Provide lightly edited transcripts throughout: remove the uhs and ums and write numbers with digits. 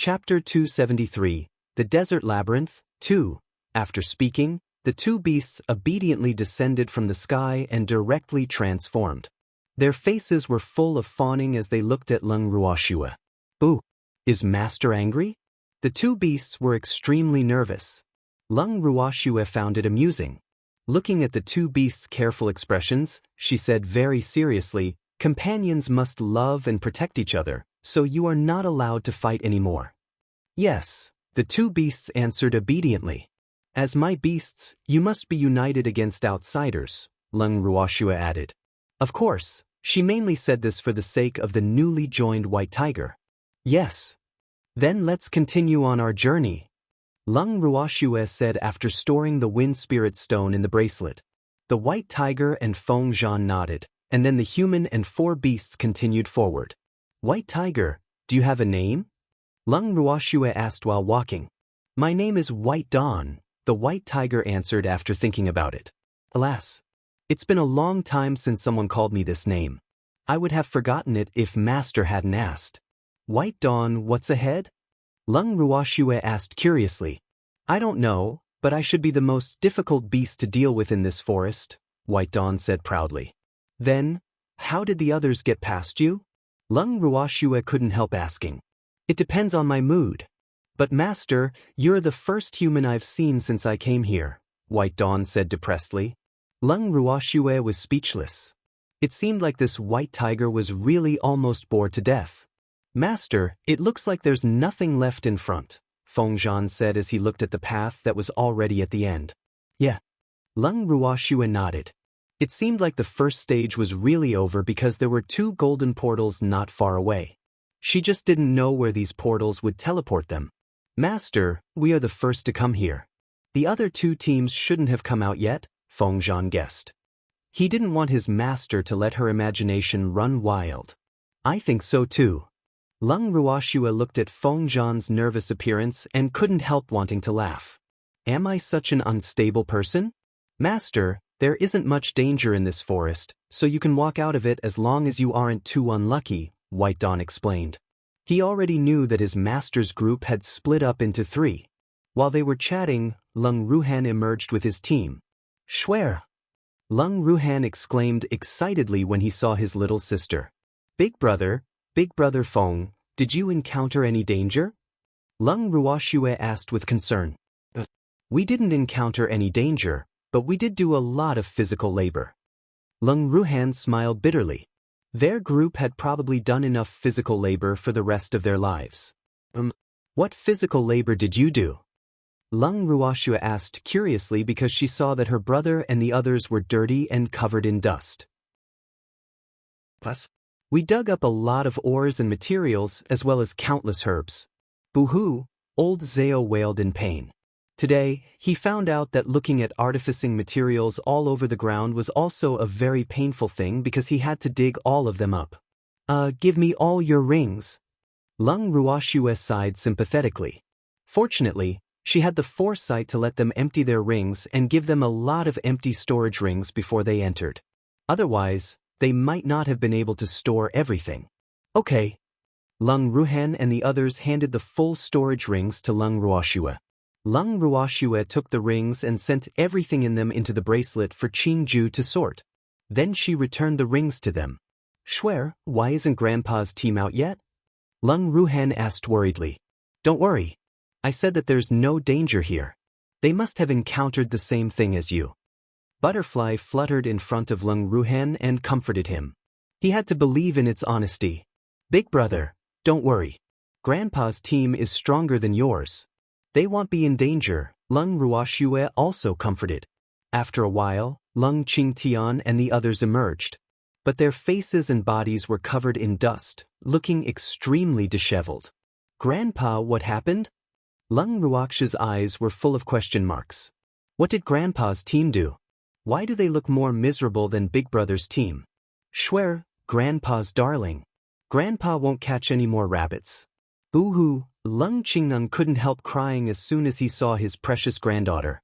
Chapter 273, The Desert Labyrinth, 2. After speaking, the two beasts obediently descended from the sky and directly transformed. Their faces were full of fawning as they looked at Lung Ruoxue. Ooh, is Master angry? The two beasts were extremely nervous. Lung Ruoxue found it amusing. Looking at the two beasts' careful expressions, she said very seriously, "Companions must love and protect each other, so you are not allowed to fight anymore." "Yes," the two beasts answered obediently. "As my beasts, you must be united against outsiders," Lung Ruoxue added. Of course, she mainly said this for the sake of the newly joined white tiger. "Yes. Then let's continue on our journey," Lung Ruoxue said after storing the wind spirit stone in the bracelet. The white tiger and Feng Zhan nodded, and then the human and four beasts continued forward. "White tiger, do you have a name?" Lung Ruoxue asked while walking. "My name is White Dawn," the white tiger answered after thinking about it. "Alas, it's been a long time since someone called me this name. I would have forgotten it if Master hadn't asked." "White Dawn, what's ahead?" Lung Ruoxue asked curiously. "I don't know, but I should be the most difficult beast to deal with in this forest," White Dawn said proudly. "Then, how did the others get past you?" Lung Ruoxue couldn't help asking. "It depends on my mood. But Master, you're the first human I've seen since I came here," White Dawn said depressedly. Lung Ruoxue was speechless. It seemed like this white tiger was really almost bored to death. "Master, it looks like there's nothing left in front," Feng Zhan said as he looked at the path that was already at the end. "Yeah." Lung Ruoxue nodded. It seemed like the first stage was really over because there were two golden portals not far away. She just didn't know where these portals would teleport them. "Master, we are the first to come here. The other two teams shouldn't have come out yet," Feng Zhan guessed. He didn't want his master to let her imagination run wild. "I think so too." Lung Ruoxue looked at Feng Zhan's nervous appearance and couldn't help wanting to laugh. "Am I such an unstable person?" "Master, there isn't much danger in this forest, so you can walk out of it as long as you aren't too unlucky," White Dawn explained. He already knew that his master's group had split up into three. While they were chatting, Lung Ruhan emerged with his team. "Schwer!" Lung Ruhan exclaimed excitedly when he saw his little sister. Big Brother Feng, did you encounter any danger?" Lung Ruoxue asked with concern. "We didn't encounter any danger, but we did do a lot of physical labor." Lung Ruhan smiled bitterly. Their group had probably done enough physical labor for the rest of their lives. What physical labor did you do?" Lung Ruoxue asked curiously because she saw that her brother and the others were dirty and covered in dust. "Plus, we dug up a lot of ores and materials as well as countless herbs." "Boo-hoo," old Zao wailed in pain. Today, he found out that looking at artificing materials all over the ground was also a very painful thing because he had to dig all of them up. Give me all your rings." Lung Ruoxue sighed sympathetically. Fortunately, she had the foresight to let them empty their rings and give them a lot of empty storage rings before they entered. Otherwise, they might not have been able to store everything. "Okay." Lung Ruhan and the others handed the full storage rings to Lung Ruoxue. Lung Ruoxue took the rings and sent everything in them into the bracelet for Qingju to sort. Then she returned the rings to them. "Schwer, why isn't Grandpa's team out yet?" Lung Ruhan asked worriedly. "Don't worry. I said that there's no danger here. They must have encountered the same thing as you." Butterfly fluttered in front of Lung Ruhan and comforted him. He had to believe in its honesty. "Big Brother, don't worry. Grandpa's team is stronger than yours. They won't be in danger," Lung Ruoxue also comforted. After a while, Lung Qingtian and the others emerged. But their faces and bodies were covered in dust, looking extremely disheveled. "Grandpa, what happened?" Lung Ruoxue's eyes were full of question marks. "What did Grandpa's team do? Why do they look more miserable than Big Brother's team?" "Schwer, Grandpa's darling. Grandpa won't catch any more rabbits." "Boo-hoo," Lung Qingneng couldn't help crying as soon as he saw his precious granddaughter.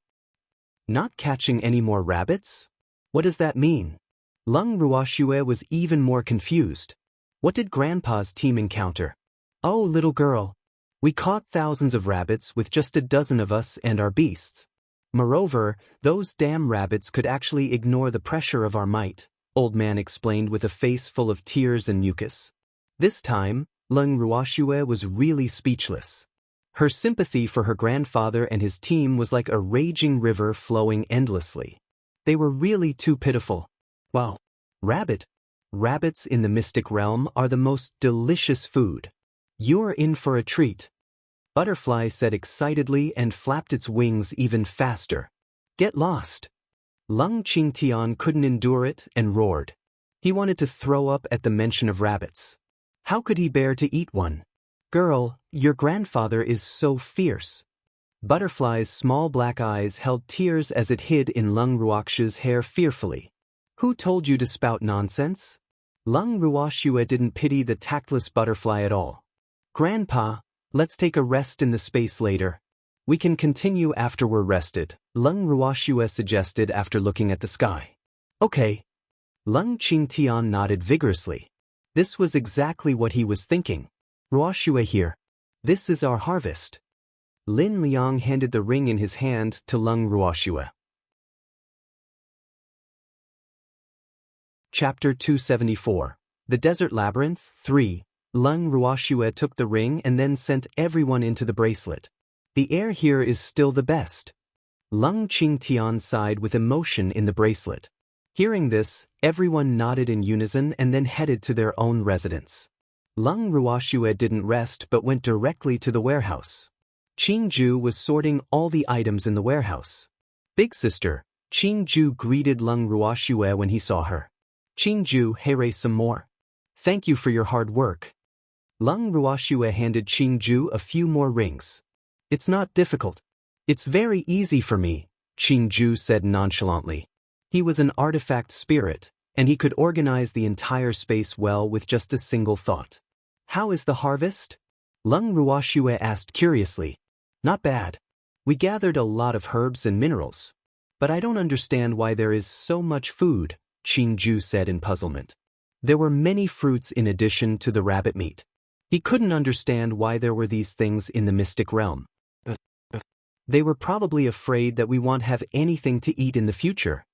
"Not catching any more rabbits? What does that mean?" Lung Ruoxue was even more confused. What did Grandpa's team encounter? "Oh, little girl. We caught thousands of rabbits with just a dozen of us and our beasts. Moreover, those damn rabbits could actually ignore the pressure of our might, Old Man explained with a face full of tears and mucus. This time, Lung Ruoxue was really speechless. Her sympathy for her grandfather and his team was like a raging river flowing endlessly. They were really too pitiful. Wow. Rabbits in the mystic realm are the most delicious food. You're in for a treat. Butterfly said excitedly and flapped its wings even faster. Get lost. Lung Qingtian couldn't endure it and roared. He wanted to throw up at the mention of rabbits. How could he bear to eat one? Girl, your grandfather is so fierce. Butterfly's small black eyes held tears as it hid in Lung Ruoxue's hair fearfully. Who told you to spout nonsense? Lung Ruoxue didn't pity the tactless butterfly at all. Grandpa, let's take a rest in the space later. We can continue after we're rested, Lung Ruoxue suggested after looking at the sky. Okay. Lung Qingtian nodded vigorously. This was exactly what he was thinking. Ruoxue here. This is our harvest. Lin Liang handed the ring in his hand to Lung Ruoxue. Chapter 274. The Desert Labyrinth 3. Lung Ruoxue took the ring and then sent everyone into the bracelet. The air here is still the best. Lung Qingtian sighed with emotion in the bracelet. Hearing this, everyone nodded in unison and then headed to their own residence. Lung Ruoxue didn't rest but went directly to the warehouse. Qingju was sorting all the items in the warehouse. Big sister, Qingju greeted Lung Ruoxue when he saw her. Qingju, here some more. Thank you for your hard work. Lung Ruoxue handed Qingju a few more rings. It's not difficult. It's very easy for me, Qingju said nonchalantly. He was an artifact spirit, and he could organize the entire space well with just a single thought. How is the harvest? Lung Ruoxue asked curiously. Not bad. We gathered a lot of herbs and minerals. But I don't understand why there is so much food, Qingju said in puzzlement. There were many fruits in addition to the rabbit meat. He couldn't understand why there were these things in the mystic realm. They were probably afraid that we won't have anything to eat in the future.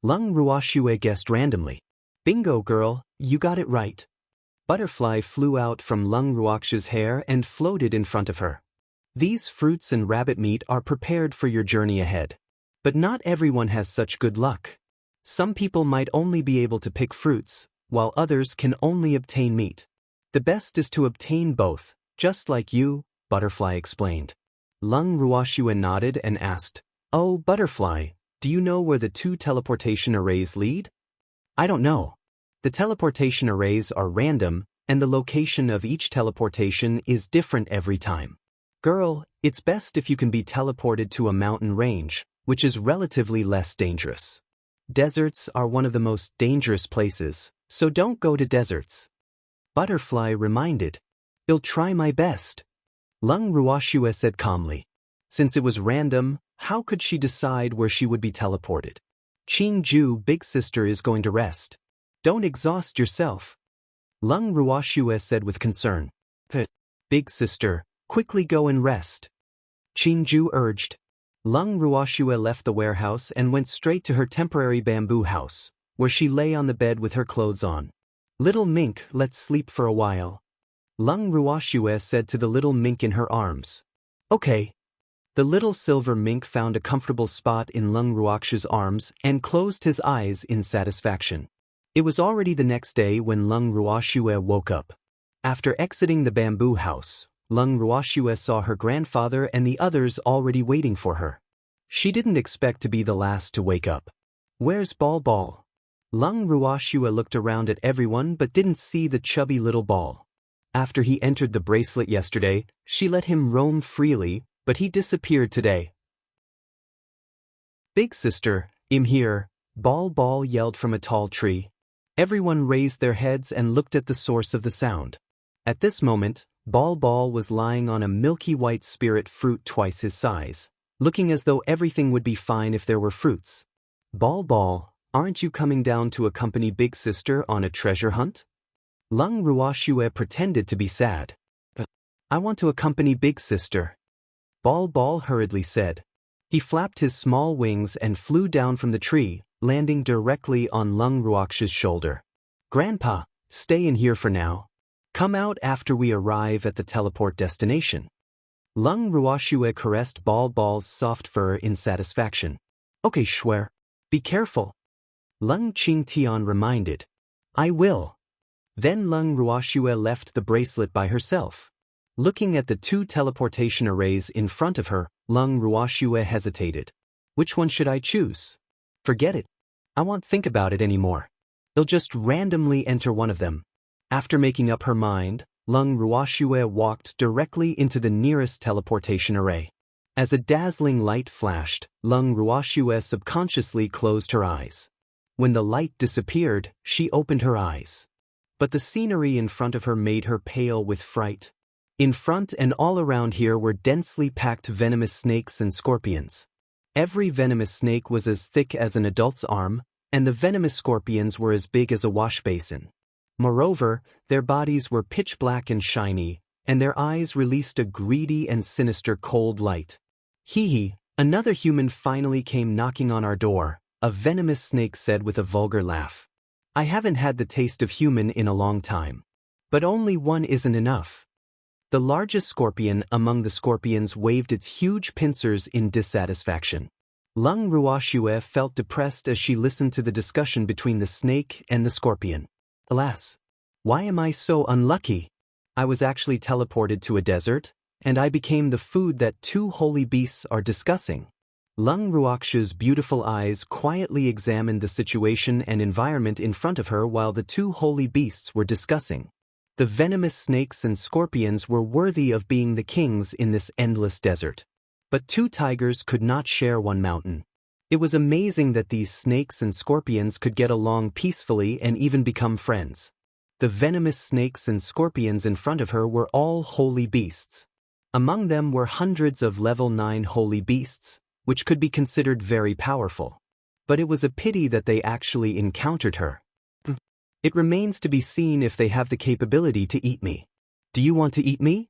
Lung Ruoxue guessed randomly. Bingo girl, you got it right. Butterfly flew out from Lung Ruoxue's hair and floated in front of her. These fruits and rabbit meat are prepared for your journey ahead. But not everyone has such good luck. Some people might only be able to pick fruits, while others can only obtain meat. The best is to obtain both, just like you, Butterfly explained. Lung Ruoxue nodded and asked, Oh, Butterfly, do you know where the 2 teleportation arrays lead? I don't know. The teleportation arrays are random, and the location of each teleportation is different every time. Girl, it's best if you can be teleported to a mountain range, which is relatively less dangerous. Deserts are one of the most dangerous places, so don't go to deserts. Butterfly reminded. I'll try my best. Lung Ruoxue said calmly. Since it was random, how could she decide where she would be teleported? Qingju, big sister, is going to rest. Don't exhaust yourself. Lung Ruoxue said with concern. Big sister, quickly go and rest. Qingju urged. Lung Ruoxue left the warehouse and went straight to her temporary bamboo house, where she lay on the bed with her clothes on. Little mink, let's sleep for a while. Lung Ruoxue said to the little mink in her arms. Okay. The little silver mink found a comfortable spot in Lung Ruoxue's arms and closed his eyes in satisfaction. It was already the next day when Lung Ruoxue woke up. After exiting the bamboo house, Lung Ruoxue saw her grandfather and the others already waiting for her. She didn't expect to be the last to wake up. Where's Ball Ball? Lung Ruoxue looked around at everyone but didn't see the chubby little ball. After he entered the bracelet yesterday, she let him roam freely, but he disappeared today. Big sister, I'm here, Ball Ball yelled from a tall tree. Everyone raised their heads and looked at the source of the sound. At this moment, Ball Ball was lying on a milky white spirit fruit twice his size, looking as though everything would be fine if there were fruits. Ball Ball, aren't you coming down to accompany Big Sister on a treasure hunt? Lung Ruoxue pretended to be sad. I want to accompany Big Sister. Ball Ball hurriedly said. He flapped his small wings and flew down from the tree, landing directly on Lung Ruox's shoulder. Grandpa, stay in here for now. Come out after we arrive at the teleport destination. Lung Ruoxue caressed Ball Ball's soft fur in satisfaction. Okay, Schwer. Be careful. Lung Qingtian reminded. I will. Then Lung Ruoxue left the bracelet by herself. Looking at the 2 teleportation arrays in front of her, Lung Ruoxue hesitated. Which one should I choose? Forget it. I won't think about it anymore. They'll just randomly enter one of them. After making up her mind, Lung Ruoxue walked directly into the nearest teleportation array. As a dazzling light flashed, Lung Ruoxue subconsciously closed her eyes. When the light disappeared, she opened her eyes. But the scenery in front of her made her pale with fright. In front and all around here were densely packed venomous snakes and scorpions. Every venomous snake was as thick as an adult's arm, and the venomous scorpions were as big as a wash basin. Moreover, their bodies were pitch black and shiny, and their eyes released a greedy and sinister cold light. Hee, another human finally came knocking on our door, a venomous snake said with a vulgar laugh. I haven't had the taste of human in a long time. But only one isn't enough. The largest scorpion among the scorpions waved its huge pincers in dissatisfaction. Lung Ruoxue felt depressed as she listened to the discussion between the snake and the scorpion. Alas, why am I so unlucky? I was actually teleported to a desert, and I became the food that 2 holy beasts are discussing. Lung Ruox's beautiful eyes quietly examined the situation and environment in front of her while the 2 holy beasts were discussing. The venomous snakes and scorpions were worthy of being the kings in this endless desert. But 2 tigers could not share one mountain. It was amazing that these snakes and scorpions could get along peacefully and even become friends. The venomous snakes and scorpions in front of her were all holy beasts. Among them were hundreds of level 9 holy beasts, which could be considered very powerful. But it was a pity that they actually encountered her. It remains to be seen if they have the capability to eat me. Do you want to eat me?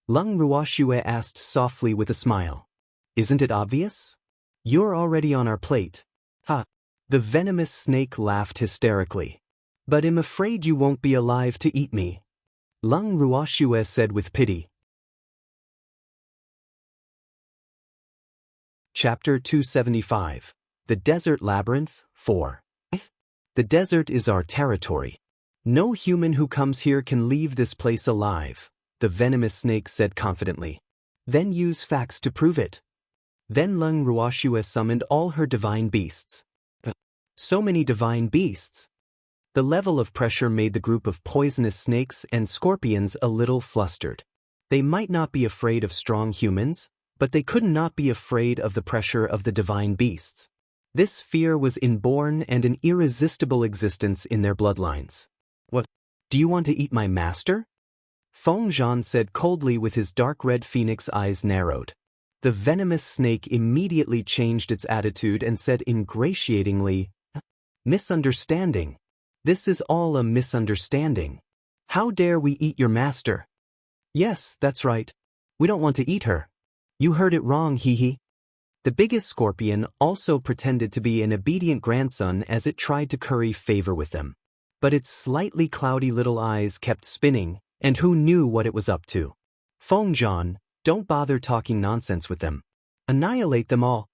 Lung Ruoxue asked softly with a smile. Isn't it obvious? You're already on our plate. Ha! The venomous snake laughed hysterically. But I'm afraid you won't be alive to eat me. Lung Ruoxue said with pity. Chapter 275. The Desert Labyrinth, 4. The desert is our territory. No human who comes here can leave this place alive, the venomous snake said confidently. Then use facts to prove it. Then Lung Ruoxue summoned all her divine beasts. So many divine beasts. The level of pressure made the group of poisonous snakes and scorpions a little flustered. They might not be afraid of strong humans, but they could not be afraid of the pressure of the divine beasts. This fear was inborn and an irresistible existence in their bloodlines. What? Do you want to eat my master? Feng Zhan said coldly with his dark red phoenix eyes narrowed. The venomous snake immediately changed its attitude and said ingratiatingly, Misunderstanding. This is all a misunderstanding. How dare we eat your master? Yes, that's right. We don't want to eat her. You heard it wrong, hee. The biggest scorpion also pretended to be an obedient grandson as it tried to curry favor with them. But its slightly cloudy little eyes kept spinning, and who knew what it was up to? Feng Zhan, don't bother talking nonsense with them. Annihilate them all.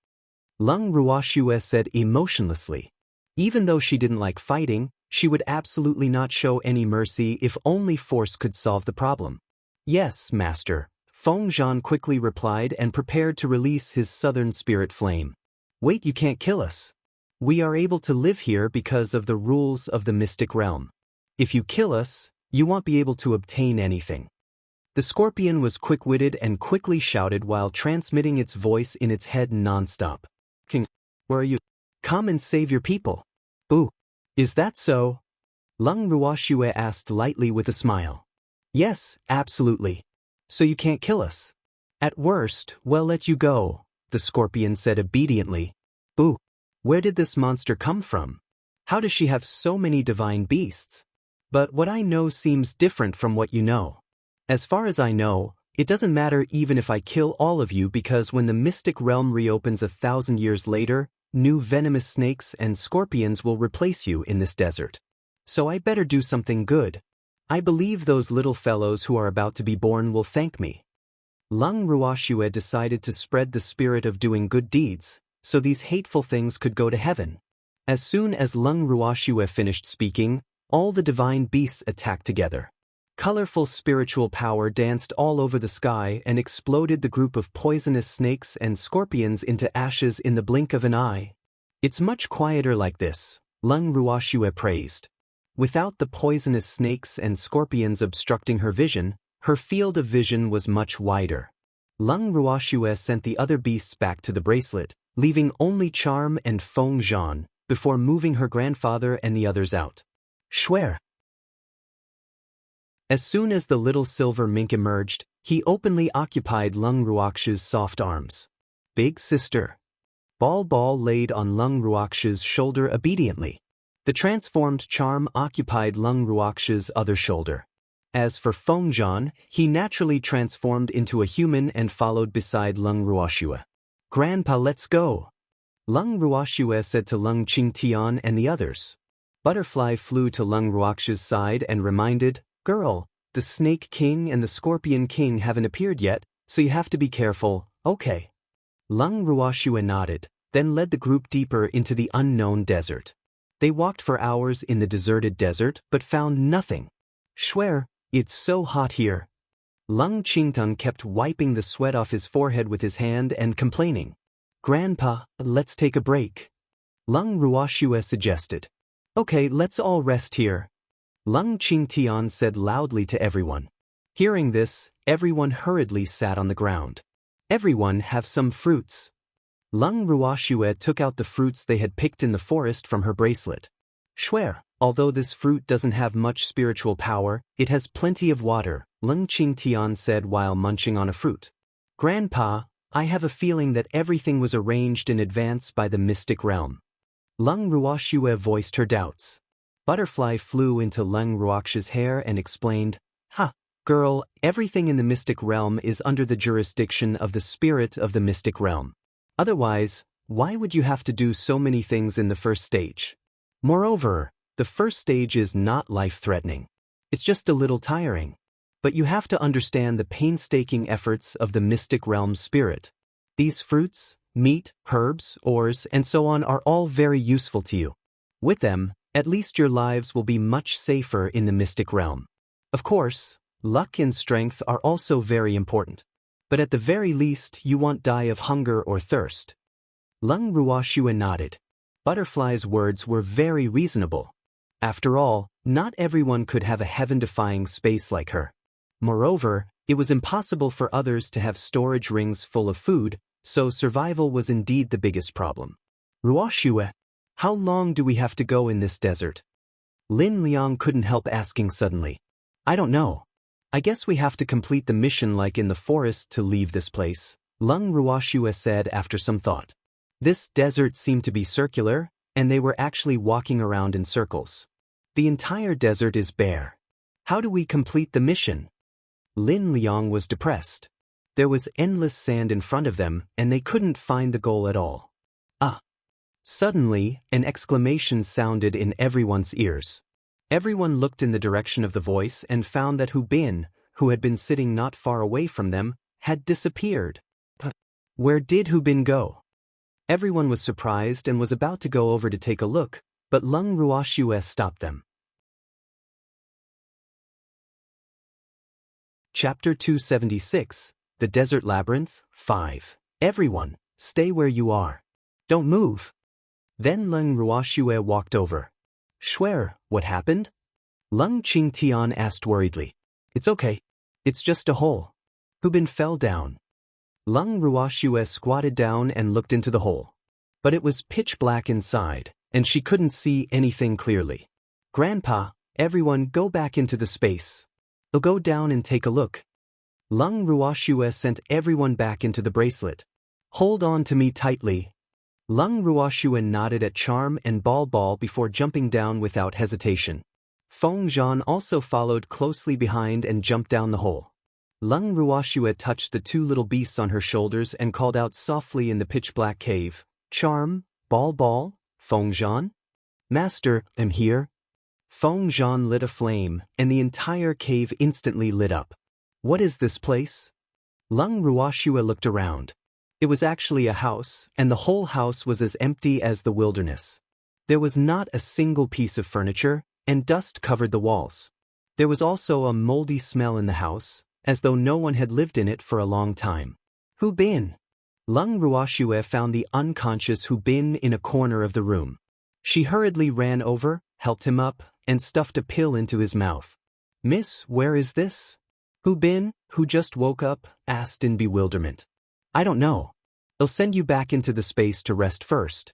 Lung Ruoxue said emotionlessly. Even though she didn't like fighting, she would absolutely not show any mercy if only force could solve the problem. Yes, master. Feng Zhan quickly replied and prepared to release his southern spirit flame. Wait, you can't kill us. We are able to live here because of the rules of the mystic realm. If you kill us, you won't be able to obtain anything. The scorpion was quick-witted and quickly shouted while transmitting its voice in its head non-stop. King, where are you? Come and save your people. Boo. Is that so? Lung Ruoxue asked lightly with a smile. Yes, absolutely. So you can't kill us. At worst, we'll let you go, the scorpion said obediently. Boo. Where did this monster come from? How does she have so many divine beasts? But what I know seems different from what you know. As far as I know, It doesn't matter even if I kill all of you, because when the mystic realm reopens 1,000 years later, new venomous snakes and scorpions will replace you in this desert. So I better do something good. I believe those little fellows who are about to be born will thank me. Lung Ruoxue decided to spread the spirit of doing good deeds, so these hateful things could go to heaven. As soon as Lung Ruoxue finished speaking, all the divine beasts attacked together. Colorful spiritual power danced all over the sky and exploded the group of poisonous snakes and scorpions into ashes in the blink of an eye. It's much quieter like this, Lung Ruoxue praised. Without the poisonous snakes and scorpions obstructing her vision, her field of vision was much wider. Lung Ruoxue sent the other beasts back to the bracelet, leaving only Charm and Feng Zhan, before moving her grandfather and the others out. Swear. As soon as the little silver mink emerged, he openly occupied Lung Ruoxue's soft arms. Big sister. Ball laid on Lung Ruoxue's shoulder obediently. The transformed Charm occupied Lung Ruoxue's other shoulder. As for Feng Zhan, he naturally transformed into a human and followed beside Lung Ruoxue. Grandpa, let's go. Lung Ruoxue said to Lung Qingtian and the others. Butterfly flew to Lung Ruoxue's side and reminded, Girl, the Snake King and the Scorpion King haven't appeared yet, so you have to be careful, okay? Lung Ruoxue nodded, then led the group deeper into the unknown desert. They walked for hours in the deserted desert but found nothing. Swear, it's so hot here. Lung Qingtang kept wiping the sweat off his forehead with his hand and complaining. Grandpa, let's take a break. Lung Ruoxue suggested. Okay, let's all rest here. Lung Qingtian said loudly to everyone. Hearing this, everyone hurriedly sat on the ground. Everyone have some fruits. Lung Ruoxue took out the fruits they had picked in the forest from her bracelet. Swear, although this fruit doesn't have much spiritual power, it has plenty of water, Lung Qingtian said while munching on a fruit. Grandpa, I have a feeling that everything was arranged in advance by the mystic realm. Lung Ruoxue voiced her doubts. Butterfly flew into Lung Ruoxue's hair and explained, Girl, everything in the mystic realm is under the jurisdiction of the spirit of the mystic realm. Otherwise, why would you have to do so many things in the first stage? Moreover, the first stage is not life-threatening. It's just a little tiring. But you have to understand the painstaking efforts of the mystic realm spirit. These fruits, meat, herbs, ores, and so on are all very useful to you. With them, at least your lives will be much safer in the mystic realm. Of course, luck and strength are also very important. But at the very least, you won't die of hunger or thirst. Lung Ruoxue nodded. Butterfly's words were very reasonable. After all, not everyone could have a heaven-defying space like her. Moreover, it was impossible for others to have storage rings full of food, so survival was indeed the biggest problem. Ruoxue, how long do we have to go in this desert? Lin Liang couldn't help asking suddenly. I don't know. I guess we have to complete the mission like in the forest to leave this place, Lung Ruoxue said after some thought. This desert seemed to be circular, and they were actually walking around in circles. The entire desert is bare. How do we complete the mission? Lin Liang was depressed. There was endless sand in front of them, and they couldn't find the goal at all. Suddenly, an exclamation sounded in everyone's ears. Everyone looked in the direction of the voice and found that Hu Bin, who had been sitting not far away from them, had disappeared. Where did Hu Bin go? Everyone was surprised and was about to go over to take a look, but Lung Ruoxue stopped them. Chapter 276, The Desert Labyrinth, 5. Everyone, stay where you are. Don't move. Then Lung Ruoxue walked over. Swear, what happened? Lung Qingtian asked worriedly. It's okay. It's just a hole. Hu Bin fell down. Lung Ruoxue squatted down and looked into the hole. But it was pitch black inside, and she couldn't see anything clearly. Grandpa, everyone go back into the space. They'll go down and take a look. Lung Ruoxue sent everyone back into the bracelet. Hold on to me tightly. Lung Ruoxue nodded at Charm and Ball before jumping down without hesitation. Feng Zhan also followed closely behind and jumped down the hole. Lung Ruoxue touched the two little beasts on her shoulders and called out softly in the pitch-black cave, "Charm, Ball, Fengzhan?" "Master, I'm here." Fengzhan lit a flame, and the entire cave instantly lit up. "What is this place?" Lung Ruoxue looked around. It was actually a house, and the whole house was as empty as the wilderness. There was not a single piece of furniture, and dust covered the walls. There was also a moldy smell in the house, as though no one had lived in it for a long time. "Who been?" Lung Ruoxue found the unconscious Hu Bin in a corner of the room. She hurriedly ran over, helped him up, and stuffed a pill into his mouth. "Miss, where is this?" Hu Bin, who just woke up, asked in bewilderment. "I don't know. I'll send you back into the space to rest first."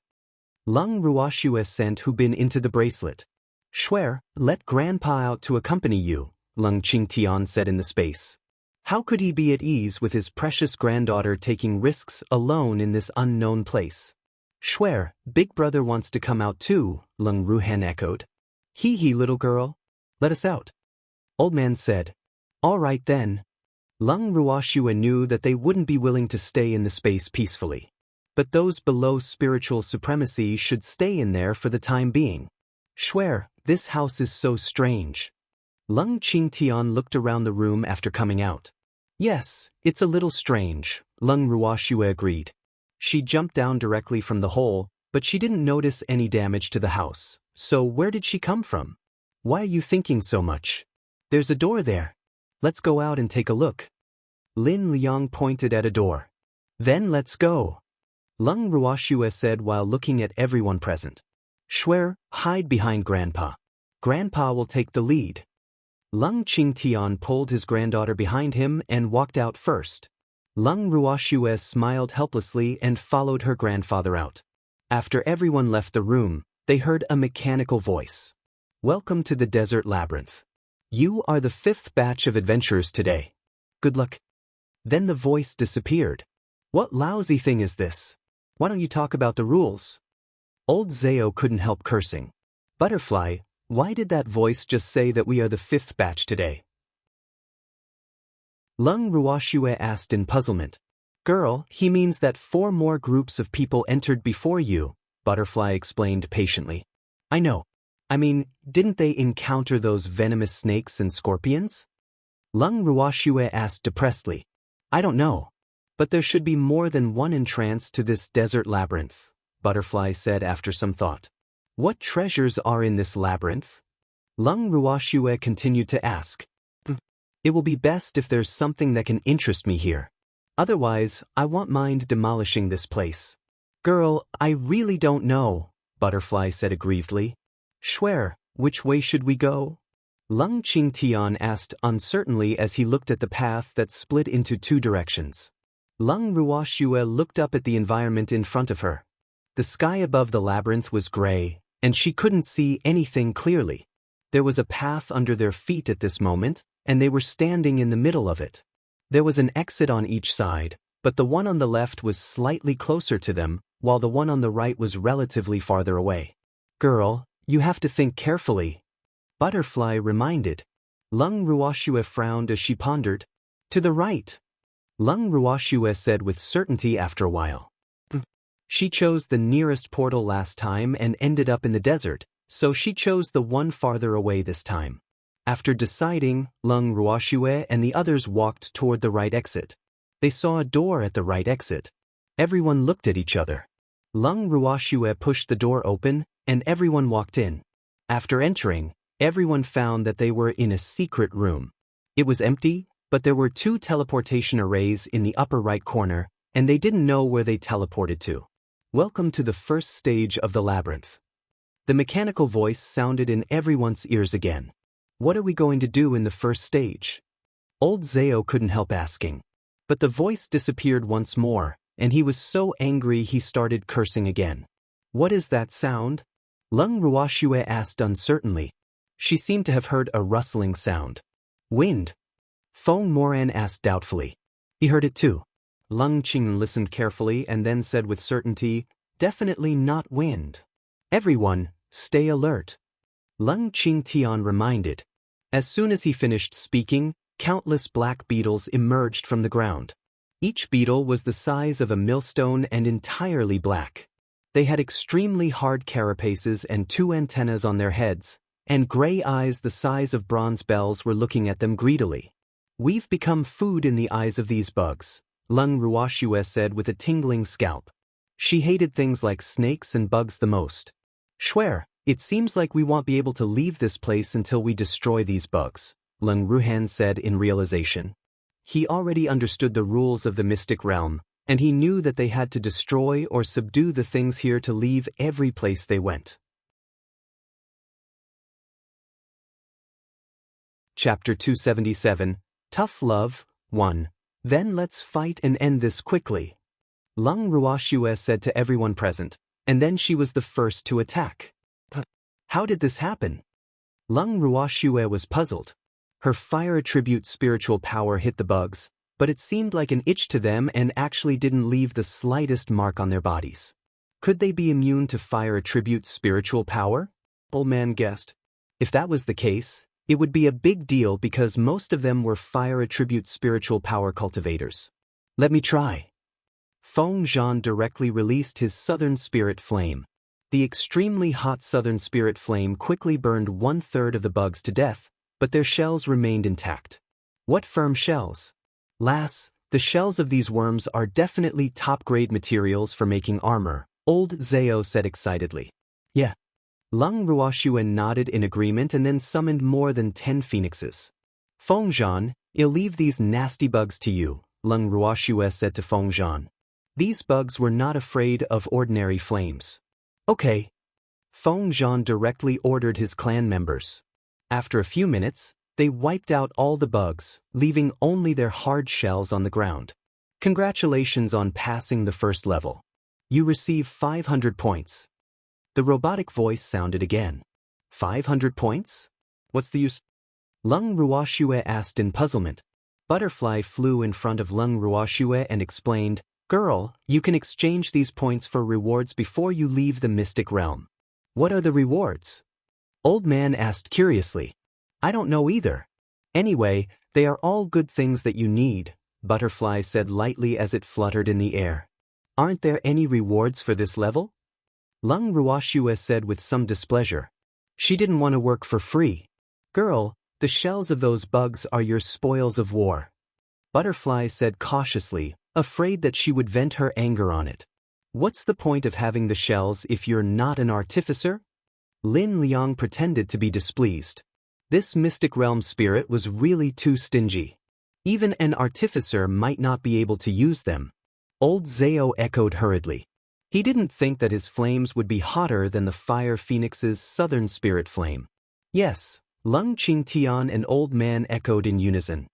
Lung Ruoxue sent Hu Bin into the bracelet. "Shuer, let Grandpa out to accompany you," Lung Qingtian said in the space. How could he be at ease with his precious granddaughter taking risks alone in this unknown place? "Shuer, Big Brother wants to come out too," Lung Ruhan echoed. Hee, little girl. Let us out." Old Man said. "All right then." Lung Ruoxue knew that they wouldn't be willing to stay in the space peacefully. But those below spiritual supremacy should stay in there for the time being. "Shuer, this house is so strange." Lung Qingtian looked around the room after coming out. "Yes, it's a little strange," Lung Ruoxue agreed. She jumped down directly from the hole, but she didn't notice any damage to the house. So where did she come from? "Why are you thinking so much? There's a door there. Let's go out and take a look." Lin Liang pointed at a door. "Then let's go," Lung Ruoxue said while looking at everyone present. "Shuer, hide behind Grandpa. Grandpa will take the lead." Lung Qingtian pulled his granddaughter behind him and walked out first. Lung Ruoxue smiled helplessly and followed her grandfather out. After everyone left the room, they heard a mechanical voice. "Welcome to the Desert Labyrinth. You are the 5th batch of adventurers today. Good luck." Then the voice disappeared. "What lousy thing is this? Why don't you talk about the rules?" Old Zao couldn't help cursing. "Butterfly, why did that voice just say that we are the 5th batch today?" Lung Ruoxue asked in puzzlement. "Girl, he means that 4 more groups of people entered before you," Butterfly explained patiently. "I know. I mean, didn't they encounter those venomous snakes and scorpions?" Lung Ruoxue asked depressedly. "I don't know. But there should be more than one entrance to this desert labyrinth," Butterfly said after some thought. "What treasures are in this labyrinth?" Lung Ruoxue continued to ask. "It will be best if there's something that can interest me here. Otherwise, I won't mind demolishing this place." "Girl, I really don't know," Butterfly said aggrievedly. "Shuer, which way should we go?" Lung Qingtian asked uncertainly as he looked at the path that split into 2 directions. Lung Ruoxue looked up at the environment in front of her. The sky above the labyrinth was gray, and she couldn't see anything clearly. There was a path under their feet at this moment, and they were standing in the middle of it. There was an exit on each side, but the one on the left was slightly closer to them, while the one on the right was relatively farther away. "Girl, you have to think carefully," Butterfly reminded. Lung Ruoxue frowned as she pondered. "To the right," Lung Ruoxue said with certainty after a while. She chose the nearest portal last time and ended up in the desert, so she chose the one farther away this time. After deciding, Lung Ruoxue and the others walked toward the right exit. They saw a door at the right exit. Everyone looked at each other. Lung Ruoxue pushed the door open, and everyone walked in. After entering, everyone found that they were in a secret room. It was empty, but there were 2 teleportation arrays in the upper right corner, and they didn't know where they teleported to. "Welcome to the first stage of the labyrinth." The mechanical voice sounded in everyone's ears again. "What are we going to do in the first stage?" Old Zao couldn't help asking. But the voice disappeared once more, and he was so angry he started cursing again. "What is that sound?" Lung Ruoxue asked uncertainly. She seemed to have heard a rustling sound. "Wind?" Feng Moran asked doubtfully. He heard it too. Lung Qing listened carefully and then said with certainty, "Definitely not wind." "Everyone, stay alert," Lung Qingtian reminded. As soon as he finished speaking, Countless black beetles emerged from the ground. Each beetle was the size of a millstone and entirely black. They had extremely hard carapaces and 2 antennas on their heads, and gray eyes the size of bronze bells were looking at them greedily. "We've become food in the eyes of these bugs," Lung Ruoxue said with a tingling scalp. She hated things like snakes and bugs the most. "Swear, it seems like we won't be able to leave this place until we destroy these bugs," Lung Ruhan said in realization. He already understood the rules of the mystic realm, and he knew that they had to destroy or subdue the things here to leave every place they went. Chapter 277, Tough Love, 1. Then let's fight and end this quickly, Lung Ruoxue said to everyone present, and then she was the first to attack. How did this happen? Lung Ruoxue was puzzled. Her fire attribute spiritual power hit the bugs, but it seemed like an itch to them and actually didn't leave the slightest mark on their bodies. Could they be immune to fire attribute spiritual power? Old Man guessed. If that was the case, it would be a big deal because most of them were fire attribute spiritual power cultivators. Let me try. Feng Zhan directly released his southern spirit flame. The extremely hot southern spirit flame quickly burned 1/3 of the bugs to death, but their shells remained intact. What firm shells? Lass, the shells of these worms are definitely top-grade materials for making armor, Old Zhao said excitedly. Yeah. Lung Ruoxue nodded in agreement and then summoned more than 10 phoenixes. Feng Zhan, I'll leave these nasty bugs to you, Lung Ruoxue said to Feng Zhan. These bugs were not afraid of ordinary flames. Okay. Feng Zhan directly ordered his clan members. After a few minutes, they wiped out all the bugs, leaving only their hard shells on the ground. Congratulations on passing the first level. You receive 500 points. The robotic voice sounded again. 500 points? What's the use? Lung Ruoxue asked in puzzlement. Butterfly flew in front of Lung Ruoxue and explained, Girl, you can exchange these points for rewards before you leave the mystic realm. What are the rewards? Old Man asked curiously. I don't know either. Anyway, they are all good things that you need, Butterfly said lightly as it fluttered in the air. Aren't there any rewards for this level? Lung Ruoxue said with some displeasure. She didn't want to work for free. Girl, the shells of those bugs are your spoils of war. Butterfly said cautiously, afraid that she would vent her anger on it. What's the point of having the shells if you're not an artificer? Lin Liang pretended to be displeased. This mystic realm spirit was really too stingy. Even an artificer might not be able to use them. Old Zhao echoed hurriedly. He didn't think that his flames would be hotter than the Fire Phoenix's southern spirit flame. Yes, Lung Qingtian and Old Man echoed in unison.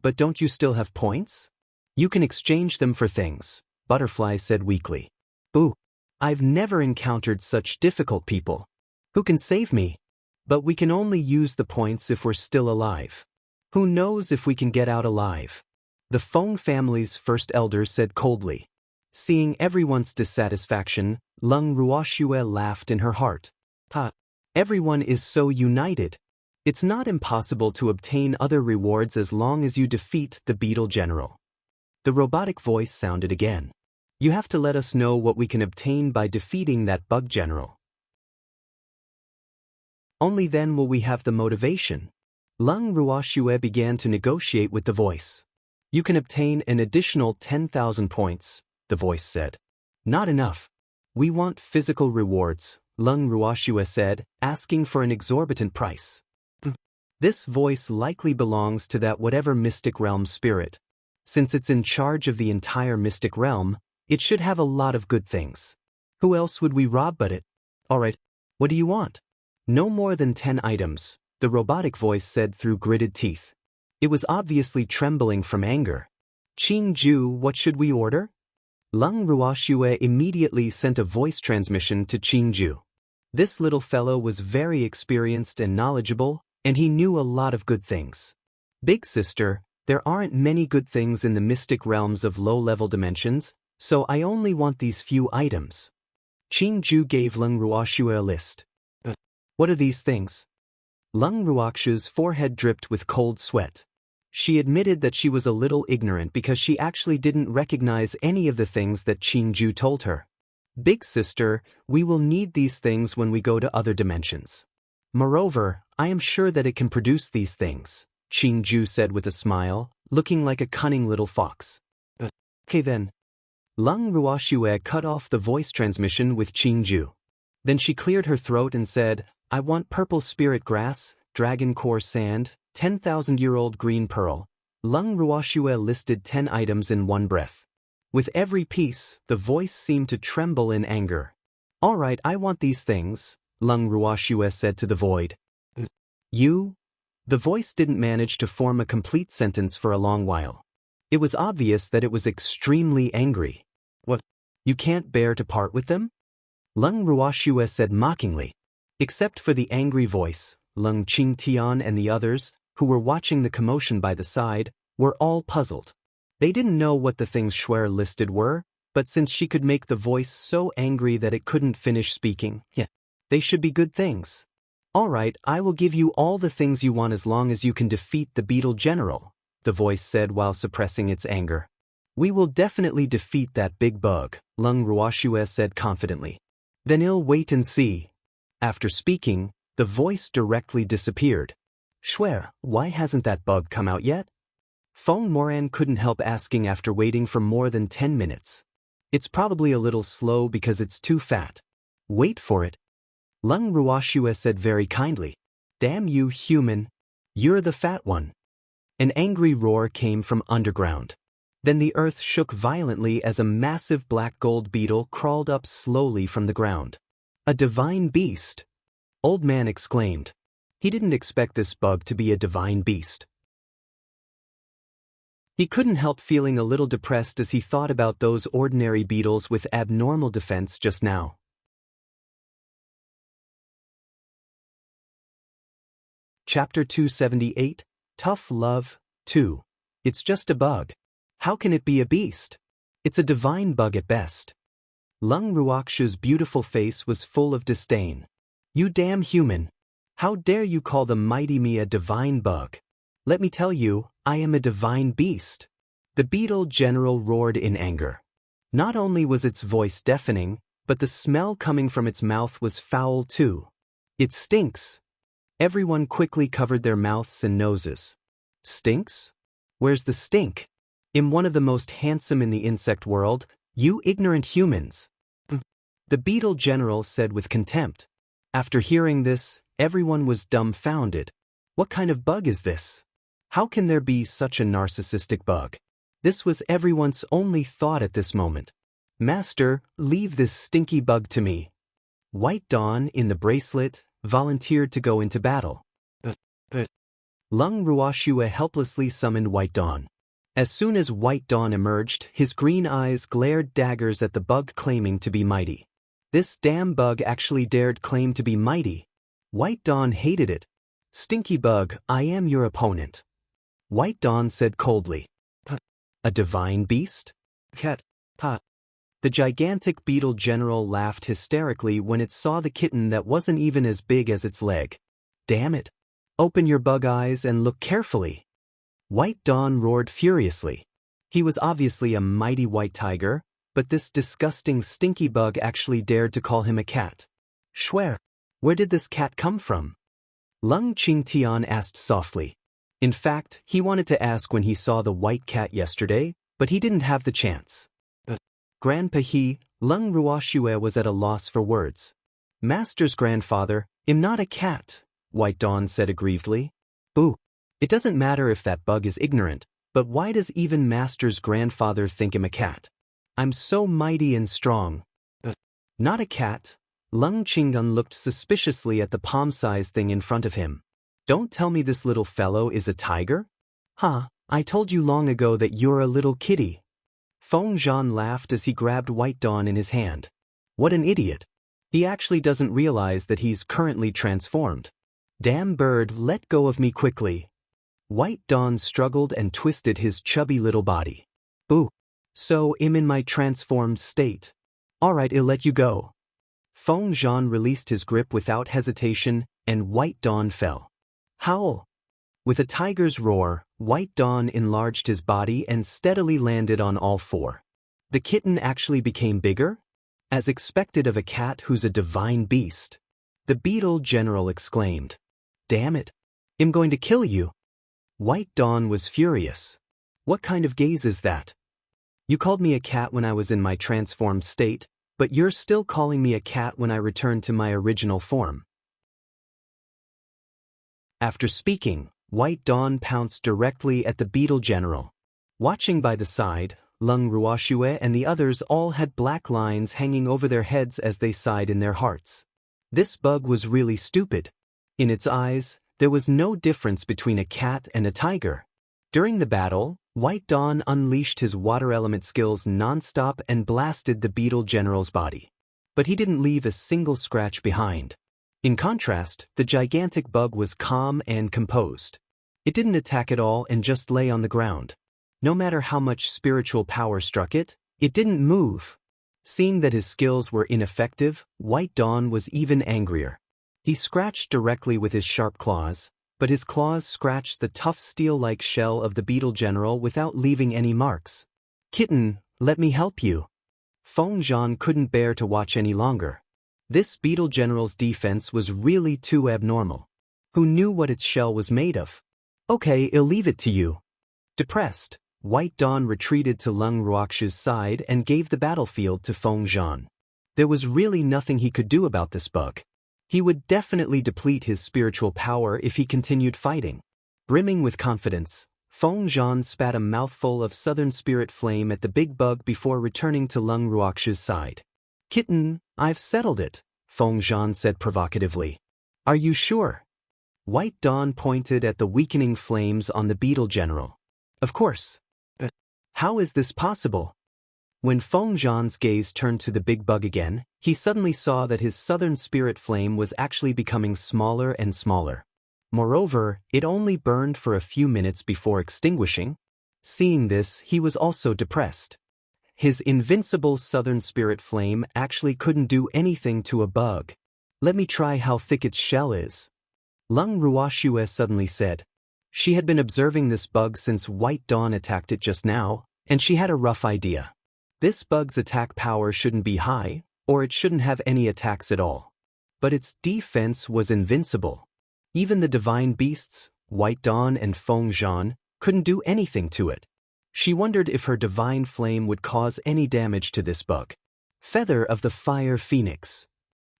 But don't you still have points? You can exchange them for things, Butterfly said weakly. Ooh, I've never encountered such difficult people. Who can save me? But we can only use the points if we're still alive. Who knows if we can get out alive? The Feng family's first elder said coldly. Seeing everyone's dissatisfaction, Lung Ruoxue laughed in her heart. Everyone is so united. It's not impossible to obtain other rewards as long as you defeat the beetle general. The robotic voice sounded again. You have to let us know what we can obtain by defeating that bug general. Only then will we have the motivation. Lung Ruoxue began to negotiate with the voice. You can obtain an additional 10,000 points, the voice said. Not enough. We want physical rewards, Lung Ruoxue said, asking for an exorbitant price. This voice likely belongs to that whatever mystic realm spirit. Since it's in charge of the entire mystic realm, it should have a lot of good things. Who else would we rob but it? Alright, what do you want? No more than 10 items, the robotic voice said through gritted teeth. It was obviously trembling from anger. Qingju, what should we order? Lung Ruoxue immediately sent a voice transmission to Qingju. This little fellow was very experienced and knowledgeable, and he knew a lot of good things. Big sister, there aren't many good things in the mystic realms of low-level dimensions, so I only want these few items. Qingju gave Lung Ruoxue a list. What are these things? Lung Ruoxue's forehead dripped with cold sweat. She admitted that she was a little ignorant because she actually didn't recognize any of the things that Qingju told her. Big sister, we will need these things when we go to other dimensions. Moreover, I am sure that it can produce these things, Qingju said with a smile, looking like a cunning little fox. Okay then. Leng Ruoxue cut off the voice transmission with Qingju. Then she cleared her throat and said, I want purple spirit grass, dragon core sand, 10,000-year-old green pearl. Leng Ruoxue listed 10 items in one breath. With every piece, the voice seemed to tremble in anger. All right, I want these things, Leng Ruoxue said to the void. You? The voice didn't manage to form a complete sentence for a long while. It was obvious that it was extremely angry. What? You can't bear to part with them? Leng Ruoxue said mockingly. Except for the angry voice, Leng Qingtian and the others, who were watching the commotion by the side, were all puzzled. They didn't know what the things Shuer listed were, but since she could make the voice so angry that it couldn't finish speaking, they should be good things. All right, I will give you all the things you want as long as you can defeat the beetle general, the voice said while suppressing its anger. We will definitely defeat that big bug, Leng Ruoxue said confidently. Then I'll wait and see. After speaking, the voice directly disappeared. Shuer, why hasn't that bug come out yet? Feng Moran couldn't help asking after waiting for more than 10 minutes. It's probably a little slow because it's too fat. Wait for it. Leng Ruoxue said very kindly. Damn you, human. You're the fat one. An angry roar came from underground. Then the earth shook violently as a massive black gold beetle crawled up slowly from the ground. A divine beast! Old Man exclaimed. He didn't expect this bug to be a divine beast. He couldn't help feeling a little depressed as he thought about those ordinary beetles with abnormal defense just now. Chapter 278, Tough Love, 2. It's just a bug. How can it be a beast? It's a divine bug at best. Leng Ruoxue's beautiful face was full of disdain. You damn human. How dare you call the mighty me a divine bug? Let me tell you, I am a divine beast. The beetle general roared in anger. Not only was its voice deafening, but the smell coming from its mouth was foul too. It stinks. Everyone quickly covered their mouths and noses. Stinks? Where's the stink? I'm one of the most handsome in the insect world, you ignorant humans. The beetle general said with contempt. After hearing this, everyone was dumbfounded. What kind of bug is this? How can there be such a narcissistic bug? This was everyone's only thought at this moment. Master, leave this stinky bug to me. White Dawn, in the bracelet, volunteered to go into battle. Leng Ruoxue helplessly summoned White Dawn. As soon as White Dawn emerged, his green eyes glared daggers at the bug claiming to be mighty. This damn bug actually dared claim to be mighty. White Dawn hated it. Stinky bug, I am your opponent. White Dawn said coldly. A divine beast? The gigantic beetle general laughed hysterically when it saw the kitten that wasn't even as big as its leg. Damn it. Open your bug eyes and look carefully. White Dawn roared furiously. He was obviously a mighty white tiger, but this disgusting stinky bug actually dared to call him a cat. Shuer, where did this cat come from? Leng Qingtian asked softly. In fact, he wanted to ask when he saw the white cat yesterday, but he didn't have the chance. Grandpa Leng Ruoxue was at a loss for words. Master's grandfather, I'm not a cat, White Dawn said aggrievedly. Boo. It doesn't matter if that bug is ignorant, but why does even Master's grandfather think I'm a cat? I'm so mighty and strong. Not a cat. Leng Qinggan looked suspiciously at the palm-sized thing in front of him. Don't tell me this little fellow is a tiger? I told you long ago that you're a little kitty. Feng Zhan laughed as he grabbed White Dawn in his hand. What an idiot. He actually doesn't realize that he's currently transformed. Damn bird, let go of me quickly. White Dawn struggled and twisted his chubby little body. Boo. So I'm in my transformed state. Alright, I'll let you go. Feng Zhan released his grip without hesitation, and White Dawn fell. Howl. With a tiger's roar, White Dawn enlarged his body and steadily landed on all four. The kitten actually became bigger? As expected of a cat who's a divine beast. The beetle general exclaimed. Damn it! I'm going to kill you! White Dawn was furious. What kind of gaze is that? You called me a cat when I was in my transformed state, but you're still calling me a cat when I return to my original form. After speaking, White Dawn pounced directly at the beetle general. Watching by the side, Lung Ruoxue and the others all had black lines hanging over their heads as they sighed in their hearts. This bug was really stupid. In its eyes, there was no difference between a cat and a tiger. During the battle, White Dawn unleashed his water element skills non-stop and blasted the beetle general's body. But he didn't leave a single scratch behind. In contrast, the gigantic bug was calm and composed. It didn't attack at all and just lay on the ground. No matter how much spiritual power struck it, it didn't move. Seeing that his skills were ineffective, White Dawn was even angrier. He scratched directly with his sharp claws, but his claws scratched the tough steel-like shell of the beetle general without leaving any marks. Kitten, let me help you. Feng Zhan couldn't bear to watch any longer. This beetle general's defense was really too abnormal. Who knew what its shell was made of? Okay, I'll leave it to you. Depressed, White Dawn retreated to Lung Ruoxue's side and gave the battlefield to Feng Zhan. There was really nothing he could do about this bug. He would definitely deplete his spiritual power if he continued fighting. Brimming with confidence, Feng Zhan spat a mouthful of southern spirit flame at the big bug before returning to Lung Ruoxue's side. Kitten, I've settled it, Feng Zhan said provocatively. Are you sure? White Dawn pointed at the weakening flames on the beetle general. Of course. How is this possible? When Feng Zhan's gaze turned to the big bug again, he suddenly saw that his southern spirit flame was actually becoming smaller and smaller. Moreover, it only burned for a few minutes before extinguishing. Seeing this, he was also depressed. His invincible southern spirit flame actually couldn't do anything to a bug. Let me try how thick its shell is. Lung Ruoxue suddenly said. She had been observing this bug since White Dawn attacked it just now, and she had a rough idea. This bug's attack power shouldn't be high, or it shouldn't have any attacks at all. But its defense was invincible. Even the divine beasts, White Dawn and Feng Zhan, couldn't do anything to it. She wondered if her divine flame would cause any damage to this bug. Feather of the Fire Phoenix.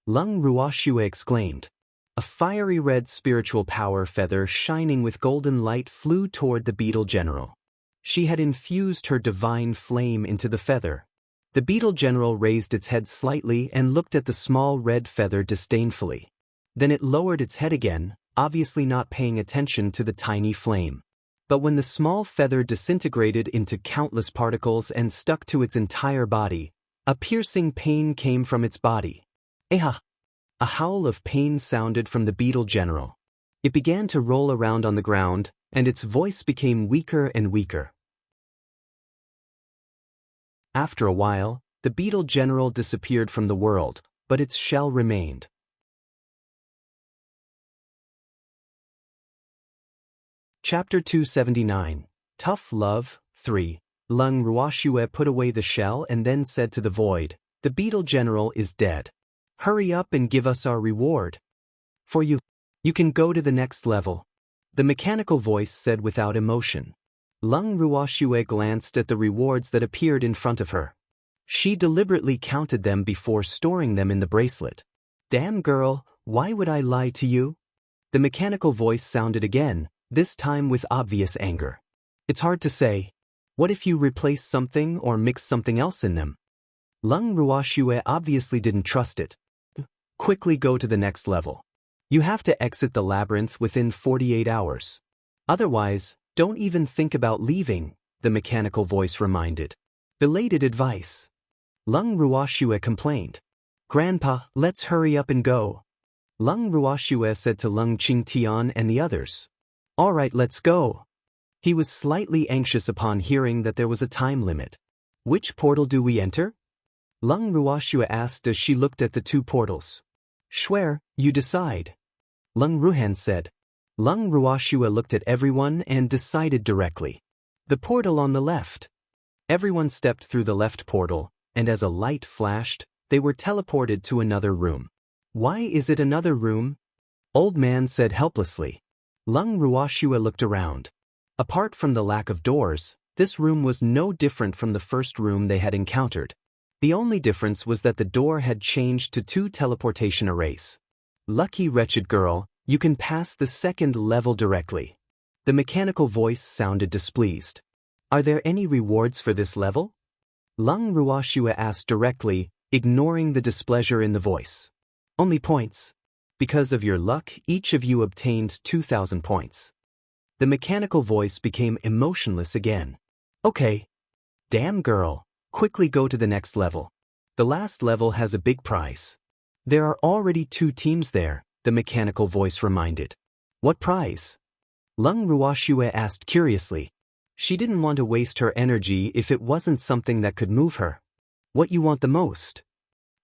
Lung Ruoxue exclaimed. A fiery red spiritual power feather shining with golden light flew toward the beetle general. She had infused her divine flame into the feather. The beetle general raised its head slightly and looked at the small red feather disdainfully. Then it lowered its head again, obviously not paying attention to the tiny flame. But when the small feather disintegrated into countless particles and stuck to its entire body, a piercing pain came from its body. Eha! A howl of pain sounded from the beetle general. It began to roll around on the ground, and its voice became weaker and weaker. After a while, the beetle general disappeared from the world, but its shell remained. Chapter 279. Tough Love, 3. Lung Ruoxue put away the shell and then said to the void, "The beetle general is dead. Hurry up and give us our reward. For you can go to the next level." The mechanical voice said without emotion. Lung Ruoxue glanced at the rewards that appeared in front of her. She deliberately counted them before storing them in the bracelet. "Damn girl, why would I lie to you?" The mechanical voice sounded again, this time with obvious anger. "It's hard to say. What if you replace something or mix something else in them?" Lung Ruoxue obviously didn't trust it. "Quickly go to the next level. You have to exit the labyrinth within 48 hours. Otherwise, don't even think about leaving," the mechanical voice reminded. Belated advice. Lung Ruoxue complained. "Grandpa, let's hurry up and go." Lung Ruoxue said to Lung Qingtian and the others. "All right, let's go." He was slightly anxious upon hearing that there was a time limit. "Which portal do we enter?" Lung Ruoxue asked as she looked at the two portals. "Schwer, you decide." Lung Ruhan said. Lung Ruoxue looked at everyone and decided directly. The portal on the left. Everyone stepped through the left portal, and as a light flashed, they were teleported to another room. Why is it another room? Old man said helplessly. Lung Ruoxue looked around. Apart from the lack of doors, this room was no different from the first room they had encountered. The only difference was that the door had changed to 2 teleportation arrays. Lucky wretched girl, you can pass the second level directly. The mechanical voice sounded displeased. Are there any rewards for this level? Lung Ruoxue asked directly, ignoring the displeasure in the voice. Only points. Because of your luck, each of you obtained 2,000 points. The mechanical voice became emotionless again. Okay. Damn girl, quickly go to the next level. The last level has a big prize. There are already 2 teams there, the mechanical voice reminded. What prize? Lung Ruoxue asked curiously. She didn't want to waste her energy if it wasn't something that could move her. What you want the most?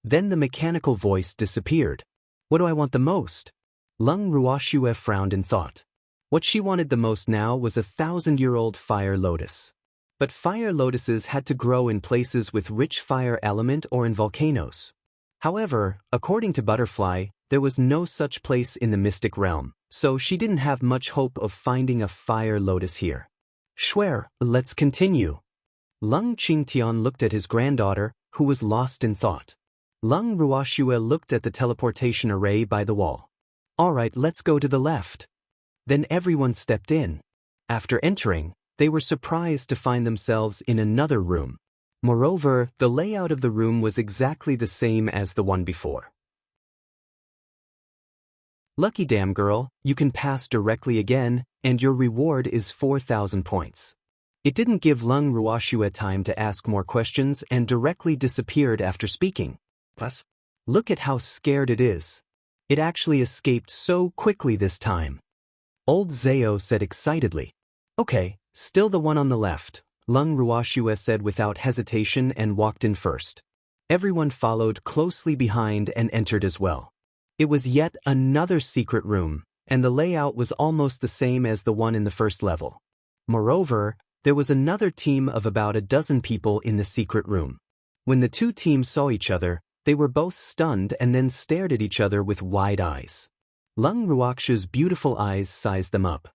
Then the mechanical voice disappeared. What do I want the most? Lung Ruoxue frowned in thought. What she wanted the most now was a 1,000-year-old fire lotus. But fire lotuses had to grow in places with rich fire element or in volcanoes. However, according to Butterfly, there was no such place in the mystic realm, so she didn't have much hope of finding a fire lotus here. Swear, let's continue. Lung Qingtian looked at his granddaughter, who was lost in thought. Lung Ruoxue looked at the teleportation array by the wall. All right, let's go to the left. Then everyone stepped in. After entering, they were surprised to find themselves in another room. Moreover, the layout of the room was exactly the same as the one before. Lucky damn girl, you can pass directly again, and your reward is 4,000 points. It didn't give Lung Ruoxue time to ask more questions and directly disappeared after speaking. Plus, look at how scared it is. It actually escaped so quickly this time. Old Zao said excitedly. Okay, still the one on the left, Lung Ruoxue said without hesitation and walked in first. Everyone followed closely behind and entered as well. It was yet another secret room, and the layout was almost the same as the one in the first level. Moreover, there was another team of about a dozen people in the secret room. When the 2 teams saw each other, they were both stunned and then stared at each other with wide eyes. Lung Ruoxue's beautiful eyes sized them up.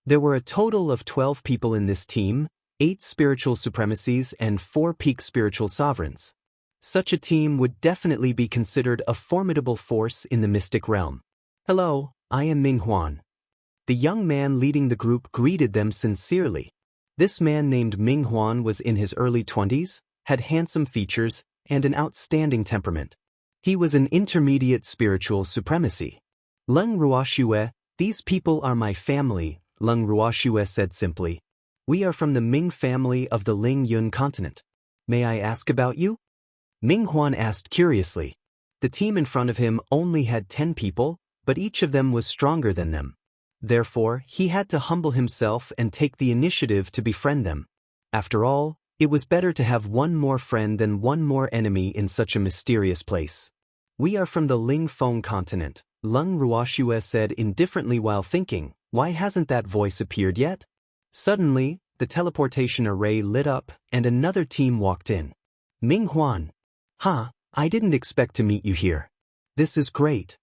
There were a total of 12 people in this team, 8 spiritual supremacies and 4 peak spiritual sovereigns. Such a team would definitely be considered a formidable force in the mystic realm. Hello, I am Ming Huan. The young man leading the group greeted them sincerely. This man named Ming Huan was in his early 20s, had handsome features, and an outstanding temperament. He was an intermediate spiritual supremacy. Lung Ruoxue, these people are my family, Lung Ruoxue said simply. We are from the Ming family of the Ling Yun continent. May I ask about you? Ming Huan asked curiously. The team in front of him only had 10 people, but each of them was stronger than them. Therefore, he had to humble himself and take the initiative to befriend them. After all, it was better to have one more friend than one more enemy in such a mysterious place. We are from the Ling Feng continent, Lung Ruoxue said indifferently while thinking, why hasn't that voice appeared yet? Suddenly, the teleportation array lit up and another team walked in. Ming Huan. I didn't expect to meet you here. This is great.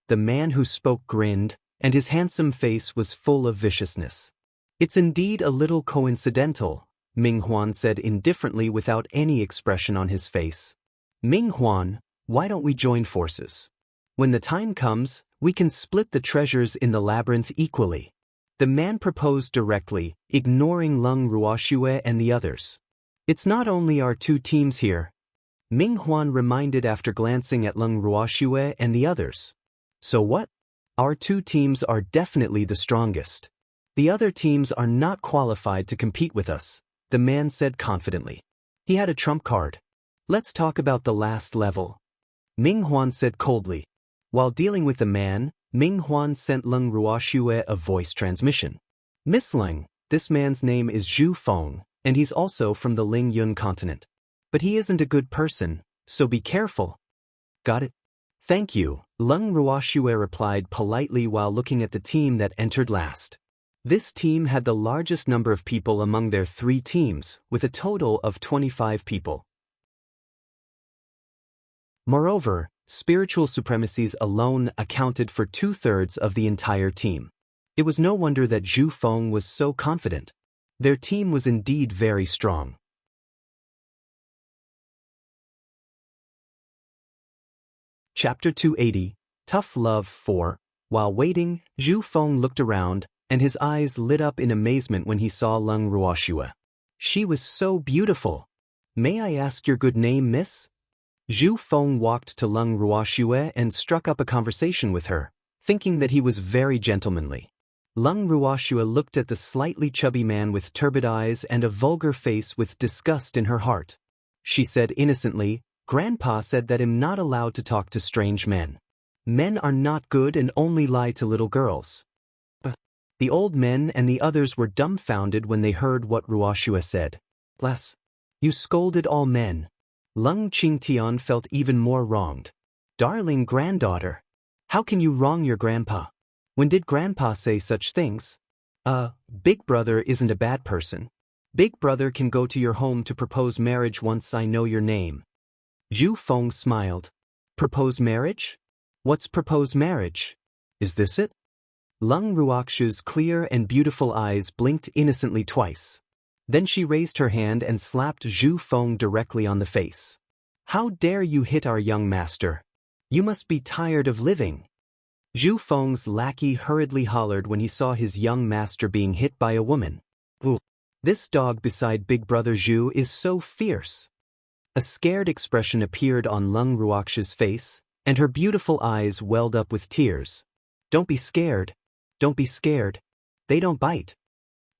The man who spoke grinned, and his handsome face was full of viciousness. It's indeed a little coincidental, Ming Huan said indifferently without any expression on his face. Ming Huan, why don't we join forces? When the time comes, we can split the treasures in the labyrinth equally. The man proposed directly, ignoring Lung Ruoxue and the others. It's not only our 2 teams here, Ming Huan reminded after glancing at Lung Ruoxue and the others. So what? Our 2 teams are definitely the strongest. The other teams are not qualified to compete with us, the man said confidently. He had a trump card. Let's talk about the last level. Ming Huan said coldly. While dealing with the man, Ming Huan sent Lung Ruoxue a voice transmission. Miss Lung, this man's name is Zhu Feng, and he's also from the Ling Yun continent. But he isn't a good person, so be careful. Got it? Thank you, Lung Ruoxue replied politely while looking at the team that entered last. This team had the largest number of people among their 3 teams, with a total of 25 people. Moreover, spiritual supremacies alone accounted for 2/3 of the entire team. It was no wonder that Zhu Feng was so confident. Their team was indeed very strong. Chapter 280, Tough Love 4. While waiting, Zhu Feng looked around, and his eyes lit up in amazement when he saw Lung Ruoxue. She was so beautiful. May I ask your good name, miss? Zhu Feng walked to Lung Ruoxue and struck up a conversation with her, thinking that he was very gentlemanly. Lung Ruoxue looked at the slightly chubby man with turbid eyes and a vulgar face with disgust in her heart. She said innocently, Grandpa said that I'm not allowed to talk to strange men. Men are not good and only lie to little girls. The old men and the others were dumbfounded when they heard what Ruoxue said. Bless. You scolded all men. Lung Qingtian felt even more wronged. Darling granddaughter. How can you wrong your grandpa? When did grandpa say such things? Big brother isn't a bad person. Big brother can go to your home to propose marriage once I know your name. Zhu Feng smiled. Propose marriage? What's propose marriage? Is this it? Lung Ruoxue's clear and beautiful eyes blinked innocently twice. Then she raised her hand and slapped Zhu Feng directly on the face. How dare you hit our young master? You must be tired of living. Zhu Feng's lackey hurriedly hollered when he saw his young master being hit by a woman. Ooh, this dog beside Big Brother Zhu is so fierce. A scared expression appeared on Lung Ruoxue's face, and her beautiful eyes welled up with tears. Don't be scared. Don't be scared. They don't bite.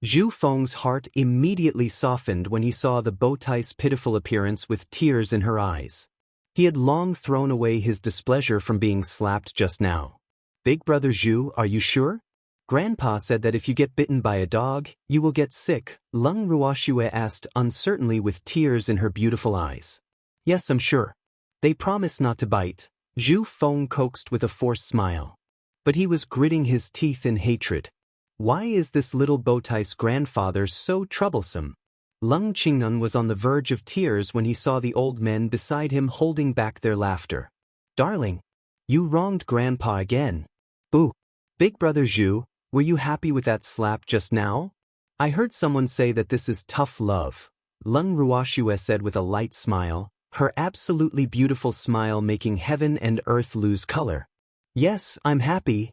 Zhu Feng's heart immediately softened when he saw the bowtie's pitiful appearance with tears in her eyes. He had long thrown away his displeasure from being slapped just now. Big Brother Zhu, are you sure? Grandpa said that if you get bitten by a dog, you will get sick, Lung Ruoxue asked uncertainly with tears in her beautiful eyes. Yes, I'm sure. They promise not to bite, Zhu Feng coaxed with a forced smile. But he was gritting his teeth in hatred. Why is this little bowtie's grandfather so troublesome? Lung Qingnan was on the verge of tears when he saw the old men beside him holding back their laughter. Darling, you wronged Grandpa again. Boo. Big Brother Zhu, were you happy with that slap just now? I heard someone say that this is tough love, Lung Ruoxue said with a light smile, her absolutely beautiful smile making heaven and earth lose color. Yes, I'm happy.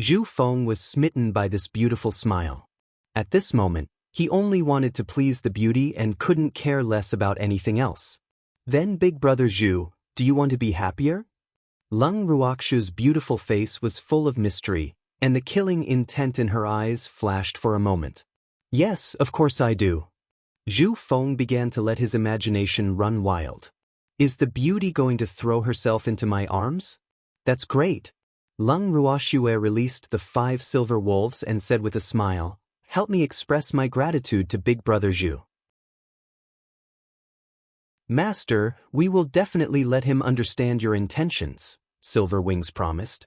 Zhu Feng was smitten by this beautiful smile. At this moment, he only wanted to please the beauty and couldn't care less about anything else. Then Big Brother Zhu, do you want to be happier? Lung Ruoxue's beautiful face was full of mystery, and the killing intent in her eyes flashed for a moment. Yes, of course I do. Zhu Feng began to let his imagination run wild. Is the beauty going to throw herself into my arms? That's great. Lung Ruoxue released the 5 silver wolves and said with a smile, help me express my gratitude to Big Brother Zhu. Master, we will definitely let him understand your intentions, Silver Wings promised.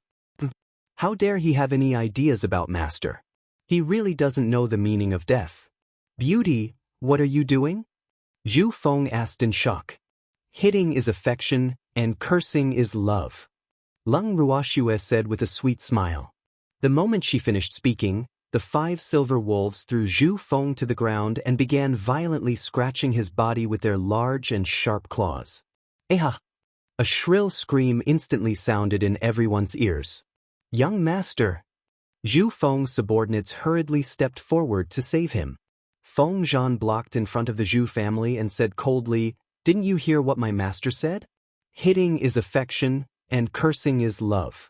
How dare he have any ideas about Master? He really doesn't know the meaning of death. Beauty, what are you doing? Zhu Feng asked in shock. Hitting is affection, and cursing is love. Lung Ruoxue said with a sweet smile. The moment she finished speaking, the 5 silver wolves threw Zhu Feng to the ground and began violently scratching his body with their large and sharp claws. Eha! A shrill scream instantly sounded in everyone's ears. Young master! Zhu Feng's subordinates hurriedly stepped forward to save him. Feng Zhan blocked in front of the Zhu family and said coldly, didn't you hear what my master said? Hitting is affection, and cursing is love.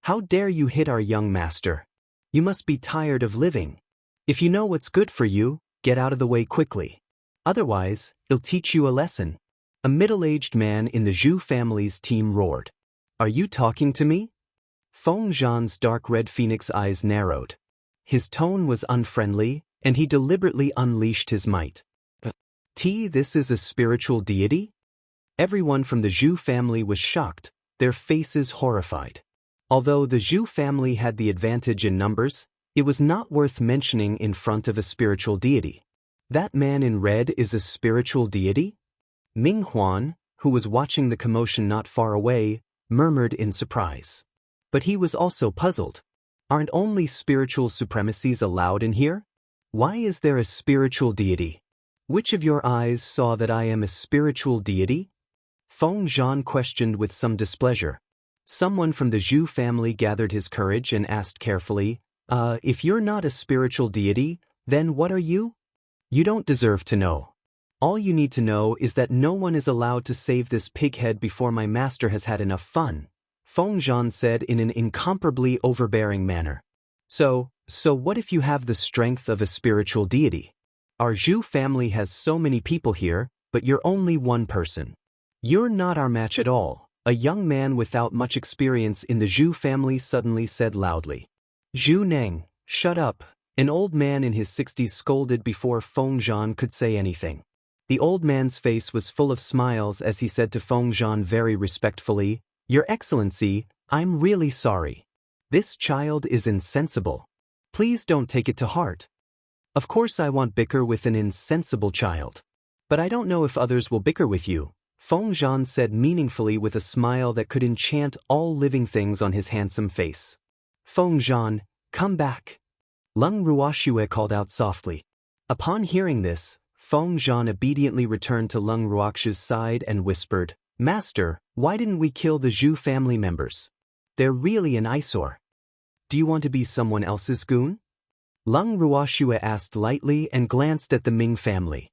How dare you hit our young master? You must be tired of living. If you know what's good for you, get out of the way quickly. Otherwise, he'll teach you a lesson. A middle-aged man in the Zhu family's team roared. Are you talking to me? Feng Zhan's dark red phoenix eyes narrowed. His tone was unfriendly, and he deliberately unleashed his might. This is a spiritual deity? Everyone from the Zhu family was shocked, their faces horrified. Although the Zhu family had the advantage in numbers, it was not worth mentioning in front of a spiritual deity. That man in red is a spiritual deity? Ming Huan, who was watching the commotion not far away, murmured in surprise. But he was also puzzled. Aren't only spiritual supremacies allowed in here? Why is there a spiritual deity? Which of your eyes saw that I am a spiritual deity? Feng Zhan questioned with some displeasure. Someone from the Zhu family gathered his courage and asked carefully, if you're not a spiritual deity, then what are you? You don't deserve to know. All you need to know is that no one is allowed to save this pighead before my master has had enough fun, Feng Zhan said in an incomparably overbearing manner. So what if you have the strength of a spiritual deity? Our Zhu family has so many people here, but you're only one person. You're not our match at all, a young man without much experience in the Zhu family suddenly said loudly. Zhu Neng, shut up, an old man in his 60s scolded before Feng Zhan could say anything. The old man's face was full of smiles as he said to Feng Zhan very respectfully, Your Excellency, I'm really sorry. This child is insensible. Please don't take it to heart. Of course I won't bicker with an insensible child. But I don't know if others will bicker with you, Feng Zhan said meaningfully with a smile that could enchant all living things on his handsome face. Feng Zhan, come back. Leng Ruoxue called out softly. Upon hearing this, Feng Zhan obediently returned to Leng Ruoxue's side and whispered, Master, why didn't we kill the Zhu family members? They're really an eyesore. Do you want to be someone else's goon? Leng Ruoxue asked lightly and glanced at the Ming family.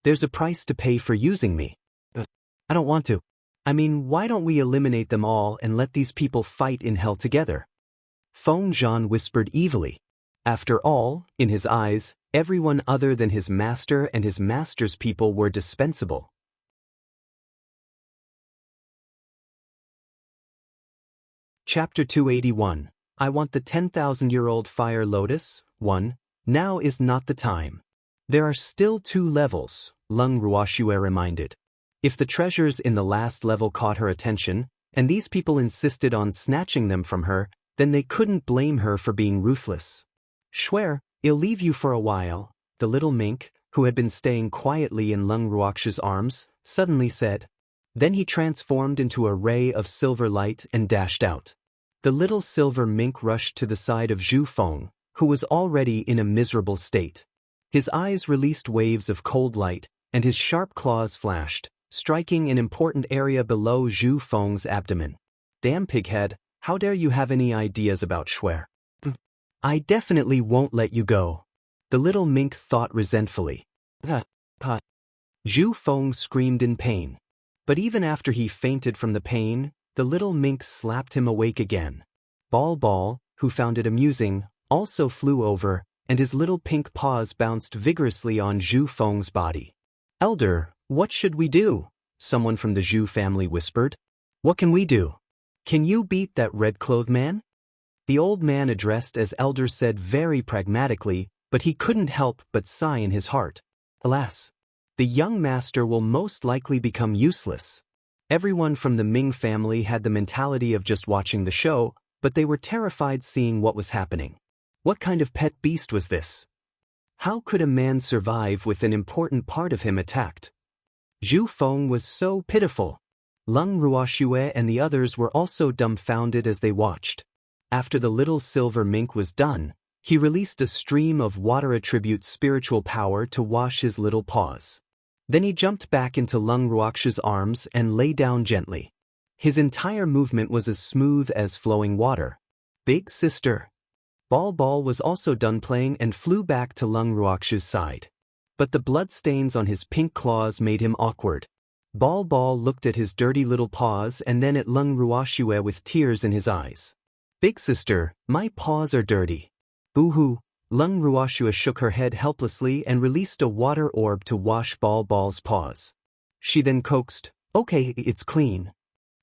There's a price to pay for using me. I don't want to. I mean, why don't we eliminate them all and let these people fight in hell together? Feng Zhan whispered evilly. After all, in his eyes, everyone other than his master and his master's people were dispensable. Chapter 281. I want the 10,000-year-old fire lotus. 1. Now is not the time. There are still 2 levels, Leng Ruoxue reminded. If the treasures in the last level caught her attention, and these people insisted on snatching them from her, then they couldn't blame her for being ruthless. Swear, I'll leave you for a while, the little mink, who had been staying quietly in Leng Ruoxue's arms, suddenly said. Then he transformed into a ray of silver light and dashed out. The little silver mink rushed to the side of Zhu Feng, who was already in a miserable state. His eyes released waves of cold light, and his sharp claws flashed, striking an important area below Zhu Feng's abdomen. Damn pighead, how dare you have any ideas about Shuer? I definitely won't let you go. The little mink thought resentfully. Zhu Feng screamed in pain. But even after he fainted from the pain, the little mink slapped him awake again. Ball, who found it amusing, also flew over, and his little pink paws bounced vigorously on Zhu Feng's body. Elder, what should we do? Someone from the Zhu family whispered. What can we do? Can you beat that red-clothed man? The old man addressed as Elder said very pragmatically, but he couldn't help but sigh in his heart. Alas, the young master will most likely become useless. Everyone from the Ming family had the mentality of just watching the show, but they were terrified seeing what was happening. What kind of pet beast was this? How could a man survive with an important part of him attacked? Zhu Feng was so pitiful. Leng Ruoxue and the others were also dumbfounded as they watched. After the little silver mink was done, he released a stream of water attribute spiritual power to wash his little paws. Then he jumped back into Leng Ruoxue's arms and lay down gently. His entire movement was as smooth as flowing water. Big sister. Ball was also done playing and flew back to Leng Ruoxue's side. But the bloodstains on his pink claws made him awkward. Ball looked at his dirty little paws and then at Leng Ruoxue with tears in his eyes. Big sister, my paws are dirty. Boo-hoo. Leng Ruoxue shook her head helplessly and released a water orb to wash Ball's paws. She then coaxed, Okay, it's clean.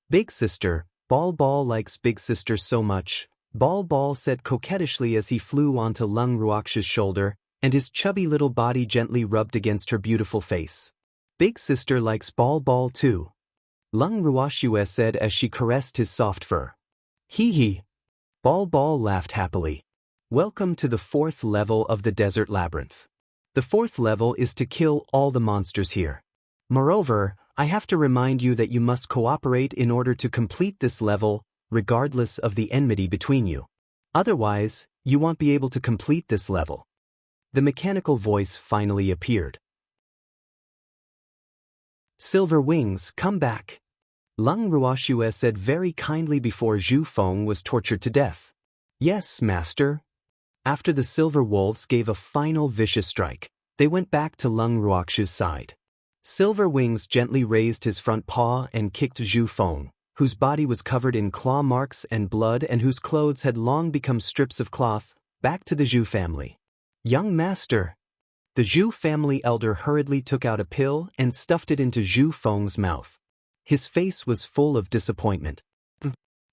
Big sister, Ball likes big sister so much, Ball said coquettishly as he flew onto Leng Ruoxue's shoulder, and his chubby little body gently rubbed against her beautiful face. Big sister likes Ball too. Lung Ruoxue said as she caressed his soft fur. Hee hee. Ball laughed happily. Welcome to the 4th level of the Desert Labyrinth. The 4th level is to kill all the monsters here. Moreover, I have to remind you that you must cooperate in order to complete this level, regardless of the enmity between you. Otherwise, you won't be able to complete this level. The mechanical voice finally appeared. Silver Wings, come back. Lung Ruoxue said very kindly before Zhu Feng was tortured to death. Yes, master. After the Silver Wolves gave a final vicious strike, they went back to Lung Ruoxue's side. Silver Wings gently raised his front paw and kicked Zhu Feng, whose body was covered in claw marks and blood and whose clothes had long become strips of cloth, back to the Zhu family. Young master. The Zhu family elder hurriedly took out a pill and stuffed it into Zhu Feng's mouth. His face was full of disappointment.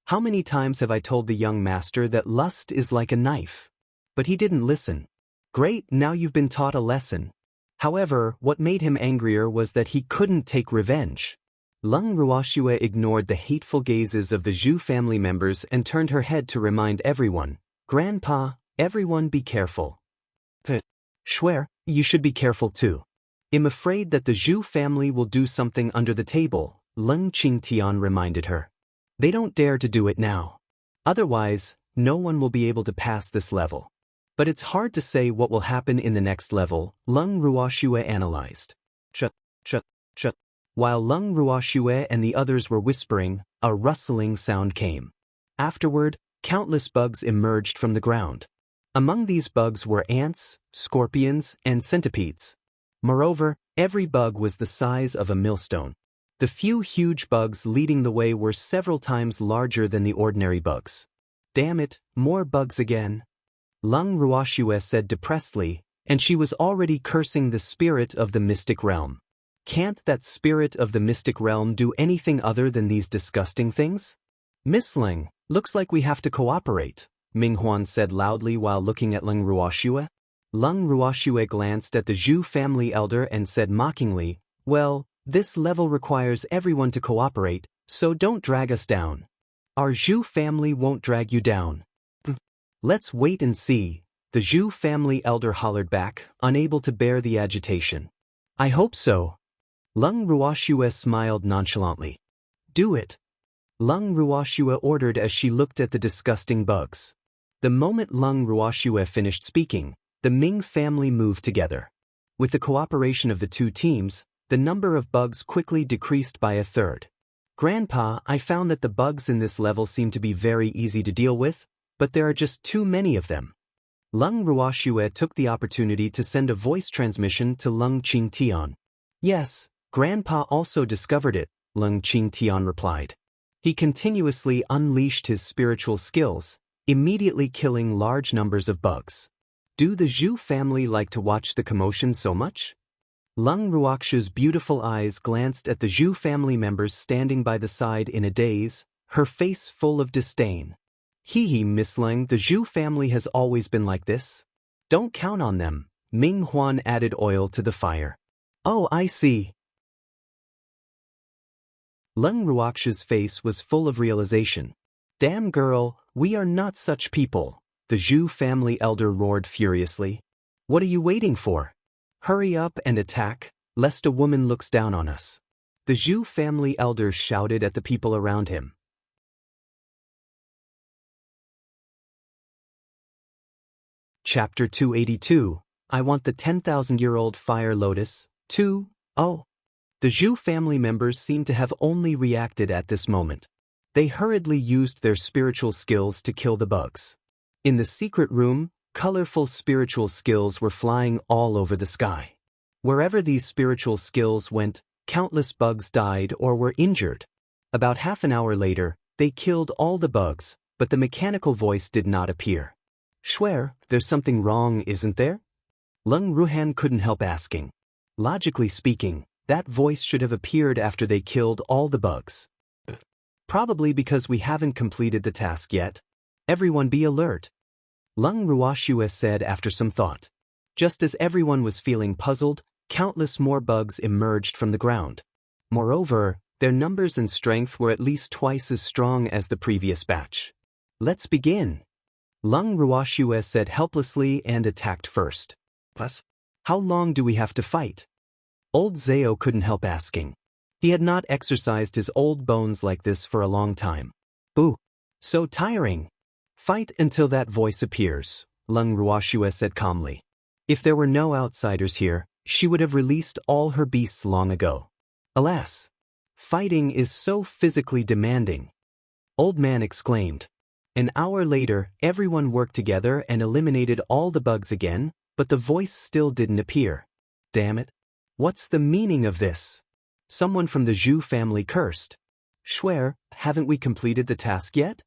How many times have I told the young master that lust is like a knife? But he didn't listen. Great, now you've been taught a lesson. However, what made him angrier was that he couldn't take revenge. Lung Ruoxue ignored the hateful gazes of the Zhu family members and turned her head to remind everyone, Grandpa, everyone be careful. Swear, you should be careful too. I'm afraid that the Zhu family will do something under the table, Lung Qingtian reminded her. They don't dare to do it now. Otherwise, no one will be able to pass this level. But it's hard to say what will happen in the next level, Lung Ruoxue analyzed. Shut. While Lung Ruoxue and the others were whispering, a rustling sound came. Afterward, countless bugs emerged from the ground. Among these bugs were ants, scorpions, and centipedes. Moreover, every bug was the size of a millstone. The few huge bugs leading the way were several times larger than the ordinary bugs. Damn it, more bugs again. Lung Ruoxue said depressedly, and she was already cursing the spirit of the mystic realm. Can't that spirit of the mystic realm do anything other than these disgusting things? Miss Ling, looks like we have to cooperate, Ming Huan said loudly while looking at Lung Ruoxue. Lung Ruoxue glanced at the Zhu family elder and said mockingly, well, this level requires everyone to cooperate, so don't drag us down. Our Zhu family won't drag you down. Let's wait and see, the Zhu family elder hollered back, unable to bear the agitation. I hope so. Lung Ruoxue smiled nonchalantly. Do it. Lung Ruoxue ordered as she looked at the disgusting bugs. The moment Lung Ruoxue finished speaking, the Ming family moved together. With the cooperation of the two teams, the number of bugs quickly decreased by a third. Grandpa, I found that the bugs in this level seem to be very easy to deal with, but there are just too many of them. Lung Ruoxue took the opportunity to send a voice transmission to Lung Qingtian. Yes, Grandpa also discovered it, Lung Qingtian replied. He continuously unleashed his spiritual skills, immediately killing large numbers of bugs. Do the Zhu family like to watch the commotion so much? Lung Ruoxue's beautiful eyes glanced at the Zhu family members standing by the side in a daze, her face full of disdain. Hee, Miss Ling, the Zhu family has always been like this. Don't count on them, Ming Huan added oil to the fire. Oh, I see. Lung Ruoxue's face was full of realization. Damn girl, we are not such people, the Zhu family elder roared furiously. What are you waiting for? Hurry up and attack, lest a woman looks down on us. The Zhu family elder shouted at the people around him. Chapter 282, I want the 10,000-year-old fire lotus, 2, oh. The Zhu family members seemed to have only reacted at this moment. They hurriedly used their spiritual skills to kill the bugs. In the secret room, colorful spiritual skills were flying all over the sky. Wherever these spiritual skills went, countless bugs died or were injured. About half an hour later, they killed all the bugs, but the mechanical voice did not appear. Swear, there's something wrong, isn't there? Lung Ruhan couldn't help asking. Logically speaking, that voice should have appeared after they killed all the bugs. Probably because we haven't completed the task yet. Everyone be alert. Lung Ruoxue said after some thought. Just as everyone was feeling puzzled, countless more bugs emerged from the ground. Moreover, Their numbers and strength were at least twice as strong as the previous batch. Let's begin. Lung Ruoxue said helplessly and attacked first. Plus, how long do we have to fight? Old Zao couldn't help asking. He had not exercised his old bones like this for a long time. Boo! So tiring. Fight until that voice appears, Lung Ruoxue said calmly. If there were no outsiders here, she would have released all her beasts long ago. Alas! Fighting is so physically demanding. Old Man exclaimed. An hour later, everyone worked together and eliminated all the bugs again, but the voice still didn't appear. Damn it. What's the meaning of this? Someone from the Zhu family cursed. Swear, haven't we completed the task yet?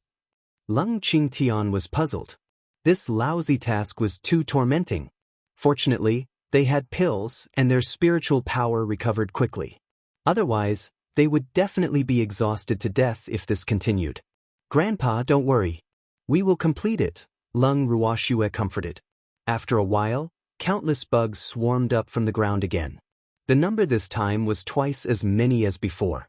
Lung Qingtian was puzzled. This lousy task was too tormenting. Fortunately, they had pills and their spiritual power recovered quickly. Otherwise, they would definitely be exhausted to death if this continued. Grandpa, don't worry. We will complete it, Lung Ruoxue comforted. After a while, countless bugs swarmed up from the ground again. The number this time was twice as many as before.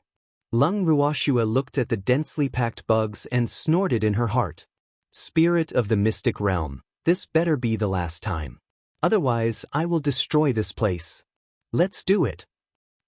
Lung Ruoxue looked at the densely packed bugs and snorted in her heart. Spirit of the mystic realm, this better be the last time. Otherwise, I will destroy this place. Let's do it.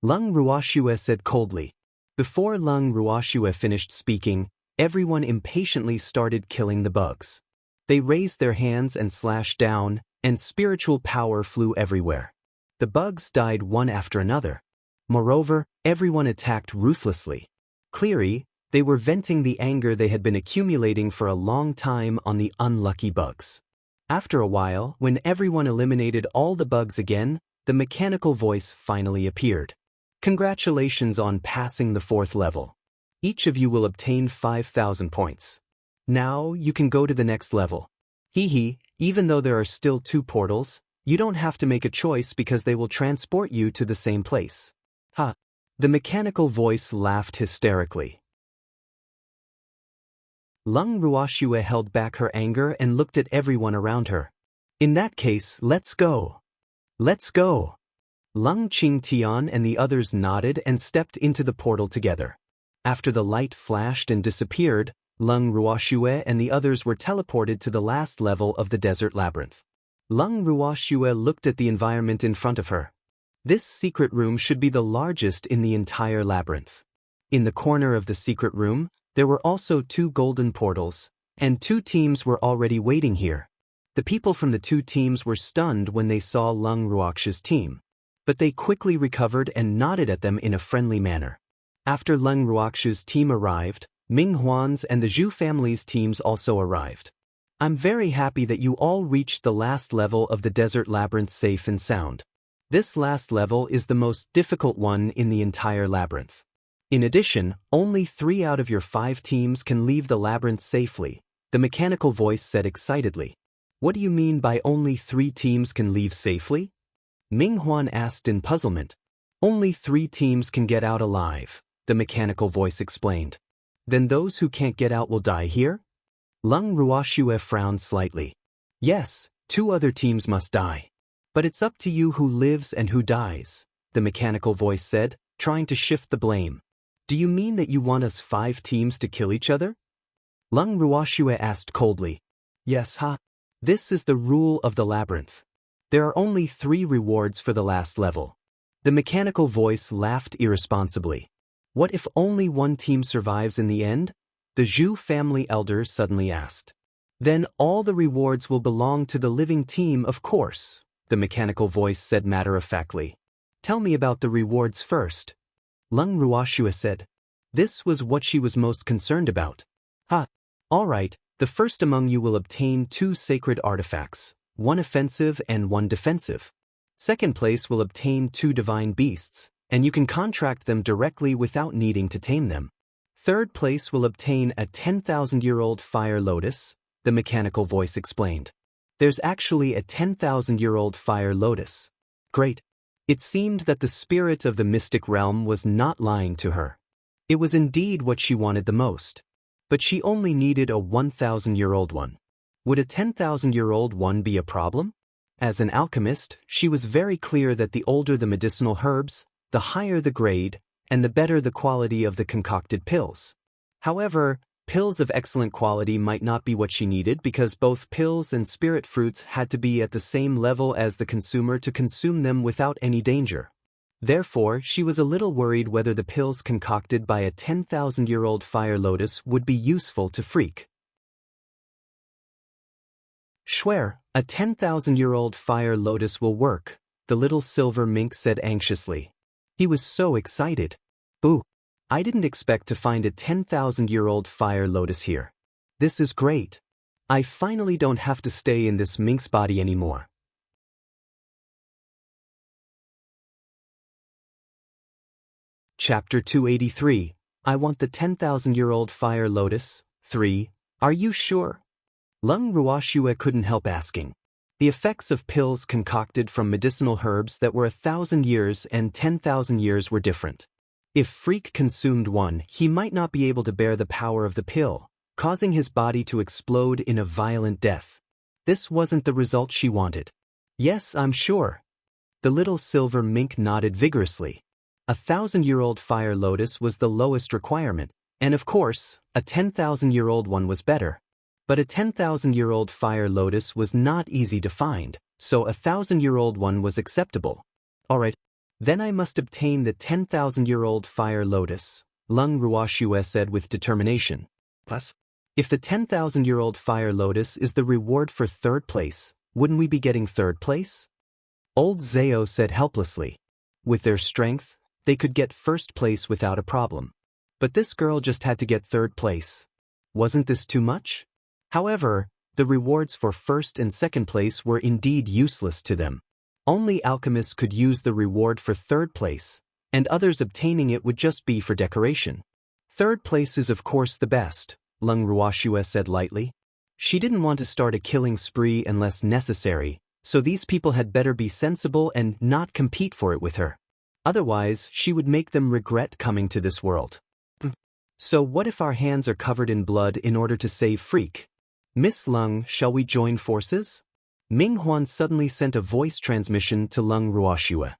Lung Ruoxue said coldly. Before Lung Ruoxue finished speaking, everyone impatiently started killing the bugs. They raised their hands and slashed down, and spiritual power flew everywhere. The bugs died one after another. Moreover, everyone attacked ruthlessly. Clearly, they were venting the anger they had been accumulating for a long time on the unlucky bugs. After a while, when everyone eliminated all the bugs again, the mechanical voice finally appeared. Congratulations on passing the 4th level. Each of you will obtain 5,000 points. Now you can go to the next level. Hee, even though there are still 2 portals, you don't have to make a choice because they will transport you to the same place. Ha! The mechanical voice laughed hysterically. Lung Ruoxue held back her anger and looked at everyone around her. In that case, let's go. Let's go. Lung Qingtian and the others nodded and stepped into the portal together. After the light flashed and disappeared, Lung Ruoxue and the others were teleported to the last level of the desert labyrinth. Lung Ruoxue looked at the environment in front of her. This secret room should be the largest in the entire labyrinth. In the corner of the secret room, there were also 2 golden portals, and 2 teams were already waiting here. The people from the 2 teams were stunned when they saw Lung Ruoxue's team, but they quickly recovered and nodded at them in a friendly manner. After Lung Ruoxue's team arrived, Ming Huan's and the Zhu family's teams also arrived. I'm very happy that you all reached the last level of the desert labyrinth safe and sound. This last level is the most difficult one in the entire labyrinth. In addition, only 3 out of your 5 teams can leave the labyrinth safely, the mechanical voice said excitedly. What do you mean by only 3 teams can leave safely? Ming Huan asked in puzzlement. Only 3 teams can get out alive, the mechanical voice explained. Then those who can't get out will die here? Lung Ruoxue frowned slightly. Yes, 2 other teams must die. But it's up to you who lives and who dies, the mechanical voice said, trying to shift the blame. Do you mean that you want us 5 teams to kill each other? Lung Ruoxue asked coldly. Yes, ha. This is the rule of the labyrinth. There are only 3 rewards for the last level. The mechanical voice laughed irresponsibly. What if only 1 team survives in the end? The Zhu family elder suddenly asked. Then all the rewards will belong to the living team, of course, the mechanical voice said matter-of-factly. Tell me about the rewards first. Lung Ruoxue said. This was what she was most concerned about. All right, the first among you will obtain 2 sacred artifacts, 1 offensive and 1 defensive. Second place will obtain 2 divine beasts, and you can contract them directly without needing to tame them. Third place will obtain a 10,000-year-old fire lotus, the mechanical voice explained. There's actually a 10,000-year-old fire lotus. Great. It seemed that the spirit of the mystic realm was not lying to her. It was indeed what she wanted the most. But she only needed a 1,000-year-old one. Would a 10,000-year-old one be a problem? As an alchemist, she was very clear that the older the medicinal herbs, the higher the grade, and the better the quality of the concocted pills. However, pills of excellent quality might not be what she needed because both pills and spirit fruits had to be at the same level as the consumer to consume them without any danger. Therefore, she was a little worried whether the pills concocted by a 10,000-year-old fire lotus would be useful to Freak. Schwer, a 10,000-year-old fire lotus will work, the little silver mink said anxiously. He was so excited. Ooh, I didn't expect to find a 10,000-year-old fire lotus here. This is great. I finally don't have to stay in this mink's body anymore. Chapter 283, I want the 10,000-year-old fire lotus. 3. Are you sure? Lung Ruoxue couldn't help asking. The effects of pills concocted from medicinal herbs that were 1,000 years and 10,000 years were different. If Freak consumed one, he might not be able to bear the power of the pill, causing his body to explode in a violent death. This wasn't the result she wanted. Yes, I'm sure. The little silver mink nodded vigorously. A 1,000-year-old fire lotus was the lowest requirement, and of course, a 10,000-year-old one was better. But a 10,000-year-old fire lotus was not easy to find, so a 1,000-year-old one was acceptable. Alright, then I must obtain the 10,000-year-old fire lotus, Lung Ruoxue said with determination. Plus, if the 10,000-year-old fire lotus is the reward for third place, wouldn't we be getting third place? Old Zao said helplessly. With their strength, they could get first place without a problem. But this girl just had to get third place. Wasn't this too much? However, the rewards for first and second place were indeed useless to them. Only alchemists could use the reward for third place, and others obtaining it would just be for decoration. Third place is of course the best, Lung Ruoxue said lightly. She didn't want to start a killing spree unless necessary, so these people had better be sensible and not compete for it with her. Otherwise, she would make them regret coming to this world. So what if our hands are covered in blood in order to save Freak? Miss Lung, shall we join forces? Ming Huan suddenly sent a voice transmission to Lung Ruoxue.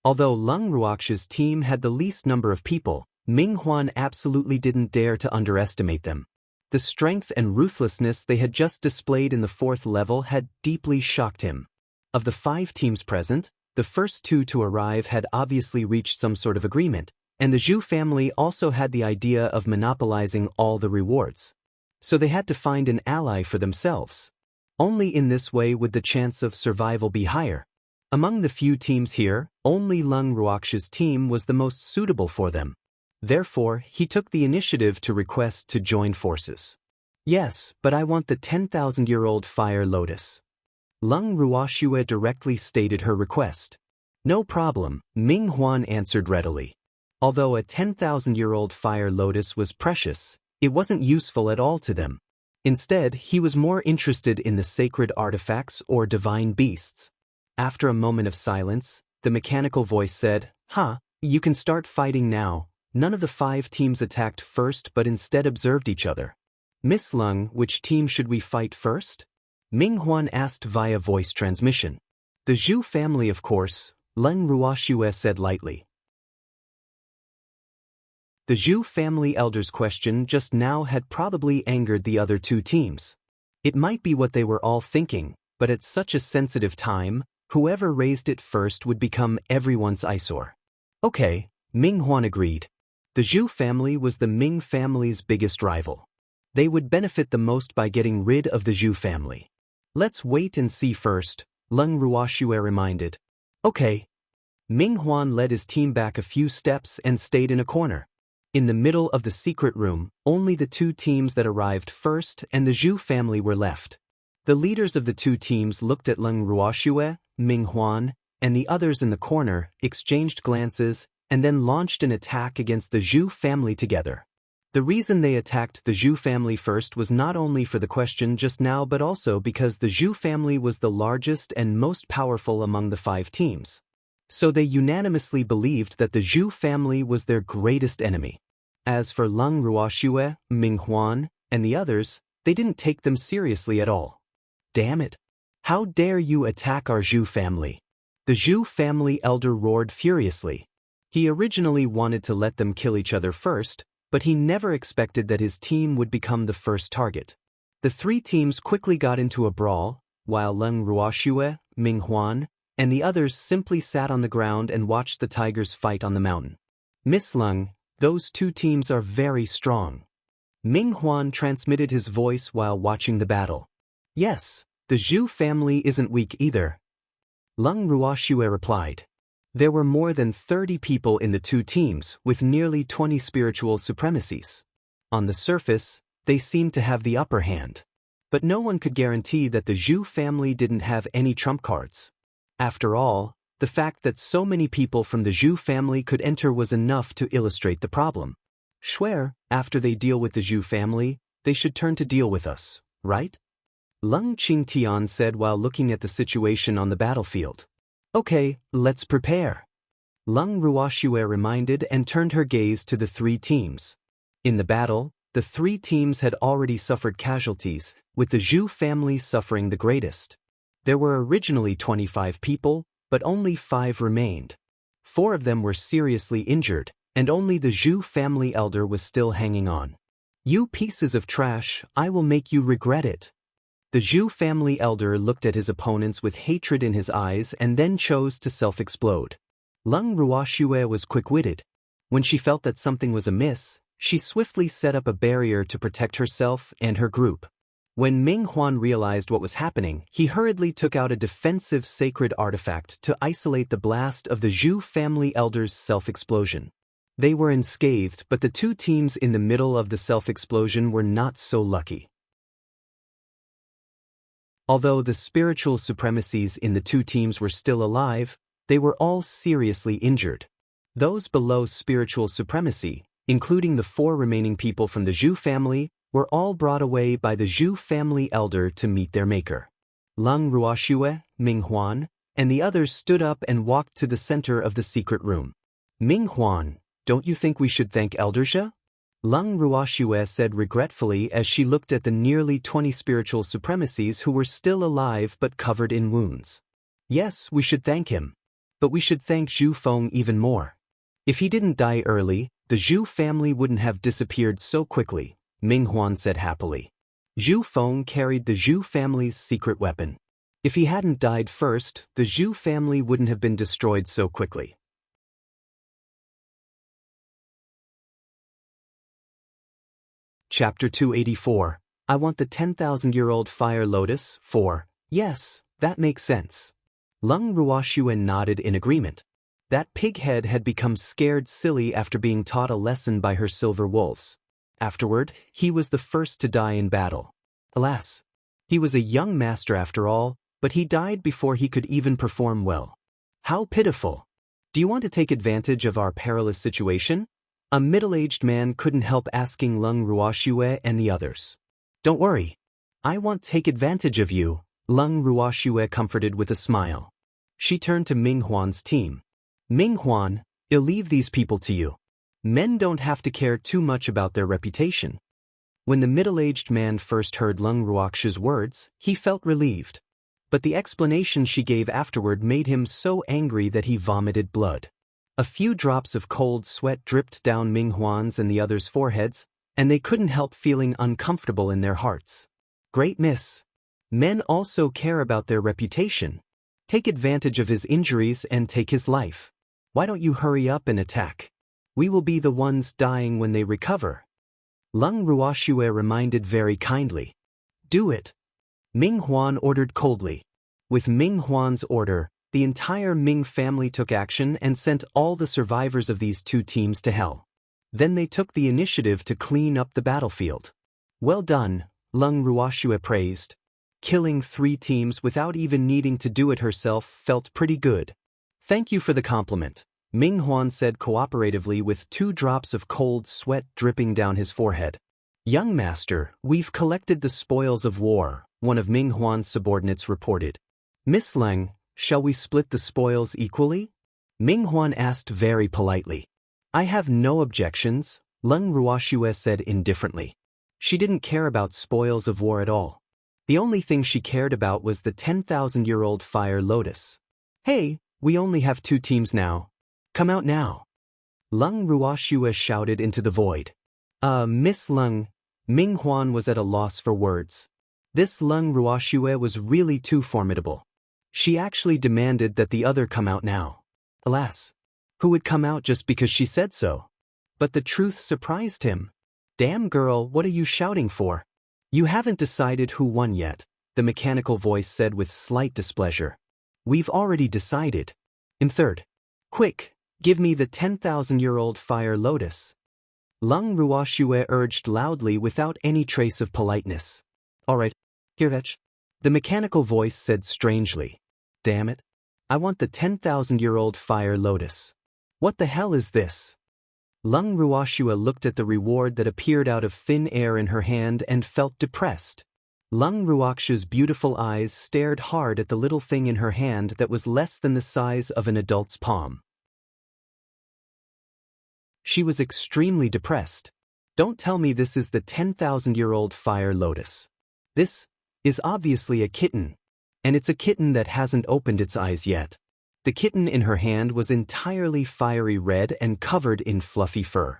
Although Lung Ruoxue's team had the least number of people, Ming Huan absolutely didn't dare to underestimate them. The strength and ruthlessness they had just displayed in the 4th level had deeply shocked him. Of the 5 teams present, the first 2 to arrive had obviously reached some sort of agreement, and the Zhu family also had the idea of monopolizing all the rewards. So they had to find an ally for themselves. Only in this way would the chance of survival be higher. Among the few teams here, only Lung Ruoxue's team was the most suitable for them. Therefore, he took the initiative to request to join forces. Yes, but I want the 10,000-year-old fire lotus. Lung Ruoxue directly stated her request. No problem, Ming Huan answered readily. Although a 10,000-year-old fire lotus was precious, it wasn't useful at all to them. Instead, he was more interested in the sacred artifacts or divine beasts. After a moment of silence, the mechanical voice said, you can start fighting now. None of the 5 teams attacked first but instead observed each other. Miss Lung, which team should we fight first? Ming Huan asked via voice transmission. The Zhu family, of course, Lung Ruoxue said lightly. The Zhu family elder's question just now had probably angered the other 2 teams. It might be what they were all thinking, but at such a sensitive time, whoever raised it first would become everyone's eyesore. Okay, Ming Huan agreed. The Zhu family was the Ming family's biggest rival. They would benefit the most by getting rid of the Zhu family. Let's wait and see first, Lung Ruoxue reminded. Okay. Ming Huan led his team back a few steps and stayed in a corner. In the middle of the secret room, only the 2 teams that arrived first and the Zhu family were left. The leaders of the 2 teams looked at Lung Ruoxue, Ming Huan, and the others in the corner, exchanged glances, and then launched an attack against the Zhu family together. The reason they attacked the Zhu family first was not only for the question just now but also because the Zhu family was the largest and most powerful among the 5 teams. So they unanimously believed that the Zhu family was their greatest enemy. As for Lung Ruoxue, Ming Huan, and the others, they didn't take them seriously at all. Damn it! How dare you attack our Zhu family? The Zhu family elder roared furiously. He originally wanted to let them kill each other first, but he never expected that his team would become the first target. The three teams quickly got into a brawl, while Leng Ruoxue, Ming Huan, and the others simply sat on the ground and watched the tigers fight on the mountain. Miss Leng, those two teams are very strong. Ming Huan transmitted his voice while watching the battle. Yes, the Zhu family isn't weak either. Leng Ruoxue replied. There were more than 30 people in the two teams, with nearly 20 spiritual supremacies. On the surface, they seemed to have the upper hand. But no one could guarantee that the Zhu family didn't have any trump cards. After all, the fact that so many people from the Zhu family could enter was enough to illustrate the problem. Swear, after they deal with the Zhu family, they should turn to deal with us, right? Leng Qingtian said while looking at the situation on the battlefield. Okay, let's prepare. Leng Ruoxue reminded and turned her gaze to the three teams. In the battle, the three teams had already suffered casualties, with the Zhu family suffering the greatest. There were originally 25 people, but only 5 remained. 4 of them were seriously injured, and only the Zhu family elder was still hanging on. You pieces of trash, I will make you regret it. The Zhu family elder looked at his opponents with hatred in his eyes and then chose to self-explode. Leng Ruoxue was quick-witted. When she felt that something was amiss, she swiftly set up a barrier to protect herself and her group. When Ming Huan realized what was happening, he hurriedly took out a defensive sacred artifact to isolate the blast of the Zhu family elder's self-explosion. They were unscathed, but the two teams in the middle of the self-explosion were not so lucky. Although the spiritual supremacies in the two teams were still alive, they were all seriously injured. Those below spiritual supremacy, including the 4 remaining people from the Zhu family, were all brought away by the Zhu family elder to meet their maker. Leng Ruoxue, Ming Huan, and the others stood up and walked to the center of the secret room. Ming Huan, don't you think we should thank Elder Zhe? Leng Ruoxue said regretfully as she looked at the nearly 20 spiritual supremacies who were still alive but covered in wounds. Yes, we should thank him. But we should thank Zhu Feng even more. If he didn't die early, the Zhu family wouldn't have disappeared so quickly, Ming Huan said happily. Zhu Feng carried the Zhu family's secret weapon. If he hadn't died first, the Zhu family wouldn't have been destroyed so quickly. Chapter 284. I want the 10,000-year-old fire lotus, 4. Yes, that makes sense. Leng Ruoxue nodded in agreement. That pighead had become scared silly after being taught a lesson by her silver wolves. Afterward, he was the first to die in battle. Alas, he was a young master after all, but he died before he could even perform well. How pitiful! Do you want to take advantage of our perilous situation? A middle-aged man couldn't help asking Leng Ruoxue and the others. Don't worry. I won't take advantage of you, Leng Ruoxue comforted with a smile. She turned to Ming Huan's team. Ming Huan, I'll leave these people to you. Men don't have to care too much about their reputation. When the middle-aged man first heard Leng Ruoxue's words, he felt relieved. But the explanation she gave afterward made him so angry that he vomited blood. A few drops of cold sweat dripped down Ming Huan's and the others' foreheads, and they couldn't help feeling uncomfortable in their hearts. Great miss. Men also care about their reputation. Take advantage of his injuries and take his life. Why don't you hurry up and attack? We will be the ones dying when they recover. Leng Ruoxue reminded very kindly. Do it. Ming Huan ordered coldly. With Ming Huan's order, the entire Ming family took action and sent all the survivors of these two teams to hell. Then they took the initiative to clean up the battlefield. Well done, Leng Ruoxue praised. Killing 3 teams without even needing to do it herself felt pretty good. Thank you for the compliment, Ming Huan said cooperatively with 2 drops of cold sweat dripping down his forehead. Young master, we've collected the spoils of war, one of Ming Huan's subordinates reported. Miss Leng, shall we split the spoils equally? Ming Huan asked very politely. I have no objections, Leng Ruoxue said indifferently. She didn't care about spoils of war at all. The only thing she cared about was the 10,000-year-old fire lotus. Hey, we only have 2 teams now. Come out now. Lung Ruoxue shouted into the void. Miss Lung, Ming Huan was at a loss for words. This Lung Ruoxue was really too formidable. She actually demanded that the other come out now. Alas, who would come out just because she said so? But the truth surprised him. Damn girl, what are you shouting for? You haven't decided who won yet, the mechanical voice said with slight displeasure. We've already decided. In third. Quick, give me the 10,000-year-old fire lotus. Lung Ruoxue urged loudly without any trace of politeness. All right, here fetch. The mechanical voice said strangely. Damn it. I want the 10,000-year-old fire lotus. What the hell is this? Lung Ruoxue looked at the reward that appeared out of thin air in her hand and felt depressed. Lung Ruoxue's beautiful eyes stared hard at the little thing in her hand that was less than the size of an adult's palm. She was extremely depressed. Don't tell me this is the 10,000-year-old fire lotus. This is obviously a kitten. And it's a kitten that hasn't opened its eyes yet. The kitten in her hand was entirely fiery red and covered in fluffy fur.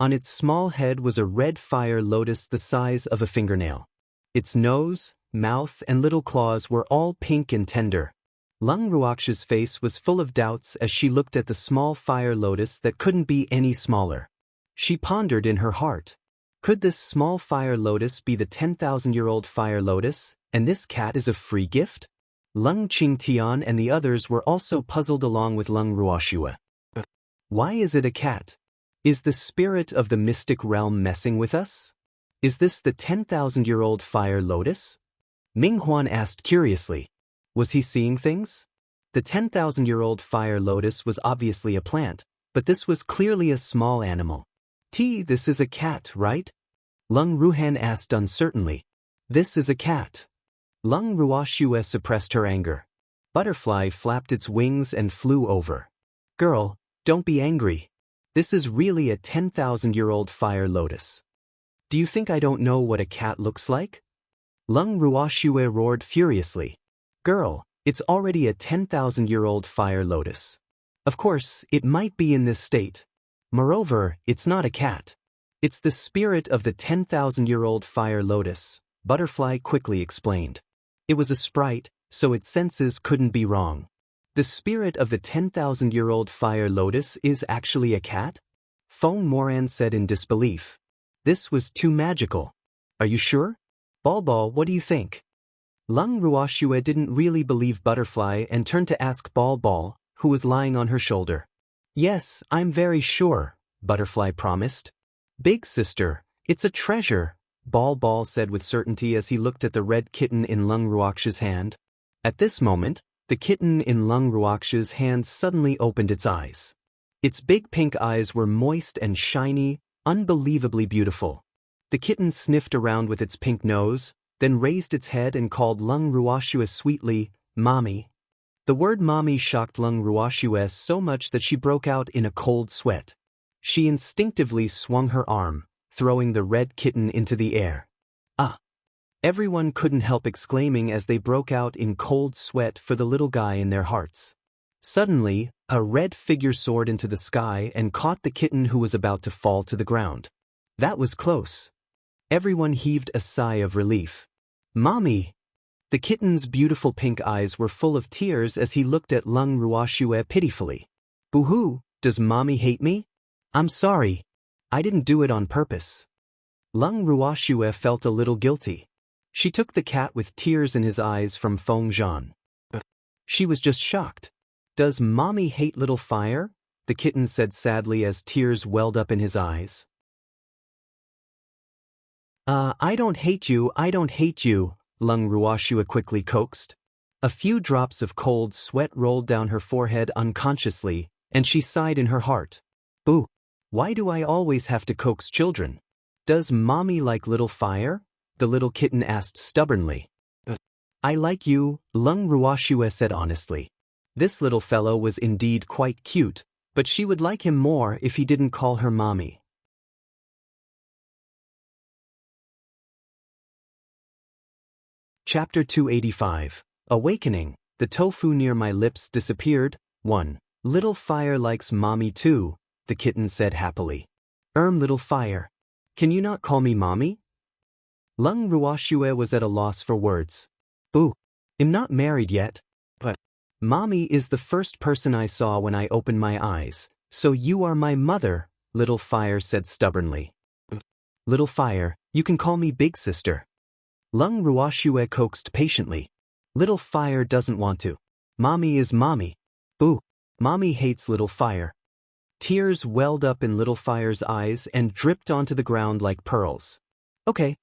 On its small head was a red fire lotus the size of a fingernail. Its nose, mouth, and little claws were all pink and tender. Lung Ruoxue's face was full of doubts as she looked at the small fire lotus that couldn't be any smaller. She pondered in her heart. Could this small fire lotus be the 10,000-year-old fire lotus, and this cat is a free gift? Lung Qingtian and the others were also puzzled along with Lung Ruoxue. Why is it a cat? Is the spirit of the mystic realm messing with us? Is this the 10,000-year-old fire lotus? Ming Huan asked curiously. Was he seeing things? The 10,000-year-old fire lotus was obviously a plant, but this was clearly a small animal. This is a cat, right? Lung Ruhan asked uncertainly. This is a cat. Lung Ruoxue suppressed her anger. Butterfly flapped its wings and flew over. Girl, don't be angry. This is really a 10,000-year-old fire lotus. Do you think I don't know what a cat looks like? Lung Ruoxue roared furiously. Girl, it's already a 10,000-year-old fire lotus. Of course, it might be in this state. Moreover, it's not a cat. It's the spirit of the 10,000-year-old fire lotus, Butterfly quickly explained. It was a sprite, so its senses couldn't be wrong. The spirit of the 10,000-year-old fire lotus is actually a cat? Feng Moran said in disbelief. This was too magical. Are you sure? Balbal, what do you think? Lung Ruoxue didn't really believe Butterfly and turned to ask Balbal, who was lying on her shoulder. Yes, I'm very sure, Butterfly promised. Big sister, it's a treasure, Balbal said with certainty as he looked at the red kitten in Lung Ruoxue's hand. At this moment, the kitten in Lung Ruoxue's hand suddenly opened its eyes. Its big pink eyes were moist and shiny, unbelievably beautiful. The kitten sniffed around with its pink nose, then raised its head and called Lung Ruoxue sweetly, Mommy. The word mommy shocked Lung Ruoxue so much that she broke out in a cold sweat. She instinctively swung her arm, throwing the red kitten into the air. Ah! Everyone couldn't help exclaiming as they broke out in cold sweat for the little guy in their hearts. Suddenly, a red figure soared into the sky and caught the kitten who was about to fall to the ground. That was close. Everyone heaved a sigh of relief. Mommy! The kitten's beautiful pink eyes were full of tears as he looked at Lung Ruoxue pitifully. Boo-hoo, does Mommy hate me? I'm sorry. I didn't do it on purpose. Lung Ruoxue felt a little guilty. She took the cat with tears in his eyes from Feng Zhan. She was just shocked. Does Mommy hate little fire? The kitten said sadly as tears welled up in his eyes. I don't hate you, Lung Ruoxue quickly coaxed. A few drops of cold sweat rolled down her forehead unconsciously, and she sighed in her heart. Boo! Why do I always have to coax children? Does Mommy like little fire? The little kitten asked stubbornly. I like you, Lung Ruoxue said honestly. This little fellow was indeed quite cute, but she would like him more if he didn't call her Mommy. Chapter 285. Awakening. The tofu near my lips disappeared. 1. Little fire likes Mommy too. the kitten said happily. Little fire. Can you not call me mommy? Lung Ruoxue was at a loss for words. Ooh, I'm not married yet. But mommy is the first person I saw when I opened my eyes, so you are my mother, Little Fire said stubbornly. Little Fire, you can call me Big Sister. Lung Ruoxue coaxed patiently. Little Fire doesn't want to. Mommy is mommy. Ooh, mommy hates Little Fire. Tears welled up in Little Fire's eyes and dripped onto the ground like pearls. Okay,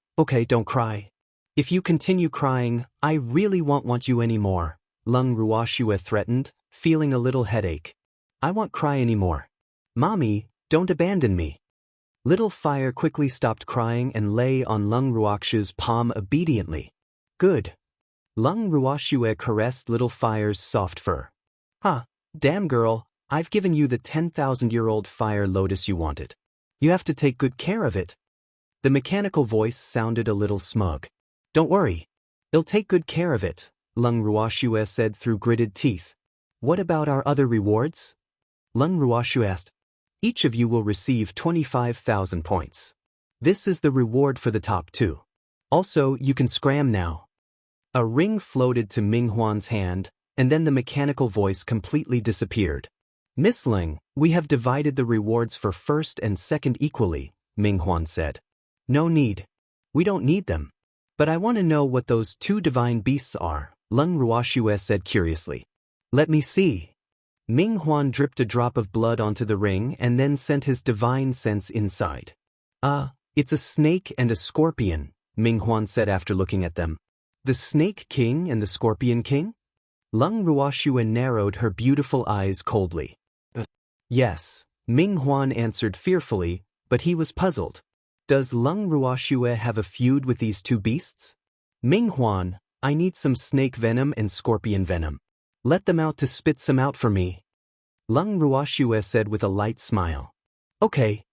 don't cry. If you continue crying, I really won't want you anymore, Lung Ruoxue threatened, feeling a little headache. I won't cry anymore. Mommy, don't abandon me. Little Fire quickly stopped crying and lay on Lung Ruoxue's palm obediently. Good. Lung Ruoxue caressed Little Fire's soft fur. Damn girl, I've given you the 10,000-year-old fire lotus you wanted. You have to take good care of it. The mechanical voice sounded a little smug. Don't worry. I'll take good care of it, Lung Ruoxue said through gritted teeth. What about our other rewards? Lung Ruoxue asked. Each of you will receive 25,000 points. This is the reward for the top 2. Also, you can scram now. A ring floated to Ming Huan's hand, and then the mechanical voice completely disappeared. Miss Ling, we have divided the rewards for first and second equally, Ming Huan said. No need. We don't need them. But I want to know what those 2 divine beasts are, Lung Ruoxue said curiously. Let me see. Ming Huan dripped a drop of blood onto the ring and then sent his divine sense inside. It's a snake and a scorpion, Ming Huan said after looking at them. The Snake King and the Scorpion King? Lung Ruoxue narrowed her beautiful eyes coldly. Yes, Ming Huan answered fearfully, but he was puzzled. Does Lung Ruoxue have a feud with these 2 beasts? Ming Huan, I need some snake venom and scorpion venom. Let them out to spit some out for me. Lung Ruoxue said with a light smile. Okay.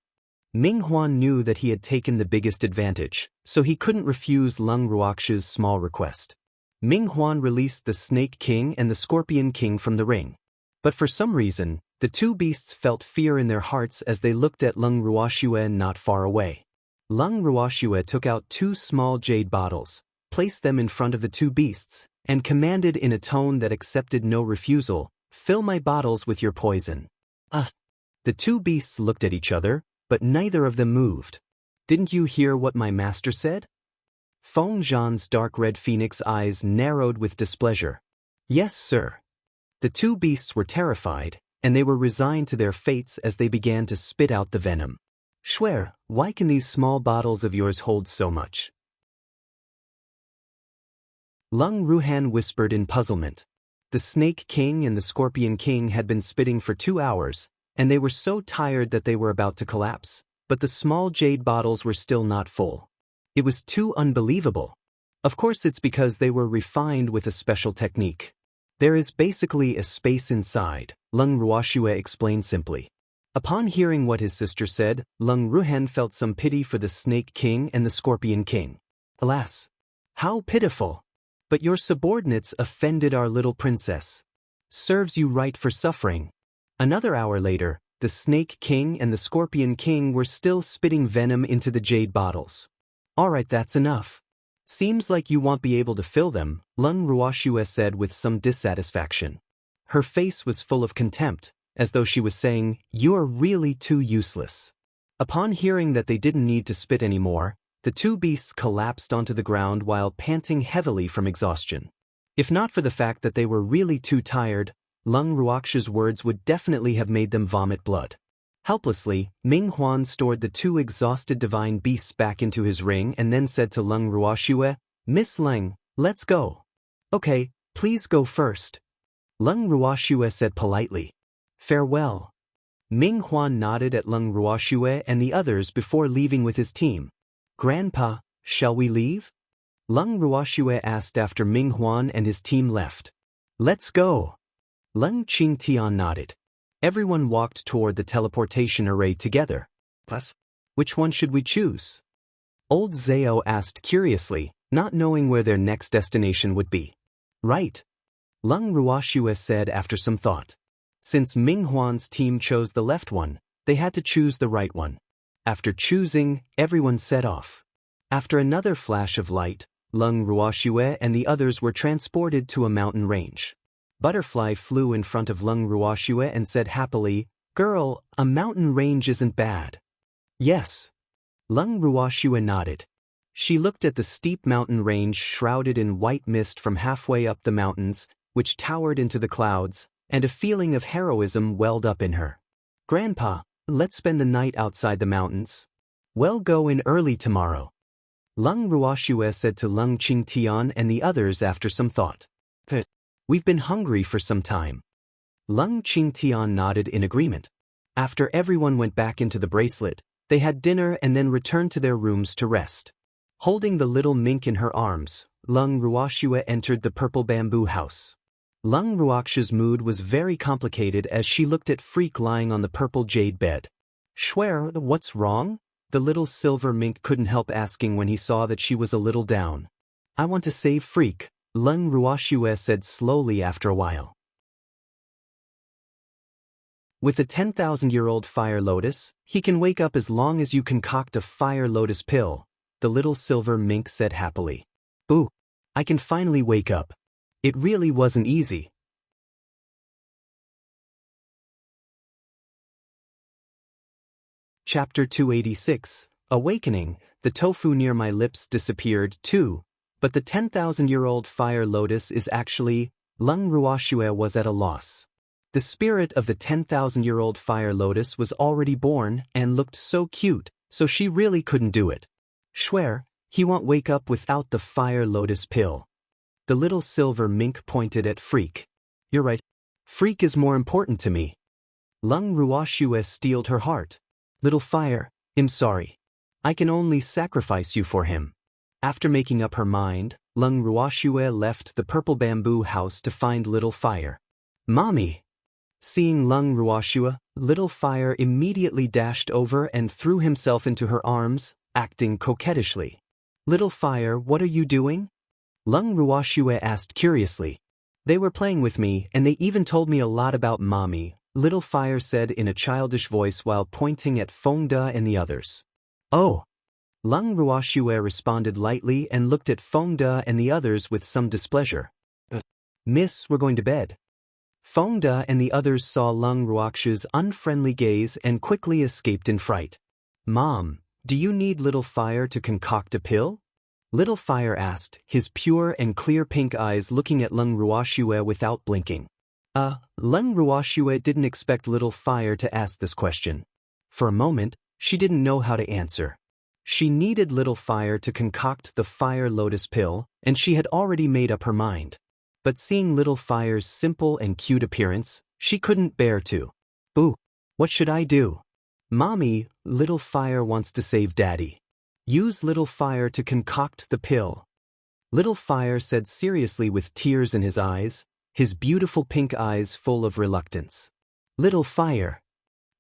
Ming Huan knew that he had taken the biggest advantage, so he couldn't refuse Lung Ruoxue's small request. Ming Huan released the Snake King and the Scorpion King from the ring. But for some reason, the 2 beasts felt fear in their hearts as they looked at Lung Ruoxue not far away. Lung Ruoxue took out 2 small jade bottles, placed them in front of the 2 beasts, and commanded in a tone that accepted no refusal, fill my bottles with your poison. The 2 beasts looked at each other, but neither of them moved. Didn't you hear what my master said? Feng Zhan's dark red phoenix eyes narrowed with displeasure. Yes, sir. The 2 beasts were terrified, and they were resigned to their fates as they began to spit out the venom. Schwer, why can these small bottles of yours hold so much? Lung Ruhan whispered in puzzlement. The Snake King and the Scorpion King had been spitting for 2 hours, and they were so tired that they were about to collapse, but the small jade bottles were still not full. It was too unbelievable. Of course it's because they were refined with a special technique. There is basically a space inside, Lung Ruoxue explained simply. Upon hearing what his sister said, Lung Ruhan felt some pity for the Snake King and the Scorpion King. Alas! How pitiful! But your subordinates offended our little princess. Serves you right for suffering. Another hour later, the Snake King and the Scorpion King were still spitting venom into the jade bottles. Alright, that's enough. Seems like you won't be able to fill them, Lung Ruoxue said with some dissatisfaction. Her face was full of contempt, as though she was saying, you are really too useless. Upon hearing that they didn't need to spit anymore, the 2 beasts collapsed onto the ground while panting heavily from exhaustion. If not for the fact that they were really too tired, Lung Ruoxue's words would definitely have made them vomit blood. Helplessly, Ming Huan stored the 2 exhausted divine beasts back into his ring and then said to Lung Ruoxue, Miss Ling, let's go. Okay, please go first. Lung Ruoxue said politely. Farewell. Ming Huan nodded at Lung Ruoxue and the others before leaving with his team. Grandpa, shall we leave? Lung Ruoxue asked after Ming Huan and his team left. Let's go. Lung Qingtian nodded. Everyone walked toward the teleportation array together. Plus, which one should we choose? Old Zhao asked curiously, not knowing where their next destination would be. Right. Lung Ruoxue said after some thought. Since Ming Huan's team chose the left one, They had to choose the right one. After choosing, everyone set off. After another flash of light, Lung Ruoxue and the others were transported to a mountain range. Butterfly flew in front of Lung Ruoxue and said happily, "Girl, a mountain range isn't bad." "Yes." Lung Ruoxue nodded. She looked at the steep mountain range shrouded in white mist from halfway up the mountains, which towered into the clouds, and a feeling of heroism welled up in her. "Grandpa, let's spend the night outside the mountains. We'll go in early tomorrow." Lung Ruoxue said to Lung Qingtian and the others after some thought. "We've been hungry for some time." Lung Qingtian nodded in agreement. After everyone went back into the bracelet, they had dinner and then returned to their rooms to rest. Holding the little mink in her arms, Lung Ruoxue entered the purple bamboo house. Lung Ruoxue's mood was very complicated as she looked at Freak lying on the purple jade bed. "Schwer, what's wrong?" The little silver mink couldn't help asking when he saw that she was a little down. "I want to save Freak," Lung Ruoxue said slowly after a while. With a 10,000-year-old fire lotus, he can wake up as long as you concoct a fire lotus pill, the little silver mink said happily. "Ooh, I can finally wake up. It really wasn't easy." Chapter 286, Awakening. The tofu near my lips disappeared too, but the 10,000-year-old fire lotus is actually, Lung Ruoxue was at a loss. The spirit of the 10,000-year-old fire lotus was already born and looked so cute, so she really couldn't do it. "Schwer, he won't wake up without the fire lotus pill." The little silver mink pointed at Freak. "You're right. Freak is more important to me." Lung Ruoxue steeled her heart. "Little fire, I'm sorry. I can only sacrifice you for him." After making up her mind, Lung Ruoxue left the purple bamboo house to find Little Fire. "Mommy!" Seeing Lung Ruoxue, Little Fire immediately dashed over and threw himself into her arms, acting coquettishly. "Little Fire, what are you doing?" Lung Ruoxue asked curiously. "They were playing with me and they even told me a lot about Mommy," Little Fire said in a childish voice while pointing at Fengde and the others. "Oh." Lung Ruoxue responded lightly and looked at Fengde and the others with some displeasure. "Miss, we're going to bed." Fengde and the others saw Lung Ruoxue's unfriendly gaze and quickly escaped in fright. "Mom, do you need Little Fire to concoct a pill?" Little Fire asked, his pure and clear pink eyes looking at Lung Ruoxue without blinking. Lung Ruoxue didn't expect Little Fire to ask this question. For a moment, she didn't know how to answer. She needed Little Fire to concoct the fire lotus pill, and she had already made up her mind. But seeing Little Fire's simple and cute appearance, she couldn't bear to. "Ooh, what should I do?" "Mommy, Little Fire wants to save Daddy. Use Little Fire to concoct the pill." Little Fire said seriously with tears in his eyes, his beautiful pink eyes full of reluctance. "Little Fire."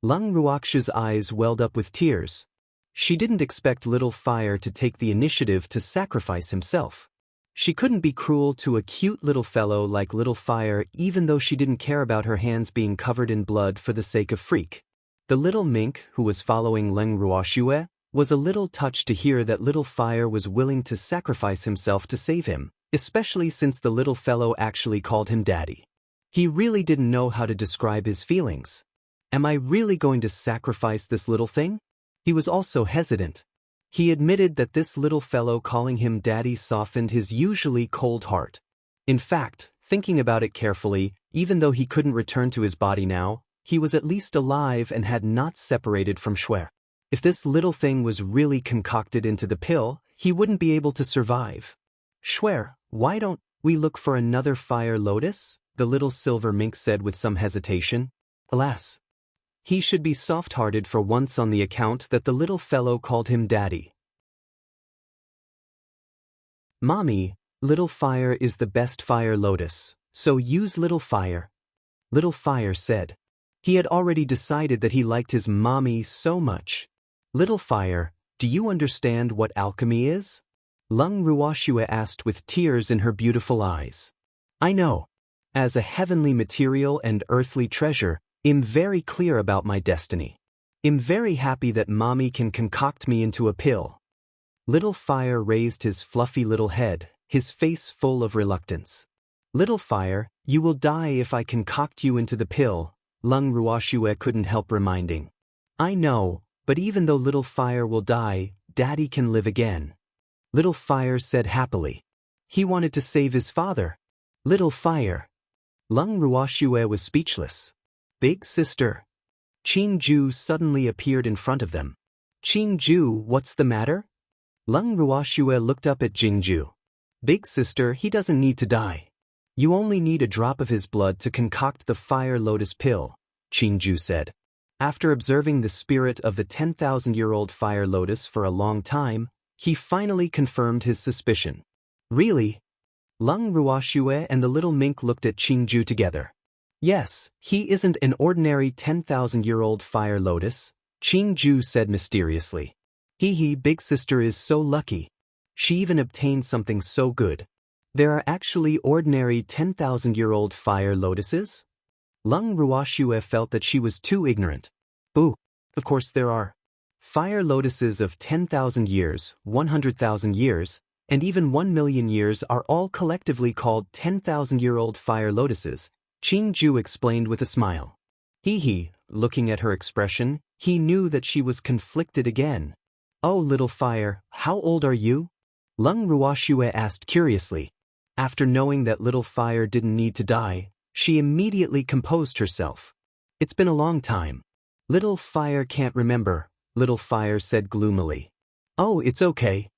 Lung Ruoxue's eyes welled up with tears. She didn't expect Little Fire to take the initiative to sacrifice himself. She couldn't be cruel to a cute little fellow like Little Fire even though she didn't care about her hands being covered in blood for the sake of Freak. The little mink, who was following Lung Ruoxue, was a little touched to hear that Little Fire was willing to sacrifice himself to save him, especially since the little fellow actually called him Daddy. He really didn't know how to describe his feelings. Am I really going to sacrifice this little thing? He was also hesitant. He admitted that this little fellow calling him Daddy softened his usually cold heart. In fact, thinking about it carefully, even though he couldn't return to his body now, he was at least alive and had not separated from Schwer. If this little thing was really concocted into the pill, he wouldn't be able to survive. "Schwer, why don't we look for another fire lotus?" the little silver mink said with some hesitation. Alas, he should be soft-hearted for once on the account that the little fellow called him Daddy. "Mommy, Little Fire is the best fire lotus, so use Little Fire," Little Fire said. He had already decided that he liked his mommy so much. "Little Fire, do you understand what alchemy is?" Lung Ruoxue asked with tears in her beautiful eyes. "I know. As a heavenly material and earthly treasure, I'm very clear about my destiny." I'm very happy that mommy can concoct me into a pill. Little Fire raised his fluffy little head, his face full of reluctance. Little Fire, you will die if I concoct you into the pill, Lung Ruoxue couldn't help reminding. I know, but even though Little Fire will die, Daddy can live again. Little Fire said happily. He wanted to save his father. Little Fire. Lung Ruoxue was speechless. Big sister. Qingju suddenly appeared in front of them. Qingju, what's the matter? Lung Ruoxue looked up at Qingju. Big sister, he doesn't need to die. You only need a drop of his blood to concoct the Fire Lotus pill, Qingju said. After observing the spirit of the 10,000-year-old Fire Lotus for a long time, he finally confirmed his suspicion. Really? Lung Ruoxue and the little mink looked at Qingju together. Yes, he isn't an ordinary 10,000-year-old Fire Lotus, Qingju said mysteriously. Hee, big sister is so lucky. She even obtained something so good. There are actually ordinary 10,000-year-old Fire Lotuses? Lung Ruoxue felt that she was too ignorant. Boo! Of course there are. Fire Lotuses of 10,000 years, 100,000 years, and even 1,000,000 years are all collectively called 10,000-year-old Fire Lotuses, Qingju explained with a smile. Looking at her expression, he knew that she was conflicted again. Oh, Little Fire, how old are you? Lung Ruoxue asked curiously. After knowing that Little Fire didn't need to die, she immediately composed herself. It's been a long time. Little Fire can't remember, Little Fire said gloomily. Oh, it's okay.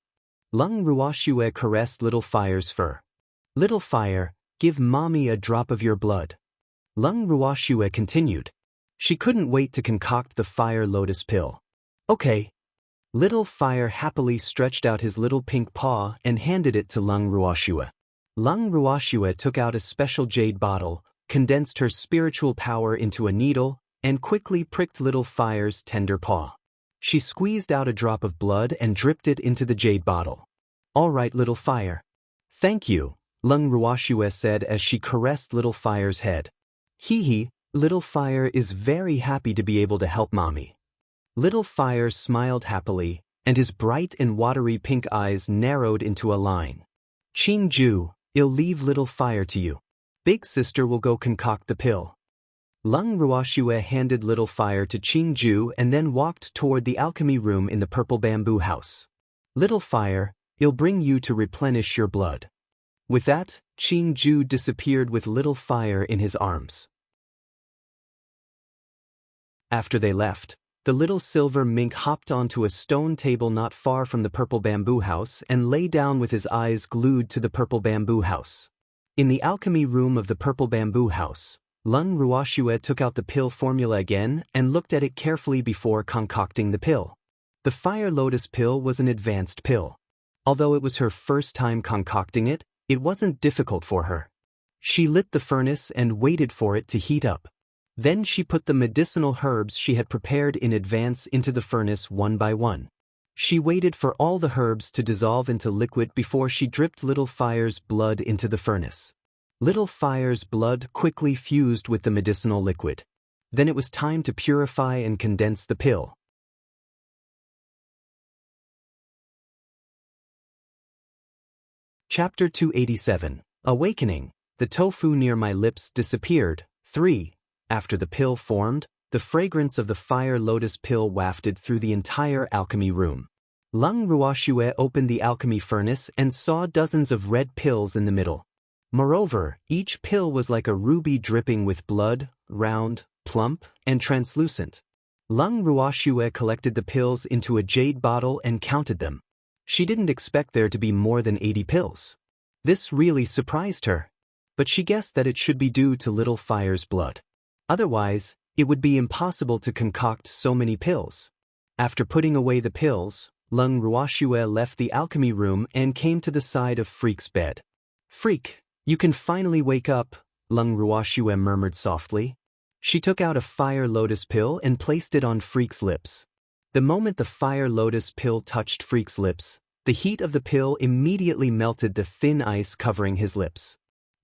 Lung Ruoxue caressed Little Fire's fur. Little Fire, give mommy a drop of your blood. Lung Ruoxue continued. She couldn't wait to concoct the Fire Lotus pill. Okay. Little Fire happily stretched out his little pink paw and handed it to Lung Ruoxue. Lung Ruoxue took out a special jade bottle, condensed her spiritual power into a needle, and quickly pricked Little Fire's tender paw. She squeezed out a drop of blood and dripped it into the jade bottle. All right, Little Fire. Thank you, Lung Ruoxue said as she caressed Little Fire's head. Little Fire is very happy to be able to help mommy. Little Fire smiled happily, and his bright and watery pink eyes narrowed into a line. Qingju, I'll leave Little Fire to you. Big sister will go concoct the pill. Lung Ruoxue handed Little Fire to Qingju and then walked toward the alchemy room in the purple bamboo house. Little Fire, I'll bring you to replenish your blood. With that, Qingju disappeared with Little Fire in his arms. After they left, the little silver mink hopped onto a stone table not far from the purple bamboo house and lay down with his eyes glued to the purple bamboo house. In the alchemy room of the purple bamboo house, Lung Ruoxue took out the pill formula again and looked at it carefully before concocting the pill. The Fire Lotus pill was an advanced pill. Although it was her first time concocting it, it wasn't difficult for her. She lit the furnace and waited for it to heat up. Then she put the medicinal herbs she had prepared in advance into the furnace one by one. She waited for all the herbs to dissolve into liquid before she dripped Little Fire's blood into the furnace. Little Fire's blood quickly fused with the medicinal liquid. Then it was time to purify and condense the pill. Chapter 287. Awakening. The tofu near my lips disappeared. 3. After the pill formed, the fragrance of the Fire Lotus pill wafted through the entire alchemy room. Lung Ruoxue opened the alchemy furnace and saw dozens of red pills in the middle. Moreover, each pill was like a ruby dripping with blood, round, plump, and translucent. Lung Ruoxue collected the pills into a jade bottle and counted them. She didn't expect there to be more than 80 pills. This really surprised her. But she guessed that it should be due to Little Fire's blood. Otherwise, it would be impossible to concoct so many pills. After putting away the pills, Lung Ruoxue left the alchemy room and came to the side of Freak's bed. Freak, you can finally wake up, Lung Ruoxue murmured softly. She took out a Fire Lotus pill and placed it on Freak's lips. The moment the Fire Lotus pill touched Freak's lips, the heat of the pill immediately melted the thin ice covering his lips.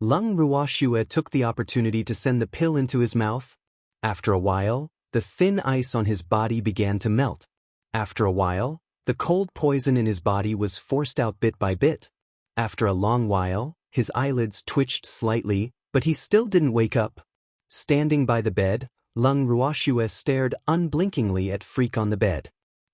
Lung Ruoxue took the opportunity to send the pill into his mouth. After a while, the thin ice on his body began to melt. After a while, the cold poison in his body was forced out bit by bit. After a long while, his eyelids twitched slightly, but he still didn't wake up. Standing by the bed, Lung Ruoxue stared unblinkingly at Freak on the bed.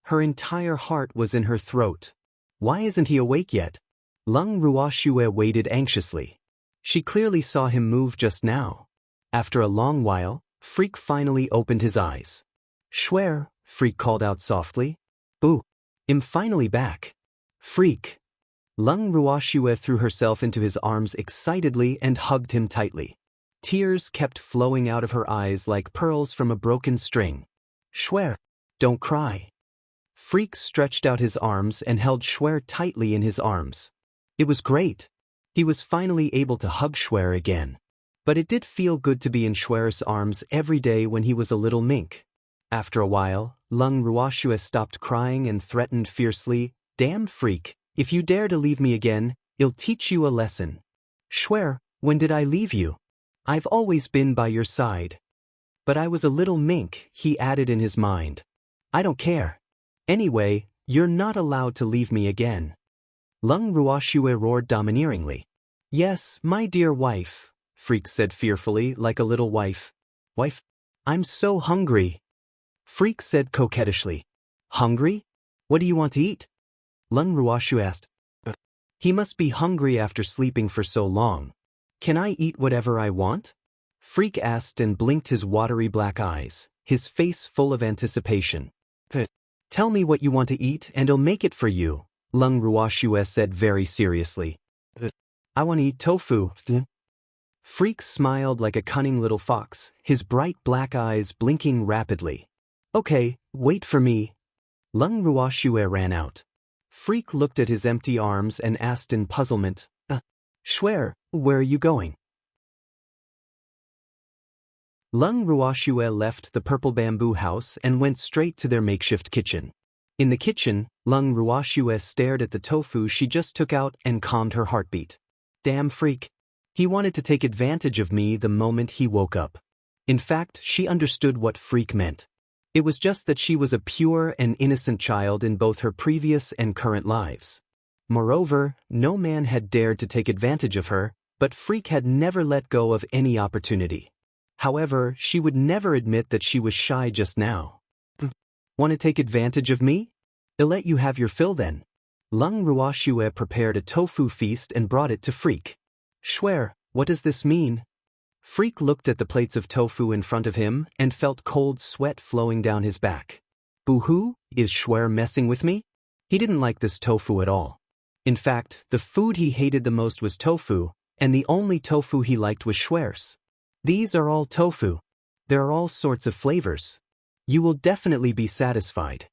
Her entire heart was in her throat. Why isn't he awake yet? Lung Ruoxue waited anxiously. She clearly saw him move just now. After a long while, Freak finally opened his eyes. "Schwer," Freak called out softly. "Boo. I'm finally back." "Freak." Lung Ruoxue threw herself into his arms excitedly and hugged him tightly. Tears kept flowing out of her eyes like pearls from a broken string. "Schwer, don't cry." Freak stretched out his arms and held Schwer tightly in his arms. It was great. He was finally able to hug Schwer again. But it did feel good to be in Schwer's arms every day when he was a little mink. After a while, Lung Ruoxue stopped crying and threatened fiercely, "Damn Freak, if you dare to leave me again, I'll teach you a lesson." "Schwer, when did I leave you? I've always been by your side." "But I was a little mink," he added in his mind. "I don't care. Anyway, you're not allowed to leave me again." Lung Ruoxue roared domineeringly. "Yes, my dear wife," Freak said fearfully, like a little wife. "Wife? I'm so hungry." Freak said coquettishly. "Hungry? What do you want to eat?" Lung Ruoxue asked. He must be hungry after sleeping for so long. "Can I eat whatever I want?" Freak asked and blinked his watery black eyes, his face full of anticipation. "Tell me what you want to eat and I'll make it for you," Lung Ruoxue said very seriously. "I want to eat tofu." Freak smiled like a cunning little fox, his bright black eyes blinking rapidly. "Okay, wait for me." Lung Ruoxue ran out. Freak looked at his empty arms and asked in puzzlement, "Schwer, where are you going?" Lung Ruoxue left the purple bamboo house and went straight to their makeshift kitchen. In the kitchen, Lung Ruoxue stared at the tofu she just took out and calmed her heartbeat. Damn Freak. He wanted to take advantage of me the moment he woke up. In fact, she understood what Freak meant. It was just that she was a pure and innocent child in both her previous and current lives. Moreover, no man had dared to take advantage of her, but Freak had never let go of any opportunity. However, she would never admit that she was shy just now. "Want to take advantage of me? I'll let you have your fill then." Lung Ruoxue prepared a tofu feast and brought it to Freak. "Schwer, what does this mean?" Freak looked at the plates of tofu in front of him and felt cold sweat flowing down his back. Boo-hoo, is Schwer messing with me? He didn't like this tofu at all. In fact, the food he hated the most was tofu, and the only tofu he liked was Schwer's. "These are all tofu. There are all sorts of flavors. You will definitely be satisfied."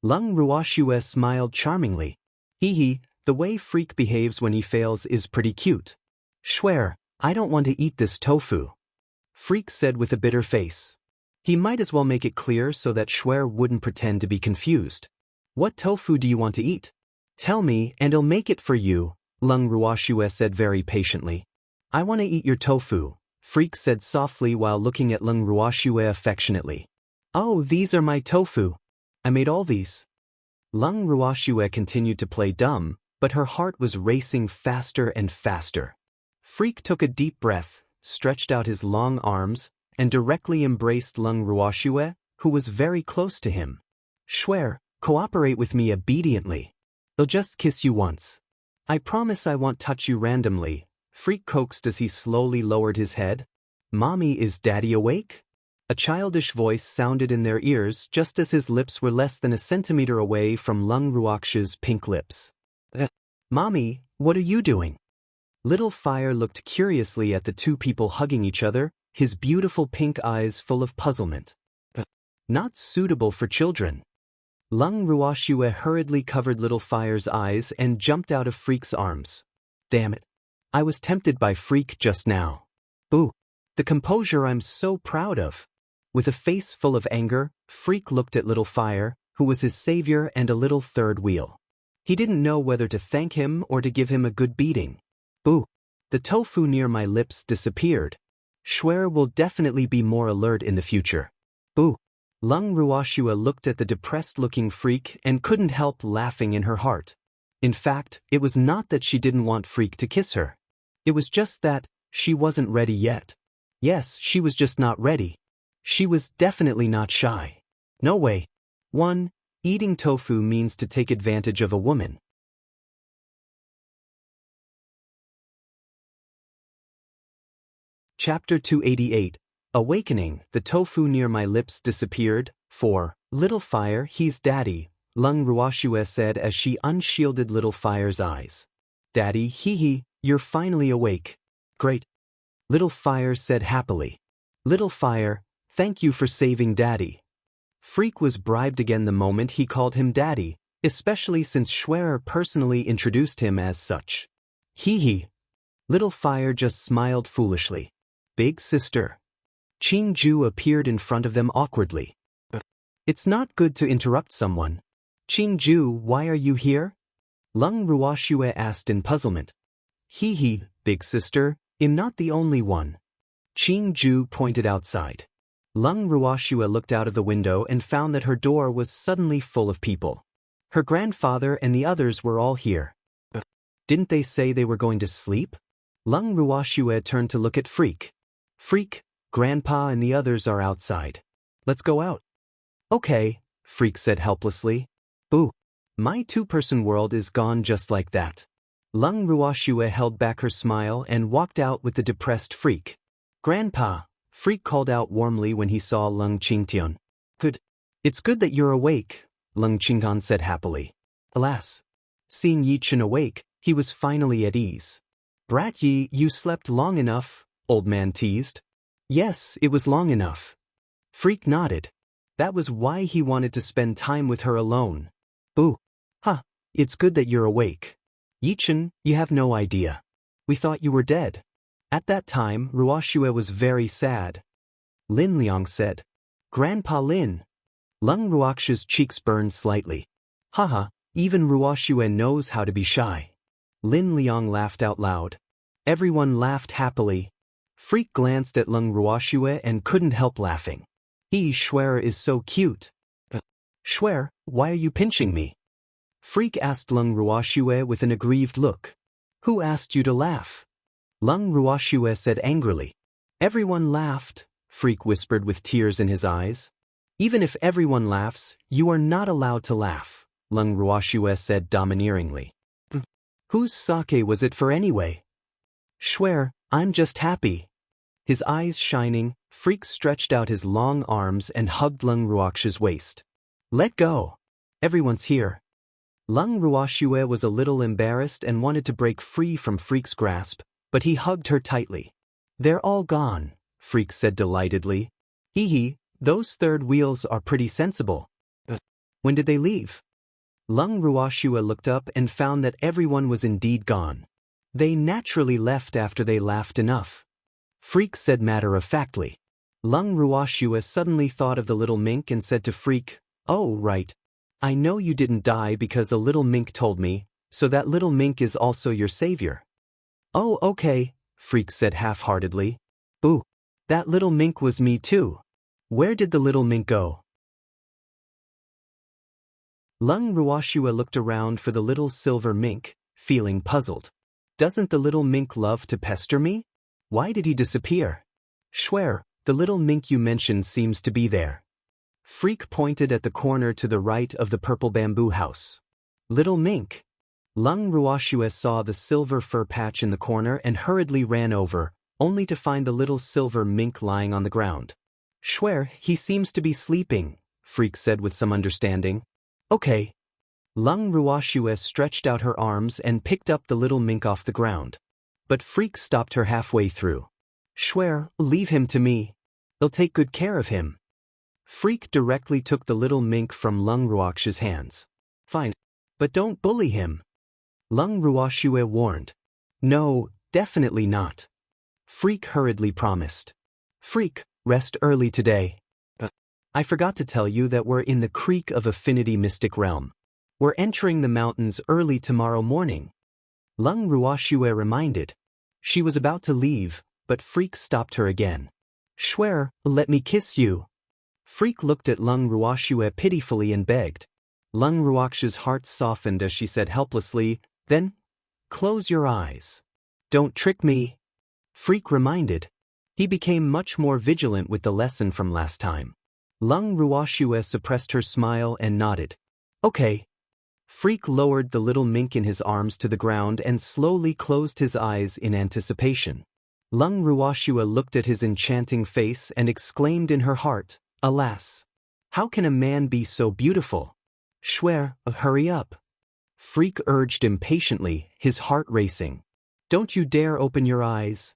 Lung Ruoxue smiled charmingly. "Hee, the way Freak behaves when he fails is pretty cute." "Schwer, I don't want to eat this tofu," Freak said with a bitter face. He might as well make it clear so that Schwer wouldn't pretend to be confused. "What tofu do you want to eat? Tell me and I'll make it for you," Lung Ruoxue said very patiently. "I want to eat your tofu," Freak said softly while looking at Lung Ruoxue affectionately. "Oh, these are my tofu. I made all these." Lung Ruoxue continued to play dumb, but her heart was racing faster and faster. Freak took a deep breath, stretched out his long arms, and directly embraced Lung Ruoxue, who was very close to him. "Schwer, cooperate with me obediently. I'll just kiss you once. I promise I won't touch you randomly," Freak coaxed as he slowly lowered his head. "Mommy, is Daddy awake?" A childish voice sounded in their ears just as his lips were less than a centimeter away from Lung Ruoxue's pink lips. "Mommy, what are you doing?" Little Fire looked curiously at the two people hugging each other, his beautiful pink eyes full of puzzlement. "Not suitable for children." Lung Ruoxue hurriedly covered Little Fire's eyes and jumped out of Freak's arms. "Damn it. I was tempted by Freak just now. Boo. The composure I'm so proud of." With a face full of anger, Freak looked at Little Fire, who was his savior and a little third wheel. He didn't know whether to thank him or to give him a good beating. "Boo. The tofu near my lips disappeared. Schwer will definitely be more alert in the future. Boo." Lung Ruoshua looked at the depressed-looking Freak and couldn't help laughing in her heart. In fact, it was not that she didn't want Freak to kiss her. It was just that she wasn't ready yet. Yes, she was just not ready. She was definitely not shy. No way. 1. Eating tofu means to take advantage of a woman. Chapter 288. Awakening. The tofu near my lips disappeared. 4. Little Fire, he's Daddy, Lung Ruoshua said as she unshielded Little Fire's eyes. Daddy, hee, you're finally awake. Great. Little Fire said happily. Little Fire, thank you for saving Daddy. Freak was bribed again the moment he called him Daddy, especially since Schwerer personally introduced him as such. Hee. Little Fire just smiled foolishly. Big sister. Qingju appeared in front of them awkwardly. It's not good to interrupt someone. Qingju, why are you here? Lung Ruoshua asked in puzzlement. Hee, big sister, I'm not the only one. Qingju pointed outside. Lung Ruoshua looked out of the window and found that her door was suddenly full of people. Her grandfather and the others were all here. Didn't they say they were going to sleep? Lung Ruoshua turned to look at Freak. Freak, Grandpa and the others are outside. Let's go out. Okay, Freak said helplessly. Boo. My two-person world is gone just like that. Lung Ruoshua held back her smile and walked out with the depressed Freak. Grandpa, Freak called out warmly when he saw Lung Qingtian. Good. It's good that you're awake, Lung Qingtian said happily. Alas. Seeing Yichen awake, he was finally at ease. Brat Yi, you slept long enough, old man teased. Yes, it was long enough. Freak nodded. That was why he wanted to spend time with her alone. Boo. It's good that you're awake. Yichen, you have no idea. We thought you were dead. At that time, Ruoshua was very sad. Lin Liang said. Grandpa Lin. Lung Ruoxua's cheeks burned slightly. Even Ruoshua knows how to be shy. Lin Liang laughed out loud. Everyone laughed happily. Freak glanced at Lung Ruoshua and couldn't help laughing. Schwerer is so cute. Schwerer, why are you pinching me? Freak asked Lung Ruoshua with an aggrieved look. Who asked you to laugh? Lung Ruoshua said angrily. Everyone laughed, Freak whispered with tears in his eyes. Even if everyone laughs, you are not allowed to laugh, Lung Ruoshua said domineeringly. Whose sake was it for anyway? Schwerer, I'm just happy. His eyes shining, Freak stretched out his long arms and hugged Lung Ruoxua's waist. Let go. Everyone's here. Lung Ruoshua was a little embarrassed and wanted to break free from Freak's grasp, but he hugged her tightly. They're all gone, Freak said delightedly. Those third wheels are pretty sensible. When did they leave? Lung Ruoshua looked up and found that everyone was indeed gone. They naturally left after they laughed enough. Freak said matter-of-factly. Lung Ruoshua suddenly thought of the little mink and said to Freak, Oh, right. I know you didn't die because a little mink told me, so that little mink is also your savior. Oh, okay, Freak said half-heartedly. Boo. That little mink was me too. Where did the little mink go? Lung Ruoshua looked around for the little silver mink, feeling puzzled. Doesn't the little mink love to pester me? Why did he disappear? Schwerer, the little mink you mentioned seems to be there. Freak pointed at the corner to the right of the purple bamboo house. Little mink. Lung Ruoshua saw the silver fur patch in the corner and hurriedly ran over, only to find the little silver mink lying on the ground. Schwerer, he seems to be sleeping, Freak said with some understanding. Okay. Lung Ruoshua stretched out her arms and picked up the little mink off the ground. But Freak stopped her halfway through. Schwerer, leave him to me. I'll take good care of him. Freak directly took the little mink from Lung Ruoxua's hands. Fine. But don't bully him. Lung Ruoshua warned. No, definitely not. Freak hurriedly promised. Freak, rest early today. I forgot to tell you that we're in the Creek of Affinity Mystic Realm. We're entering the mountains early tomorrow morning. Lung Ruoshua reminded. She was about to leave, but Freak stopped her again. Schwerer, let me kiss you. Freak looked at Lung Ruoxue pitifully and begged. Lung Ruoxue's heart softened as she said helplessly, "Then, close your eyes. Don't trick me," Freak reminded. He became much more vigilant with the lesson from last time. Lung Ruoxue suppressed her smile and nodded. "Okay." Freak lowered the little mink in his arms to the ground and slowly closed his eyes in anticipation. Lung Ruoxue looked at his enchanting face and exclaimed in her heart, "Alas! How can a man be so beautiful? Shwer, hurry up." Freak urged impatiently, his heart racing. "Don't you dare open your eyes,"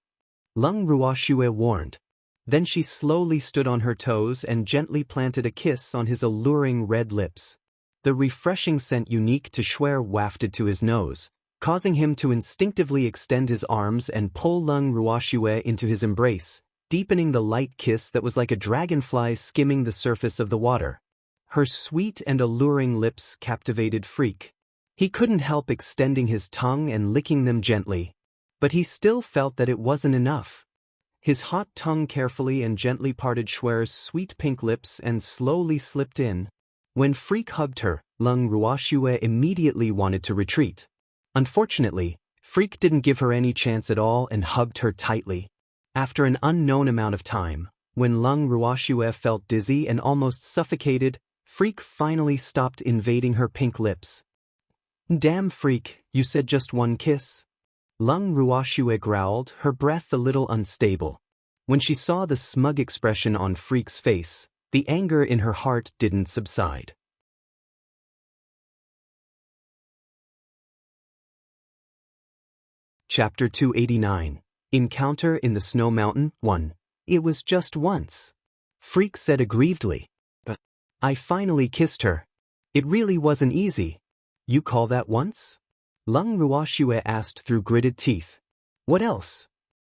Lung Ruoxue warned. Then she slowly stood on her toes and gently planted a kiss on his alluring red lips. The refreshing scent unique to Shwer wafted to his nose, causing him to instinctively extend his arms and pull Lung Ruoxue into his embrace, deepening the light kiss that was like a dragonfly skimming the surface of the water. Her sweet and alluring lips captivated Freak. He couldn't help extending his tongue and licking them gently. But he still felt that it wasn't enough. His hot tongue carefully and gently parted Shwer's sweet pink lips and slowly slipped in. When Freak hugged her, Lung Ruoxue immediately wanted to retreat. Unfortunately, Freak didn't give her any chance at all and hugged her tightly. After an unknown amount of time, when Lung Ruoxue felt dizzy and almost suffocated, Freak finally stopped invading her pink lips. "Damn, Freak, you said just one kiss?" Lung Ruoxue growled, her breath a little unstable. When she saw the smug expression on Freak's face, the anger in her heart didn't subside. Chapter 289. Encounter in the Snow Mountain 1. "It was just once," Freak said aggrievedly. "But I finally kissed her. It really wasn't easy." "You call that once?" Lung Ruoxue asked through gritted teeth. "What else?"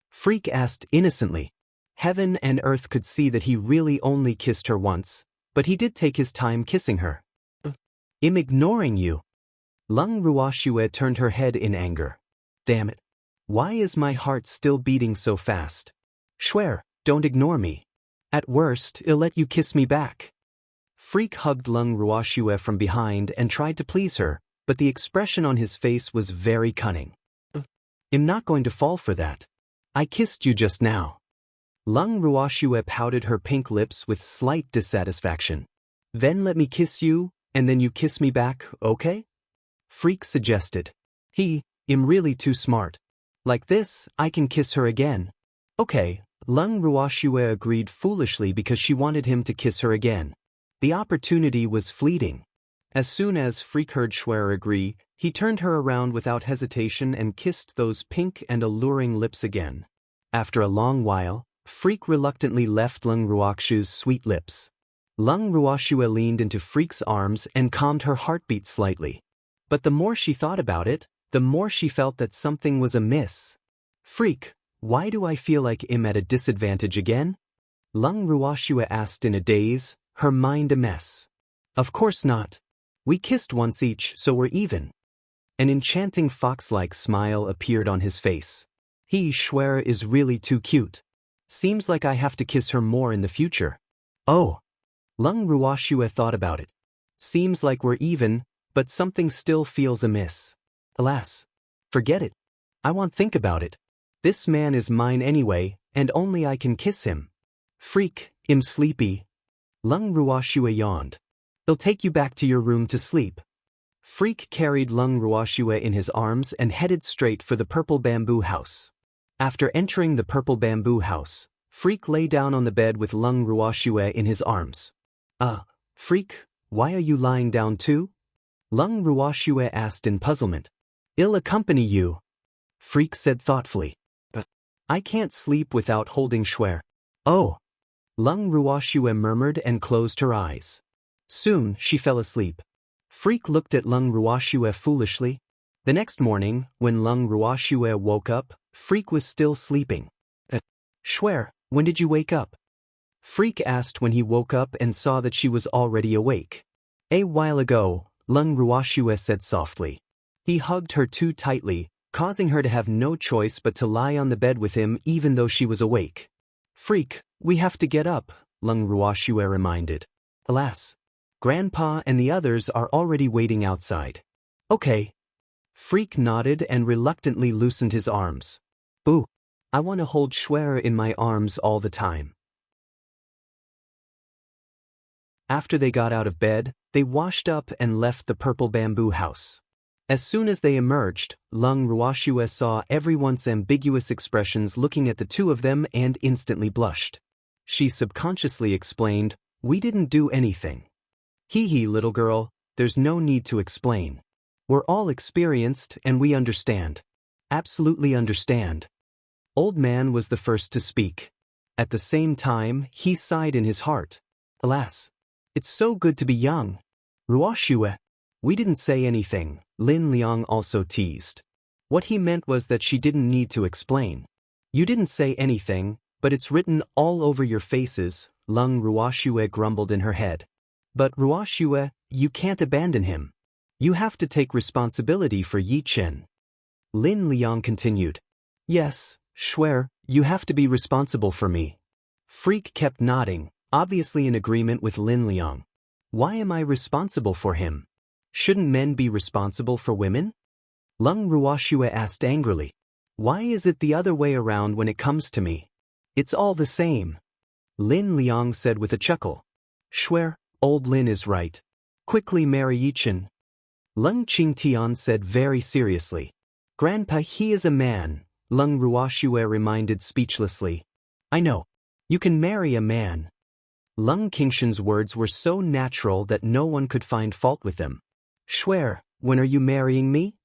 Freak asked innocently. Heaven and earth could see that he really only kissed her once, but he did take his time kissing her. "I'm ignoring you." Lung Ruoxue turned her head in anger. "Damn it. Why is my heart still beating so fast? Shwer, don't ignore me. At worst, I'll let you kiss me back." Freak hugged Lung Ruoxue from behind and tried to please her, but the expression on his face was very cunning. "I'm not going to fall for that. I kissed you just now." Lung Ruoxue pouted her pink lips with slight dissatisfaction. "Then let me kiss you, and then you kiss me back, okay?" Freak suggested. "I'm really too smart. Like this, I can kiss her again." "Okay," Lung Ruoxue agreed foolishly because she wanted him to kiss her again. The opportunity was fleeting. As soon as Freak heard Shwer agree, he turned her around without hesitation and kissed those pink and alluring lips again. After a long while, Freak reluctantly left Lung Ruoxue's sweet lips. Lung Ruoxue leaned into Freak's arms and calmed her heartbeat slightly. But the more she thought about it, the more she felt that something was amiss. "Freak, why do I feel like I'm at a disadvantage again?" Lung Ruoxue asked in a daze, her mind a mess. "Of course not. We kissed once each, so we're even." An enchanting fox-like smile appeared on his face. Shwer is really too cute. Seems like I have to kiss her more in the future." "Oh." Lung Ruoxue thought about it. "Seems like we're even, but something still feels amiss." "Alas. Forget it. I won't think about it. This man is mine anyway, and only I can kiss him." "Freak, I'm sleepy." Lung Ruoxue yawned. "I'll take you back to your room to sleep." Freak carried Lung Ruoxue in his arms and headed straight for the purple bamboo house. After entering the purple bamboo house, Freak lay down on the bed with Lung Ruoxue in his arms. Freak, why are you lying down too?" Lung Ruoxue asked in puzzlement. "I'll accompany you," Freak said thoughtfully. "But I can't sleep without holding Shwer." "Oh." Lung Ruoxue murmured and closed her eyes. Soon she fell asleep. Freak looked at Lung Ruoxue foolishly. The next morning, when Lung Ruoxue woke up, Freak was still sleeping. "Shwer, when did you wake up?" Freak asked when he woke up and saw that she was already awake. "A while ago," Lung Ruoxue said softly. He hugged her too tightly, causing her to have no choice but to lie on the bed with him even though she was awake. "Freak, we have to get up," Lung Ruoxue reminded. Alas. Grandpa and the others are already waiting outside. Okay. Freak nodded and reluctantly loosened his arms. Boo. I want to hold Schwer in my arms all the time. After they got out of bed, they washed up and left the purple bamboo house. As soon as they emerged, Lung Ruoxue saw everyone's ambiguous expressions looking at the two of them and instantly blushed. She subconsciously explained, "We didn't do anything." Hee hee, little girl, there's no need to explain. We're all experienced and we understand. Absolutely understand. Old Man was the first to speak. At the same time, he sighed in his heart. Alas. It's so good to be young. Ruoxue. We didn't say anything, Lin Liang also teased. What he meant was that she didn't need to explain. You didn't say anything, but it's written all over your faces, Lung Ruoxue grumbled in her head. But Ruoxue, you can't abandon him. You have to take responsibility for Yi Chen. Lin Liang continued. Yes, Schwer, you have to be responsible for me. Freak kept nodding, obviously in agreement with Lin Liang. Why am I responsible for him? Shouldn't men be responsible for women? Lung Ruoxue asked angrily. Why is it the other way around when it comes to me? It's all the same. Lin Liang said with a chuckle. Schwer, old Lin is right. Quickly marry Yichen. Lung Qingtian said very seriously. Grandpa, he is a man, Lung Ruoxue reminded speechlessly. I know. You can marry a man. Lung Qingshan's words were so natural that no one could find fault with them. Schwer, when are you marrying me?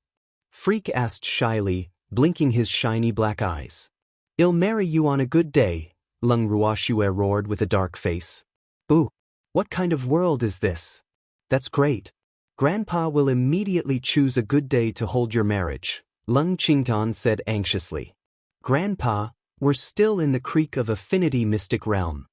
Freak asked shyly, blinking his shiny black eyes. I'll marry you on a good day, Lung Ruoxue roared with a dark face. Boo! What kind of world is this? That's great. Grandpa will immediately choose a good day to hold your marriage, Lung Qingtan said anxiously. Grandpa, we're still in the creek of affinity mystic realm.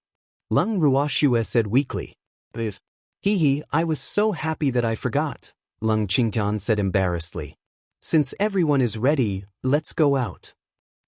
Lung Ruoxue said weakly. Hee hee, I was so happy that I forgot, Lung Qingtan said embarrassedly. Since everyone is ready, let's go out.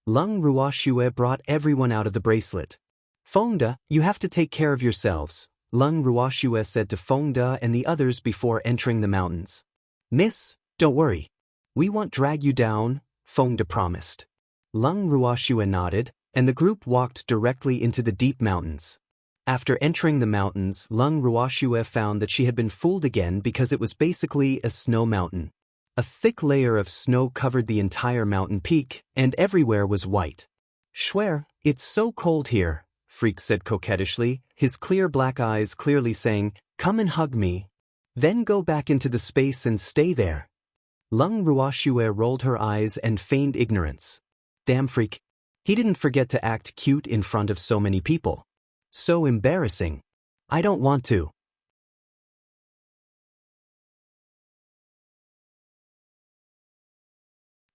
Lung Ruoxue brought everyone out of the bracelet. Fengde, you have to take care of yourselves, Lung Ruoxue said to Fengde and the others before entering the mountains. Miss, don't worry. We won't drag you down, Fengde promised. Lung Ruoxue nodded, and the group walked directly into the deep mountains. After entering the mountains, Lung Ruoxue found that she had been fooled again because it was basically a snow mountain. A thick layer of snow covered the entire mountain peak, and everywhere was white. Schwer, it's so cold here, Freak said coquettishly, his clear black eyes clearly saying, come and hug me. Then go back into the space and stay there. Lung Ruoxue rolled her eyes and feigned ignorance. Damn Freak. He didn't forget to act cute in front of so many people. So embarrassing. I don't want to.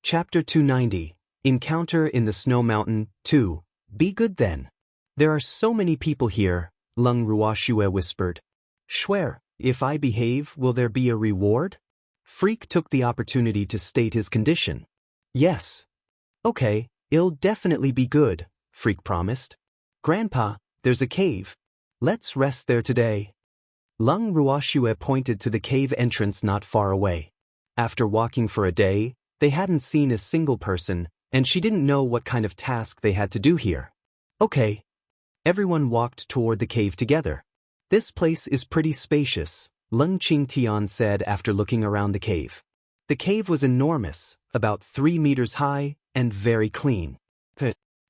Chapter 290, Encounter in the Snow Mountain, 2. Be good then. There are so many people here, Lung Ruoxue whispered. Schwer, if I behave, will there be a reward? Freak took the opportunity to state his condition. Yes. Okay, it'll definitely be good, Freak promised. Grandpa, there's a cave. Let's rest there today. Lung Ruoxue pointed to the cave entrance not far away. After walking for a day, they hadn't seen a single person, and she didn't know what kind of task they had to do here. Okay. Everyone walked toward the cave together. This place is pretty spacious, Lung Qingtian said after looking around the cave. The cave was enormous, about 3 meters high, and very clean.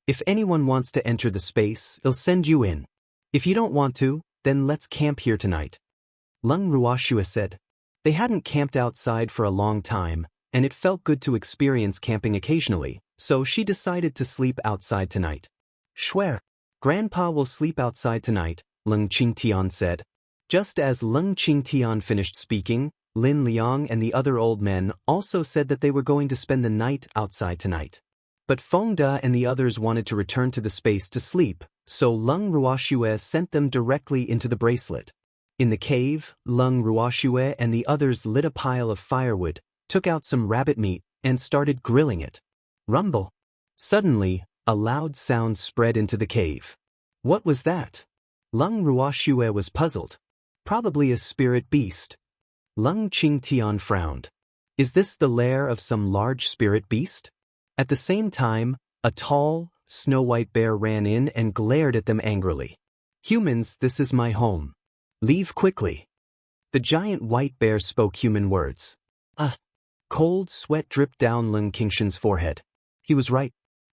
If anyone wants to enter the space, they'll send you in. If you don't want to, then let's camp here tonight. Lung Ruoxue said. They hadn't camped outside for a long time, and it felt good to experience camping occasionally, so she decided to sleep outside tonight. Schwer, Grandpa will sleep outside tonight, Lung Qingtian said. Just as Lung Qingtian finished speaking, Lin Liang and the other old men also said that they were going to spend the night outside tonight. But Fengde and the others wanted to return to the space to sleep, so Lung Ruoxue sent them directly into the bracelet. In the cave, Lung Ruoxue and the others lit a pile of firewood, took out some rabbit meat, and started grilling it. Rumble. Suddenly, a loud sound spread into the cave. What was that? Lung Ruoxue was puzzled. Probably a spirit beast. Lung Qingtian frowned. Is this the lair of some large spirit beast? At the same time, a tall, snow-white bear ran in and glared at them angrily. Humans, this is my home. Leave quickly. The giant white bear spoke human words. Cold sweat dripped down Lung Qingshan's forehead. He was right.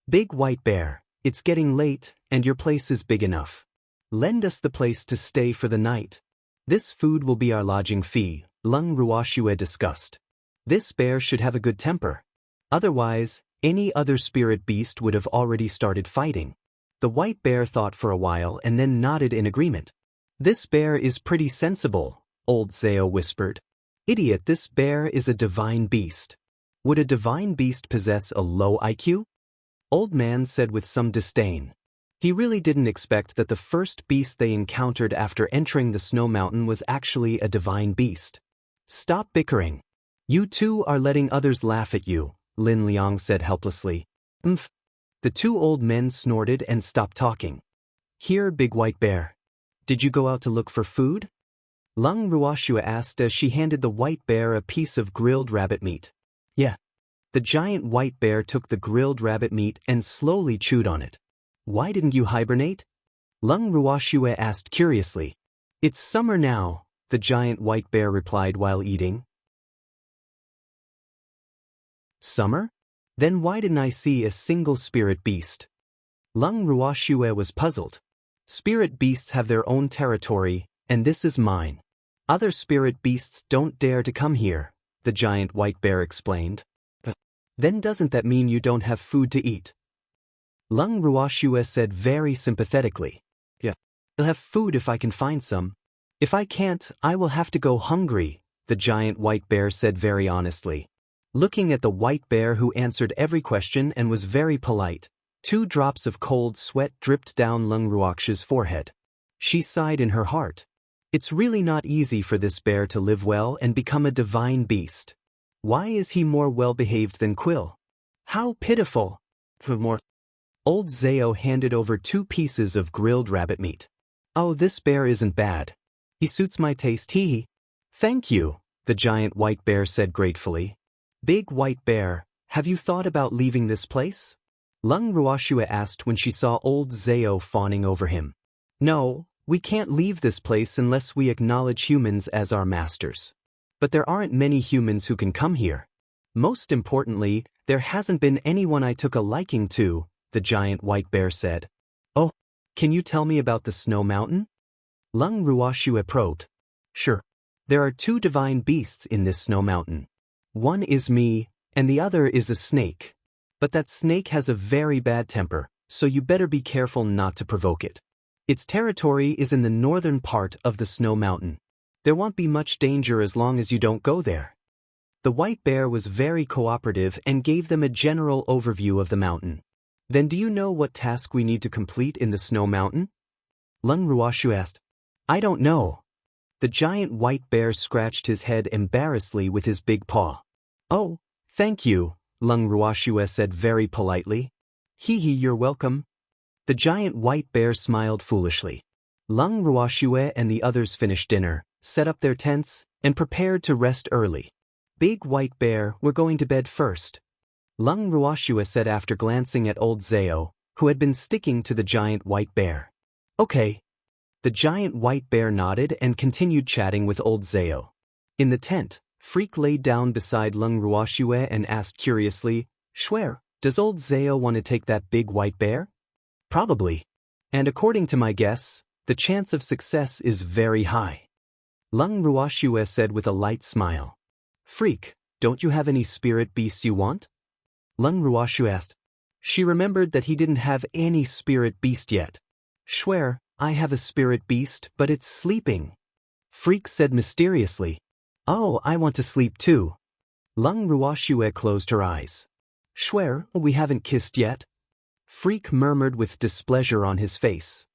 Big white bear, it's getting late, and your place is big enough. Lend us the place to stay for the night. This food will be our lodging fee, Lung Ruoxue discussed. This bear should have a good temper. Otherwise, any other spirit beast would have already started fighting. The white bear thought for a while and then nodded in agreement. This bear is pretty sensible, old Zao whispered. Idiot, this bear is a divine beast. Would a divine beast possess a low IQ? Old man said with some disdain. He really didn't expect that the first beast they encountered after entering the snow mountain was actually a divine beast. Stop bickering. You two are letting others laugh at you, Lin Liang said helplessly. Umph. The two old men snorted and stopped talking. Here, big white bear. Did you go out to look for food? Lung Ruoxue asked as she handed the white bear a piece of grilled rabbit meat. Yeah. The giant white bear took the grilled rabbit meat and slowly chewed on it. Why didn't you hibernate? Lung Ruoxue asked curiously. It's summer now, the giant white bear replied while eating. Summer? Then why didn't I see a single spirit beast? Lung Ruoxue was puzzled. Spirit beasts have their own territory, and this is mine. Other spirit beasts don't dare to come here, the giant white bear explained. But then doesn't that mean you don't have food to eat? Lung Ruoxue said very sympathetically. Yeah, I'll have food if I can find some. If I can't, I will have to go hungry, the giant white bear said very honestly. Looking at the white bear who answered every question and was very polite, 2 drops of cold sweat dripped down Lung Ruoxue's forehead. She sighed in her heart. It's really not easy for this bear to live well and become a divine beast. Why is he more well-behaved than Quill? How pitiful! Old Zao handed over 2 pieces of grilled rabbit meat. Oh, this bear isn't bad. He suits my taste, hee. Thank you, the giant white bear said gratefully. Big white bear, have you thought about leaving this place? Lung Ruoxue asked when she saw old Zao fawning over him. No, we can't leave this place unless we acknowledge humans as our masters. But there aren't many humans who can come here. Most importantly, there hasn't been anyone I took a liking to, the giant white bear said. Oh, can you tell me about the snow mountain? Lung Ruoxue probed. Sure. There are 2 divine beasts in this snow mountain. One is me, and the other is a snake. But that snake has a very bad temper, so you better be careful not to provoke it. Its territory is in the northern part of the snow mountain. There won't be much danger as long as you don't go there. The white bear was very cooperative and gave them a general overview of the mountain. Then do you know what task we need to complete in the snow mountain? Lung Ruoxue asked. I don't know. The giant white bear scratched his head embarrassedly with his big paw. Oh, thank you, Lung Ruoxue said very politely. Hee, you're welcome. The giant white bear smiled foolishly. Lung Ruoxue and the others finished dinner, set up their tents, and prepared to rest early. Big white bear, we're going to bed first. Lung Ruoxue said after glancing at old Zao, who had been sticking to the giant white bear. Okay. The giant white bear nodded and continued chatting with old Zao. In the tent, Freak laid down beside Lung Ruoxue and asked curiously, Schwer, does old Zao want to take that big white bear? Probably. And according to my guess, the chance of success is very high. Lung Ruoxue said with a light smile. Freak, don't you have any spirit beasts you want? Lung Ruoxue asked. She remembered that he didn't have any spirit beast yet. Schwer, I have a spirit beast, but it's sleeping. Freak said mysteriously. Oh, I want to sleep too. Lung Ruoxue closed her eyes. Schwer, we haven't kissed yet. Freak murmured with displeasure on his face.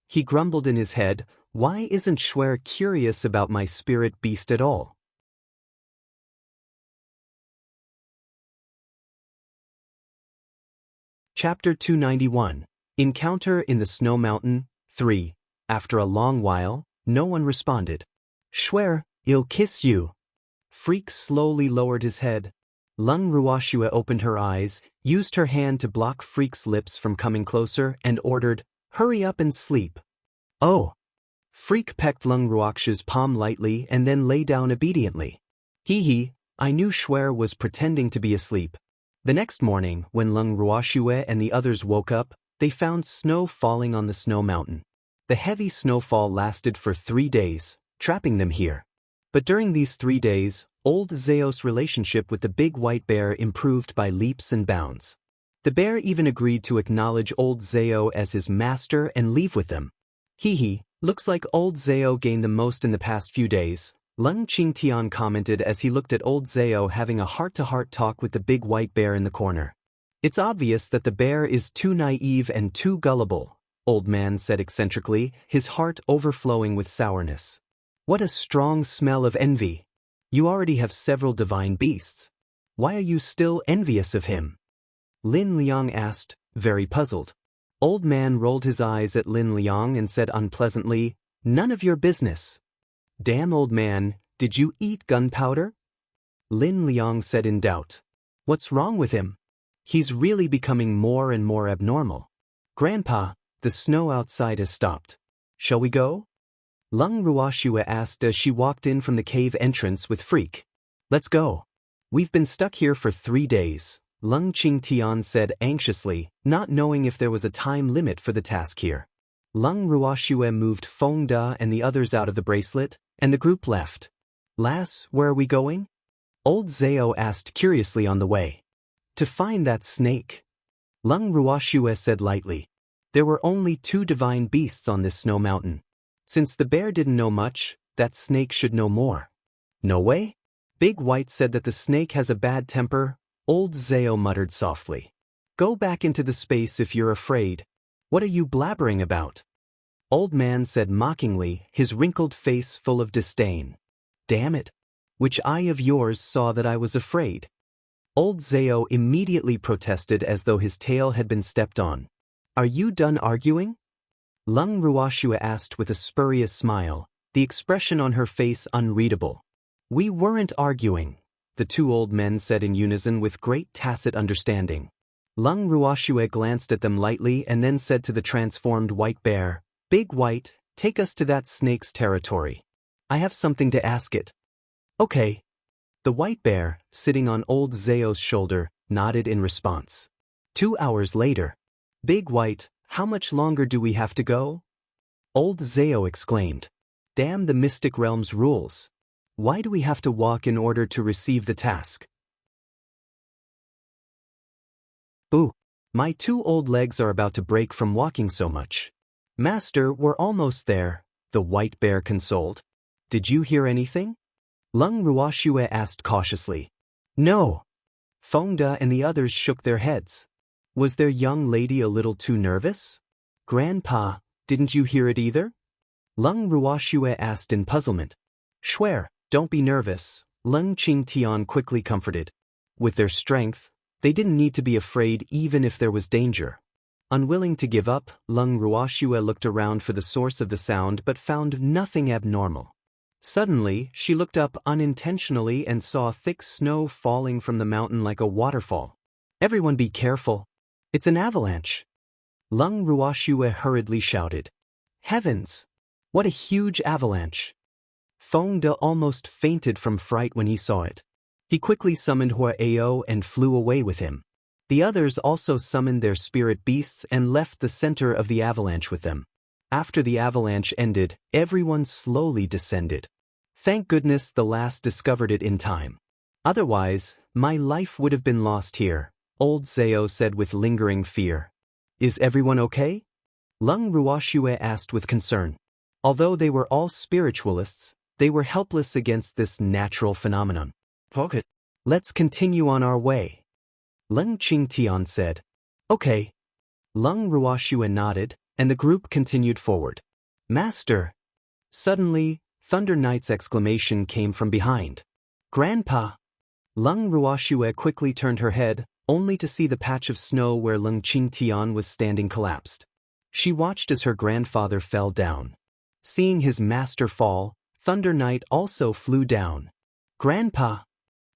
He grumbled in his head, why isn't Schwer curious about my spirit beast at all? Chapter 291, Encounter in the Snow Mountain, 3. After a long while, no one responded. Swear, I'll kiss you. Freak slowly lowered his head. Lung Ruoxue opened her eyes, used her hand to block Freak's lips from coming closer, and ordered, "Hurry up and sleep." Oh. Freak pecked Lung Ruoxue's palm lightly and then lay down obediently. Hee, I knew Swear was pretending to be asleep. The next morning, when Lung Ruoxue and the others woke up, they found snow falling on the snow mountain. The heavy snowfall lasted for 3 days, trapping them here. But during these 3 days, old Zeo's relationship with the big white bear improved by leaps and bounds. The bear even agreed to acknowledge old Zeo as his master and leave with them. Hee, looks like old Zeo gained the most in the past few days, Lung Qingtian commented as he looked at old Zeo having a heart-to-heart talk with the big white bear in the corner. It's obvious that the bear is too naive and too gullible, old man said eccentrically, his heart overflowing with sourness. What a strong smell of envy. You already have several divine beasts. Why are you still envious of him? Lin Liang asked, very puzzled. Old man rolled his eyes at Lin Liang and said unpleasantly, None of your business. Damn old man, did you eat gunpowder? Lin Liang said in doubt. What's wrong with him? He's really becoming more and more abnormal. Grandpa, the snow outside has stopped. Shall we go? Lung Ruoxue asked as she walked in from the cave entrance with Freak. Let's go. We've been stuck here for 3 days, Lung Qingtian said anxiously, not knowing if there was a time limit for the task here. Lung Ruoxue moved Feng Da and the others out of the bracelet, and the group left. Lass, where are we going? Old Zeo asked curiously on the way. To find that snake. Lung Ruoxue said lightly. There were only 2 divine beasts on this snow mountain. Since the bear didn't know much, that snake should know more. No way? Big White said that the snake has a bad temper, old Zeo muttered softly. Go back into the space if you're afraid. What are you blabbering about? Old man said mockingly, his wrinkled face full of disdain. Damn it. Which eye of yours saw that I was afraid? Old Zeo immediately protested as though his tail had been stepped on. Are you done arguing? Lung Ruoxue asked with a spurious smile, the expression on her face unreadable. We weren't arguing, the 2 old men said in unison with great tacit understanding. Lung Ruoxue glanced at them lightly and then said to the transformed white bear, Big White, take us to that snake's territory. I have something to ask it. Okay. The white bear, sitting on old Zeo's shoulder, nodded in response. 2 hours later. Big White, how much longer do we have to go? Old Zeo exclaimed. Damn the Mystic Realm's rules. Why do we have to walk in order to receive the task? Boo. My 2 old legs are about to break from walking so much. Master, we're almost there, the white bear consoled. Did you hear anything? Lung Ruoxue asked cautiously. No. Feng Da and the others shook their heads. Was their young lady a little too nervous? Grandpa, didn't you hear it either? Lung Ruoxue asked in puzzlement. Swear, don't be nervous, Lung Qingtian quickly comforted. With their strength, they didn't need to be afraid even if there was danger. Unwilling to give up, Lung Ruoxue looked around for the source of the sound but found nothing abnormal. Suddenly, she looked up unintentionally and saw thick snow falling from the mountain like a waterfall. Everyone be careful. It's an avalanche. Lung Ruoxue hurriedly shouted. Heavens! What a huge avalanche! Feng Da almost fainted from fright when he saw it. He quickly summoned Hua Ao and flew away with him. The others also summoned their spirit beasts and left the center of the avalanche with them. After the avalanche ended, everyone slowly descended. Thank goodness the last discovered it in time. Otherwise, my life would have been lost here, old Zeo said with lingering fear. Is everyone okay? Lung Ruoxue asked with concern. Although they were all spiritualists, they were helpless against this natural phenomenon. Okay. Let's continue on our way. Lung Qingtian said. Okay. Lung Ruoxue nodded, and the group continued forward. Master! Suddenly, Thunder Knight's exclamation came from behind. Grandpa! Lung Ruoxue quickly turned her head, only to see the patch of snow where Lung Qingtian was standing collapsed. She watched as her grandfather fell down, Seeing his master fall, Thunder Knight also flew down. Grandpa!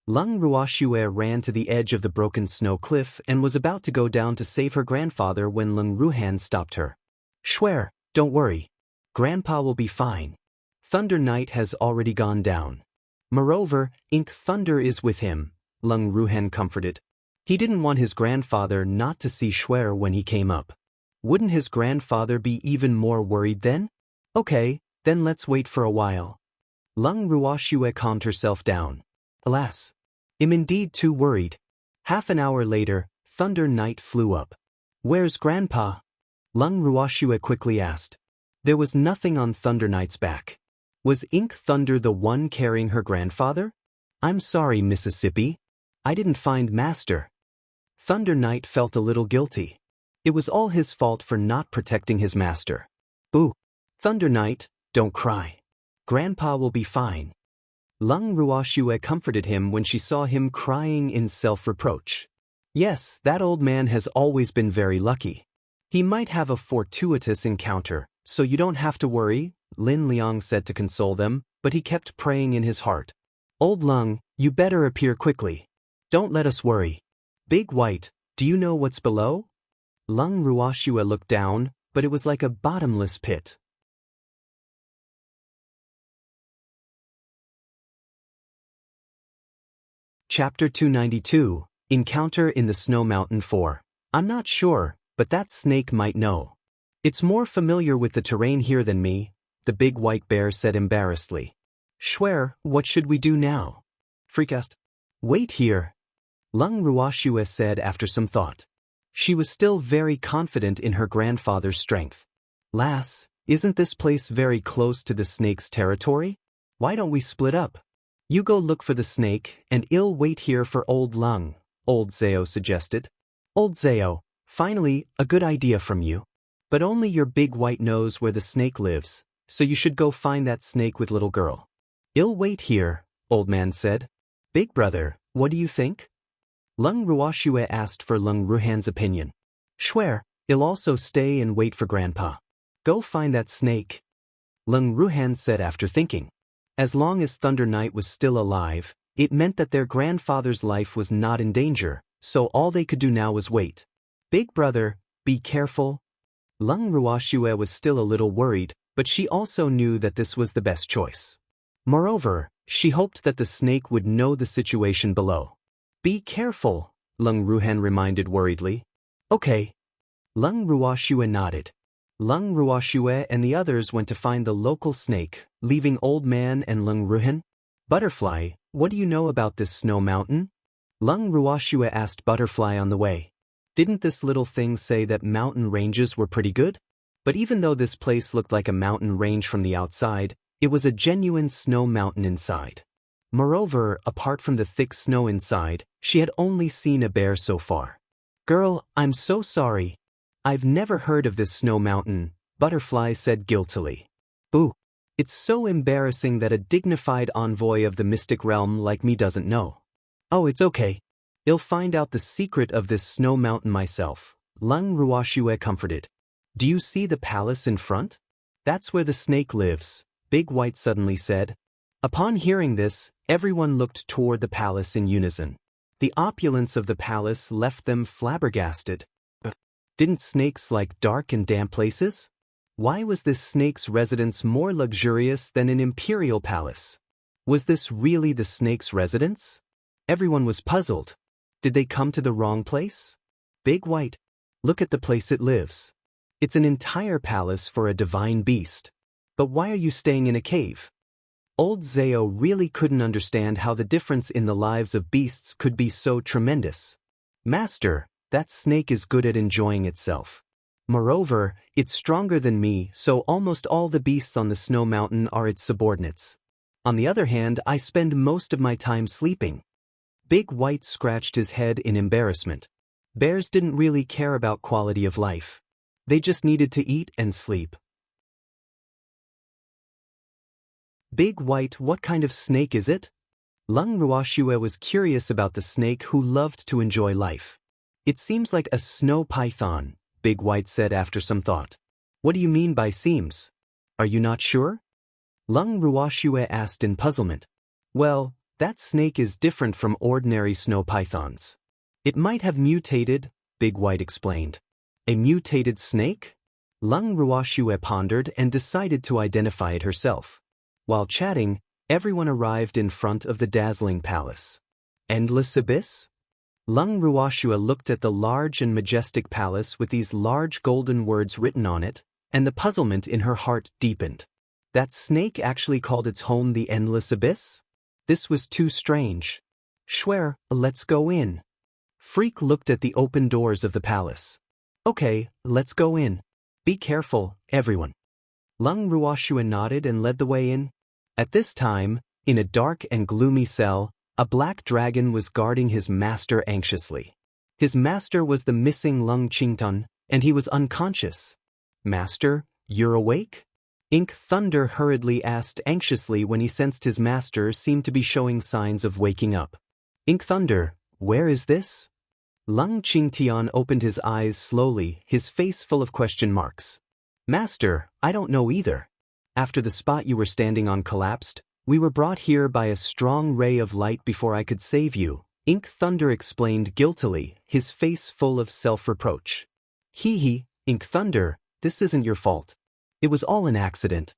Lung Ruoxue ran to the edge of the broken snow cliff and was about to go down to save her grandfather when Lung Ruhan stopped her. Swear, don't worry. Grandpa will be fine. Thunder Knight has already gone down. Moreover, Ink Thunder is with him, Lung Ruhan comforted. He didn't want his grandfather not to see Swear when he came up. Wouldn't his grandfather be even more worried then? Okay, then let's wait for a while. Lung Ruoxue calmed herself down. Alas, I'm indeed too worried. Half an hour later, Thunder Knight flew up. Where's Grandpa? Lung Ruoxue quickly asked. There was nothing on Thunder Knight's back. Was Ink Thunder the one carrying her grandfather? I'm sorry, Mississippi. I didn't find Master. Thunder Knight felt a little guilty. It was all his fault for not protecting his master. Boo! Thunder Knight, don't cry. Grandpa will be fine. Lung Ruoxue comforted him when she saw him crying in self-reproach. Yes, that old man has always been very lucky. He might have a fortuitous encounter, so you don't have to worry, Lin Liang said to console them, but he kept praying in his heart. Old Lung, you better appear quickly. Don't let us worry. Big White, do you know what's below? Lung Ruoxue looked down, but it was like a bottomless pit. Chapter 292, Encounter in the Snow Mountain 4. I'm not sure, but that snake might know. It's more familiar with the terrain here than me, the big white bear said embarrassedly. Swear, what should we do now? Freak asked. Wait here. Lung Ruoxue said after some thought. She was still very confident in her grandfather's strength. Lass, isn't this place very close to the snake's territory? Why don't we split up? You go look for the snake, and I'll wait here for Old Lung, Old Zao suggested. Old Zao, finally, a good idea from you. But only your big white knows where the snake lives, so you should go find that snake with little girl. I'll wait here, Old Man said. Big brother, what do you think? Lung Ruoxue asked for Lung Ruhan's opinion. Swear, I'll also stay and wait for Grandpa. Go find that snake. Lung Ruhan said after thinking. As long as Thunder Knight was still alive, it meant that their grandfather's life was not in danger, so all they could do now was wait. Big brother, be careful. Lung Ruoxue was still a little worried, but she also knew that this was the best choice. Moreover, she hoped that the snake would know the situation below. Be careful, Lung Ruhan reminded worriedly. Okay. Lung Ruoxue nodded. Lung Ruoxue and the others went to find the local snake, leaving Old Man and Lung Ruhan. Butterfly, what do you know about this snow mountain? Lung Ruoxue asked Butterfly on the way. Didn't this little thing say that mountain ranges were pretty good? But even though this place looked like a mountain range from the outside, it was a genuine snow mountain inside. Moreover, apart from the thick snow inside, she had only seen a bear so far. Girl, I'm so sorry. I've never heard of this snow mountain, Butterfly said guiltily. Boo. It's so embarrassing that a dignified envoy of the mystic realm like me doesn't know. Oh, it's okay. I'll find out the secret of this snow mountain myself, Lung Ruoxue comforted. Do you see the palace in front? That's where the snake lives, Big White suddenly said. Upon hearing this, everyone looked toward the palace in unison. The opulence of the palace left them flabbergasted. Didn't snakes like dark and damp places? Why was this snake's residence more luxurious than an imperial palace? Was this really the snake's residence? Everyone was puzzled. Did they come to the wrong place? Big White, look at the place it lives. It's an entire palace for a divine beast. But why are you staying in a cave? Old Zao really couldn't understand how the difference in the lives of beasts could be so tremendous. Master, that snake is good at enjoying itself. Moreover, it's stronger than me, so almost all the beasts on the snow mountain are its subordinates. On the other hand, I spend most of my time sleeping. Big White scratched his head in embarrassment. Bears didn't really care about quality of life. They just needed to eat and sleep. Big White, what kind of snake is it? Lung Ruoxue was curious about the snake who loved to enjoy life. It seems like a snow python, Big White said after some thought. What do you mean by seems? Are you not sure? Lung Ruoxue asked in puzzlement. Well, that snake is different from ordinary snow pythons. It might have mutated, Big White explained. A mutated snake? Lung Ruoxue pondered and decided to identify it herself. While chatting, everyone arrived in front of the dazzling palace. Endless abyss? Lung Ruoxue looked at the large and majestic palace with these large golden words written on it, and the puzzlement in her heart deepened. That snake actually called its home the Endless Abyss? This was too strange. Schwer, let's go in. Freak looked at the open doors of the palace. Okay, let's go in. Be careful, everyone. Lung Ruoxue nodded and led the way in. At this time, in a dark and gloomy cell, a black dragon was guarding his master anxiously. His master was the missing Lung Qingtan, and he was unconscious. Master, you're awake? Ink Thunder hurriedly asked anxiously when he sensed his master seemed to be showing signs of waking up. Ink Thunder, where is this? Lung Qingtian opened his eyes slowly, his face full of question marks. Master, I don't know either. After the spot you were standing on collapsed, we were brought here by a strong ray of light before I could save you, Ink Thunder explained guiltily, his face full of self-reproach. Hee, Ink Thunder, this isn't your fault. It was all an accident.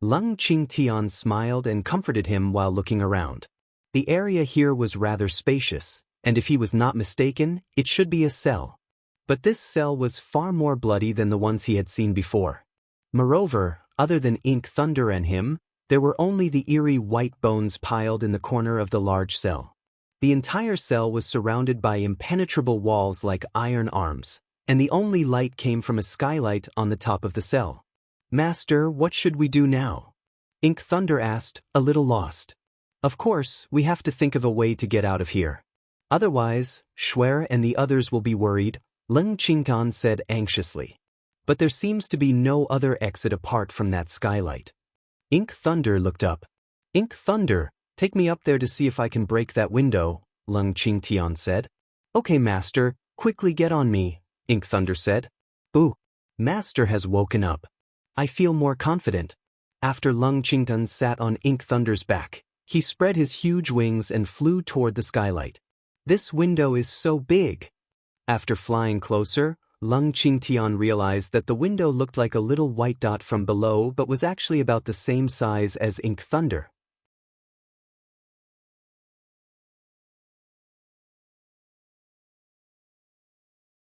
Lung Qingtian smiled and comforted him while looking around. The area here was rather spacious, and if he was not mistaken, it should be a cell. But this cell was far more bloody than the ones he had seen before. Moreover, other than Ink Thunder and him, there were only the eerie white bones piled in the corner of the large cell. The entire cell was surrounded by impenetrable walls like iron arms, and the only light came from a skylight on the top of the cell. Master, what should we do now? Ink Thunder asked, a little lost. Of course, we have to think of a way to get out of here. Otherwise, Schwer and the others will be worried, Lung Qingtan said anxiously. But there seems to be no other exit apart from that skylight. Ink Thunder looked up. Ink Thunder, take me up there to see if I can break that window, Lung Qingtian said. Okay, Master, quickly get on me, Ink Thunder said. Ooh, Master has woken up. I feel more confident. After Lung Qingtan sat on Ink Thunder's back, he spread his huge wings and flew toward the skylight. This window is so big. After flying closer, Lung Qingtian realized that the window looked like a little white dot from below but was actually about the same size as Ink Thunder.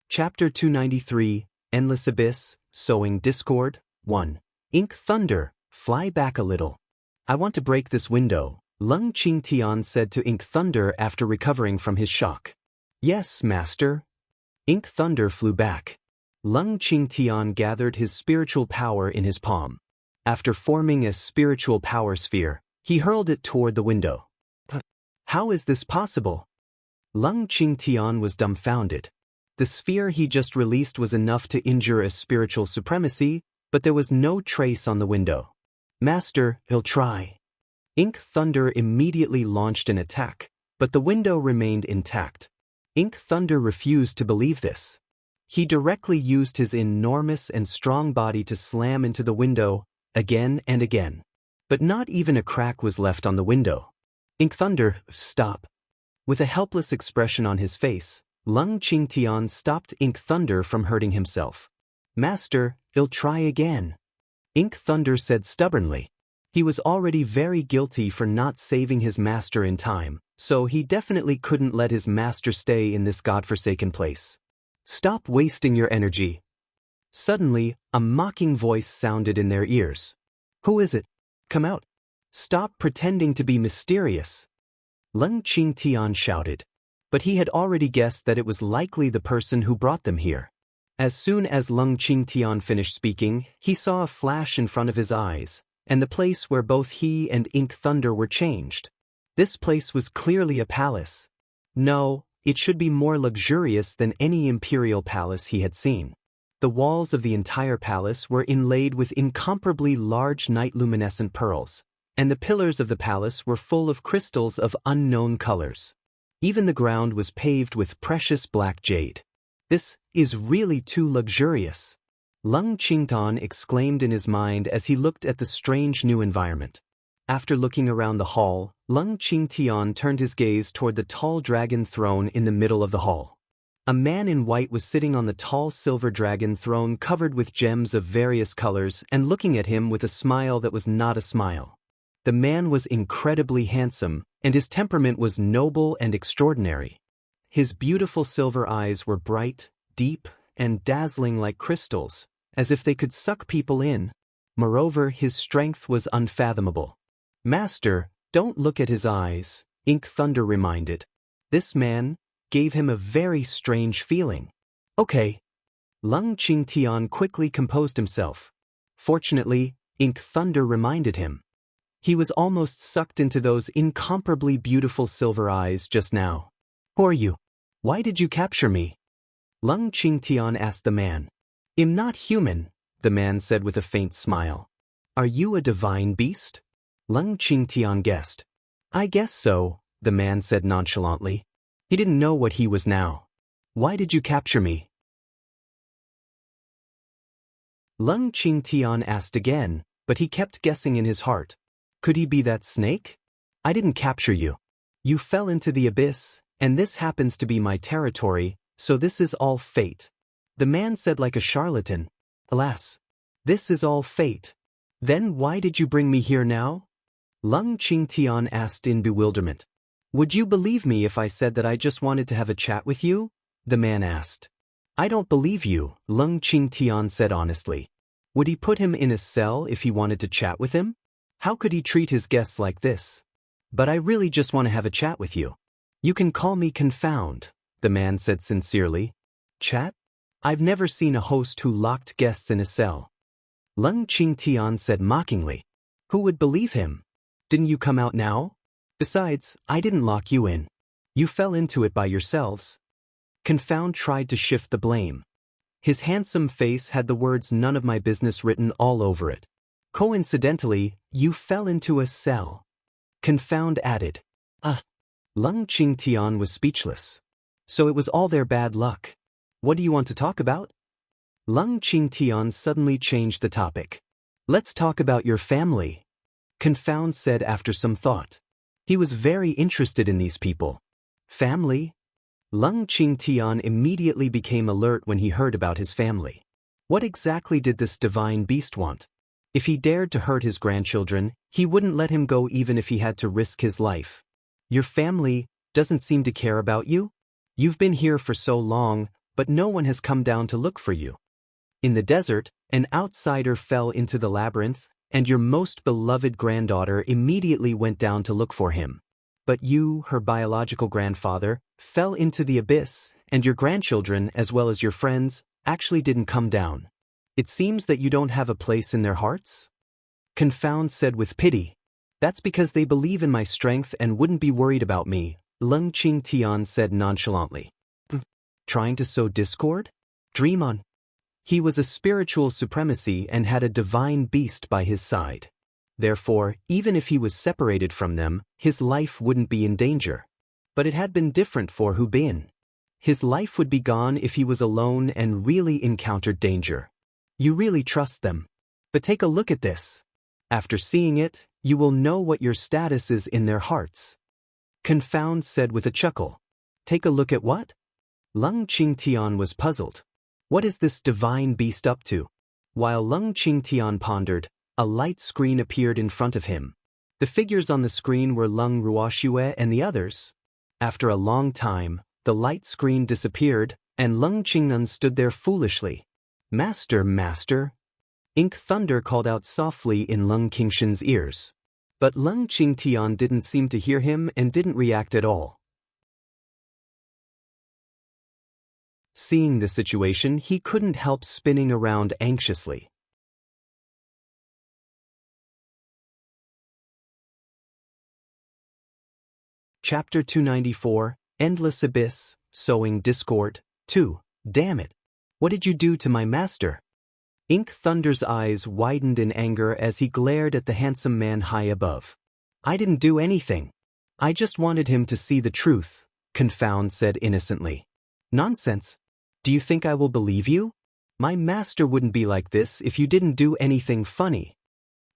Chapter 293, Endless Abyss, Sowing Discord, 1. Ink Thunder, fly back a little. I want to break this window, Lung Qingtian said to Ink Thunder after recovering from his shock. Yes, Master. Ink Thunder flew back. Lung Qingtian gathered his spiritual power in his palm. After forming a spiritual power sphere, he hurled it toward the window. How is this possible? Lung Qingtian was dumbfounded. The sphere he just released was enough to injure a spiritual supremacy, but there was no trace on the window. Master, he'll try. Ink Thunder immediately launched an attack, but the window remained intact. Ink Thunder refused to believe this. He directly used his enormous and strong body to slam into the window, again and again. But not even a crack was left on the window. Ink Thunder, stop. With a helpless expression on his face, Lung Qingtian stopped Ink Thunder from hurting himself. Master, he'll try again. Ink Thunder said stubbornly. He was already very guilty for not saving his master in time, so he definitely couldn't let his master stay in this godforsaken place. Stop wasting your energy. Suddenly, a mocking voice sounded in their ears. Who is it? Come out. Stop pretending to be mysterious. Lung Qingtian shouted. But he had already guessed that it was likely the person who brought them here. As soon as Lung Qingtian finished speaking, he saw a flash in front of his eyes, and the place where both he and Ink Thunder were changed. This place was clearly a palace. No, it should be more luxurious than any imperial palace he had seen. The walls of the entire palace were inlaid with incomparably large night-luminescent pearls, and the pillars of the palace were full of crystals of unknown colors. Even the ground was paved with precious black jade. This is really too luxurious. Lung Qingtan exclaimed in his mind as he looked at the strange new environment. After looking around the hall, Lung Qingtian turned his gaze toward the tall dragon throne in the middle of the hall. A man in white was sitting on the tall silver dragon throne covered with gems of various colors and looking at him with a smile that was not a smile. The man was incredibly handsome, and his temperament was noble and extraordinary. His beautiful silver eyes were bright, deep, and dazzling like crystals, as if they could suck people in. Moreover, his strength was unfathomable. "Master, don't look at his eyes," Ink Thunder reminded. This man gave him a very strange feeling. "Okay." Lung Qingtian quickly composed himself. Fortunately, Ink Thunder reminded him. He was almost sucked into those incomparably beautiful silver eyes just now. "Who are you? Why did you capture me?" Lung Qingtian asked the man. "I'm not human," the man said with a faint smile. "Are you a divine beast?" Lung Qingtian guessed. "I guess so," the man said nonchalantly. He didn't know what he was now. "Why did you capture me?" Lung Qingtian asked again, but he kept guessing in his heart. Could he be that snake? "I didn't capture you. You fell into the abyss, and this happens to be my territory, so this is all fate," the man said like a charlatan. "Alas, this is all fate. Then why did you bring me here now?" Lung Qingtian asked in bewilderment. "Would you believe me if I said that I just wanted to have a chat with you?" the man asked. "I don't believe you," Lung Qingtian said honestly. Would he put him in a cell if he wanted to chat with him? How could he treat his guests like this? "But I really just want to have a chat with you. You can call me Confound," the man said sincerely. "Chat? I've never seen a host who locked guests in a cell." Lung Qingtian said mockingly. "Who would believe him? Didn't you come out now? Besides, I didn't lock you in. You fell into it by yourselves." Confound tried to shift the blame. His handsome face had the words "none of my business" written all over it. "Coincidentally, you fell into a cell," Confound added. Lung Qingtian was speechless. "So it was all their bad luck. What do you want to talk about?" Lung Qingtian suddenly changed the topic. "Let's talk about your family," Confound said after some thought. He was very interested in these people. Family? Lung Qingtian immediately became alert when he heard about his family. What exactly did this divine beast want? If he dared to hurt his grandchildren, he wouldn't let him go even if he had to risk his life. "Your family doesn't seem to care about you? You've been here for so long, but no one has come down to look for you. In the desert, an outsider fell into the labyrinth, and your most beloved granddaughter immediately went down to look for him. But you, her biological grandfather, fell into the abyss, and your grandchildren, as well as your friends, actually didn't come down. It seems that you don't have a place in their hearts?" Confound said with pity. "That's because they believe in my strength and wouldn't be worried about me," Lung Qingtian said nonchalantly. "Trying to sow discord? Dream on." He was a spiritual supremacy and had a divine beast by his side. Therefore, even if he was separated from them, his life wouldn't be in danger. But it had been different for Hu Bin. His life would be gone if he was alone and really encountered danger. You really trust them. But take a look at this. After seeing it, you will know what your status is in their hearts." Confound said with a chuckle. "Take a look at what?" Lung Qingtian was puzzled. What is this divine beast up to? While Lung Qingtian pondered, a light screen appeared in front of him. The figures on the screen were Lung Ruoxue and the others. After a long time, the light screen disappeared, and Lung Qingnan stood there foolishly. "Master, master!" Ink Thunder called out softly in Lung Qingshan's ears. But Lung Qingtian didn't seem to hear him and didn't react at all. Seeing the situation, he couldn't help spinning around anxiously. Chapter 294, Endless Abyss, Sowing Discord, 2. Damn it! What did you do to my master? Ink Thunder's eyes widened in anger as he glared at the handsome man high above. "I didn't do anything. I just wanted him to see the truth," Confound said innocently. "Nonsense. Do you think I will believe you?" My master wouldn't be like this if you didn't do anything funny.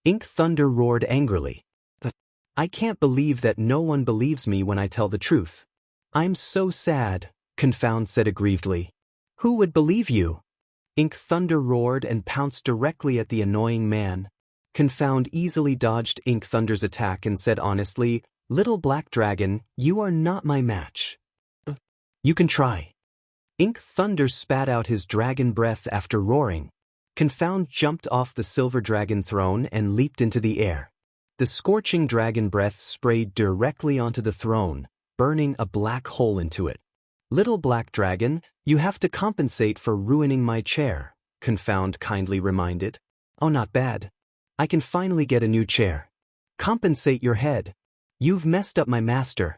Ink Thunder roared angrily. But I can't believe that no one believes me when I tell the truth. I'm so sad, Confound said aggrievedly. Who would believe you? Ink Thunder roared and pounced directly at the annoying man. Confound easily dodged Ink Thunder's attack and said honestly, Little Black Dragon, you are not my match. You can try. Ink Thunder spat out his dragon breath after roaring. Confound jumped off the silver dragon throne and leaped into the air. The scorching dragon breath sprayed directly onto the throne, burning a black hole into it. Little Black Dragon, you have to compensate for ruining my chair, Confound kindly reminded. Oh, not bad. I can finally get a new chair. Compensate your head. You've messed up my master.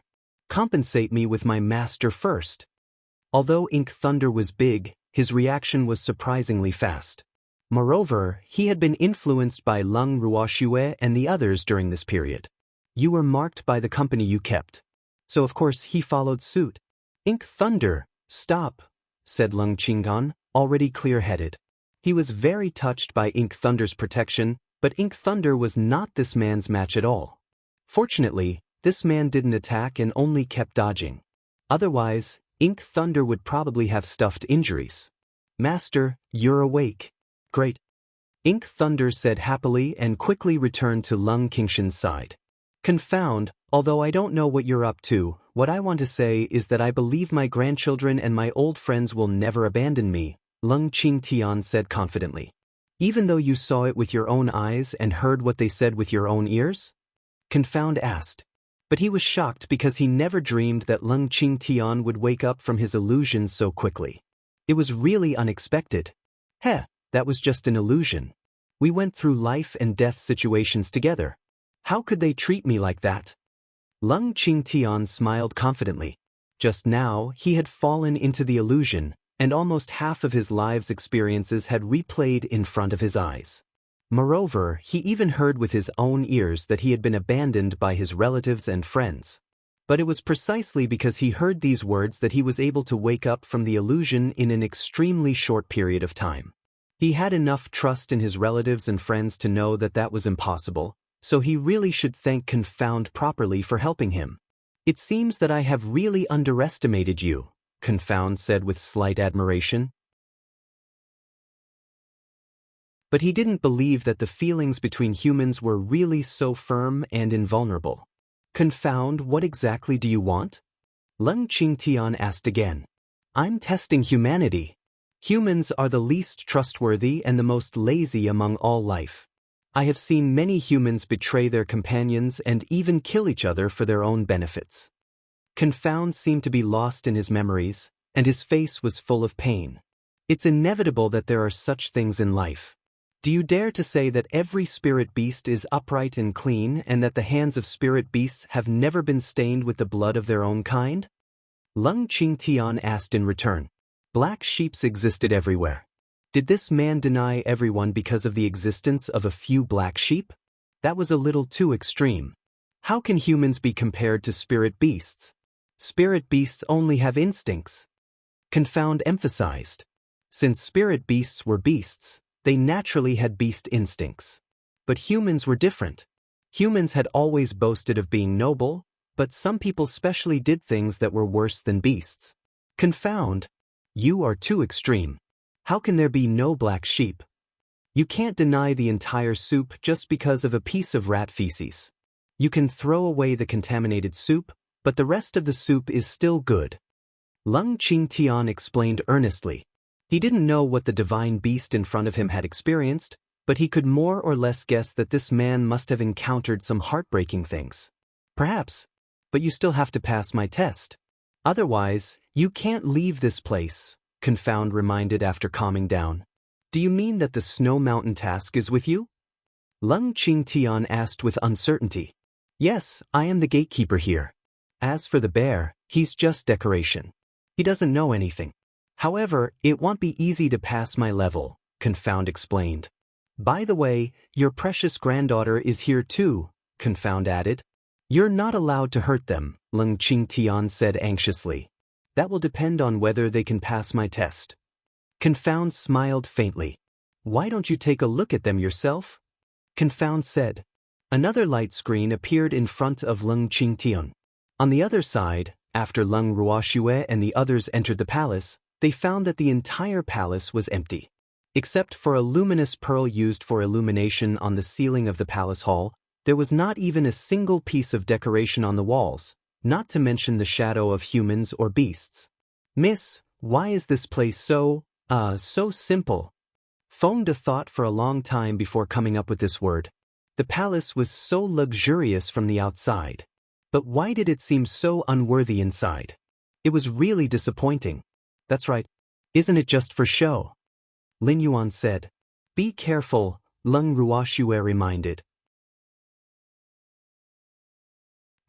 Compensate me with my master first. Although Ink Thunder was big, his reaction was surprisingly fast. Moreover, he had been influenced by Lung Ruoxue and the others during this period. You were marked by the company you kept. So of course he followed suit. Ink Thunder, stop, said Lung Qinggan, already clear-headed. He was very touched by Ink Thunder's protection, but Ink Thunder was not this man's match at all. Fortunately, this man didn't attack and only kept dodging. Otherwise, Ink Thunder would probably have stuffed injuries. Master, you're awake. Great. Ink Thunder said happily and quickly returned to Lung Qingshan's side. Confound, although I don't know what you're up to, what I want to say is that I believe my grandchildren and my old friends will never abandon me, Lung Qingtian said confidently. Even though you saw it with your own eyes and heard what they said with your own ears? Confound asked. But he was shocked because he never dreamed that Lung Qingtian would wake up from his illusion so quickly. It was really unexpected. Heh, that was just an illusion. We went through life and death situations together. How could they treat me like that? Lung Qingtian smiled confidently. Just now, he had fallen into the illusion, and almost half of his life's experiences had replayed in front of his eyes. Moreover, he even heard with his own ears that he had been abandoned by his relatives and friends. But it was precisely because he heard these words that he was able to wake up from the illusion in an extremely short period of time. He had enough trust in his relatives and friends to know that that was impossible, so he really should thank Confound properly for helping him. It seems that I have really underestimated you, Confound said with slight admiration. But he didn't believe that the feelings between humans were really so firm and invulnerable. Confound, what exactly do you want? Lung Qingtian asked again. I'm testing humanity. Humans are the least trustworthy and the most lazy among all life. I have seen many humans betray their companions and even kill each other for their own benefits. Confound seemed to be lost in his memories, and his face was full of pain. It's inevitable that there are such things in life. Do you dare to say that every spirit beast is upright and clean and that the hands of spirit beasts have never been stained with the blood of their own kind? Lung Qingtian asked in return. Black sheeps existed everywhere. Did this man deny everyone because of the existence of a few black sheep? That was a little too extreme. How can humans be compared to spirit beasts? Spirit beasts only have instincts. Confound emphasized. Since spirit beasts were beasts, they naturally had beast instincts. But humans were different. Humans had always boasted of being noble, but some people specially did things that were worse than beasts. Confound. You are too extreme. How can there be no black sheep? You can't deny the entire soup just because of a piece of rat feces. You can throw away the contaminated soup, but the rest of the soup is still good. Lung Qingtian explained earnestly. He didn't know what the divine beast in front of him had experienced, but he could more or less guess that this man must have encountered some heartbreaking things. Perhaps, but you still have to pass my test. Otherwise, you can't leave this place, Confound reminded after calming down. Do you mean that the Snow Mountain task is with you? Lung Qingtian asked with uncertainty. Yes, I am the gatekeeper here. As for the bear, he's just decoration. He doesn't know anything. However, it won't be easy to pass my level, Confound explained. By the way, your precious granddaughter is here too, Confound added. You're not allowed to hurt them, Lung Qingtian said anxiously. That will depend on whether they can pass my test. Confound smiled faintly. Why don't you take a look at them yourself? Confound said. Another light screen appeared in front of Leng Qingtian. On the other side, after Leng Ruoxue and the others entered the palace, they found that the entire palace was empty. Except for a luminous pearl used for illumination on the ceiling of the palace hall, there was not even a single piece of decoration on the walls, not to mention the shadow of humans or beasts. Miss, why is this place so simple? Fengde thought for a long time before coming up with this word. The palace was so luxurious from the outside. But why did it seem so unworthy inside? It was really disappointing. That's right. Isn't it just for show? Lin Yuan said. Be careful, Leng Ruoxue reminded.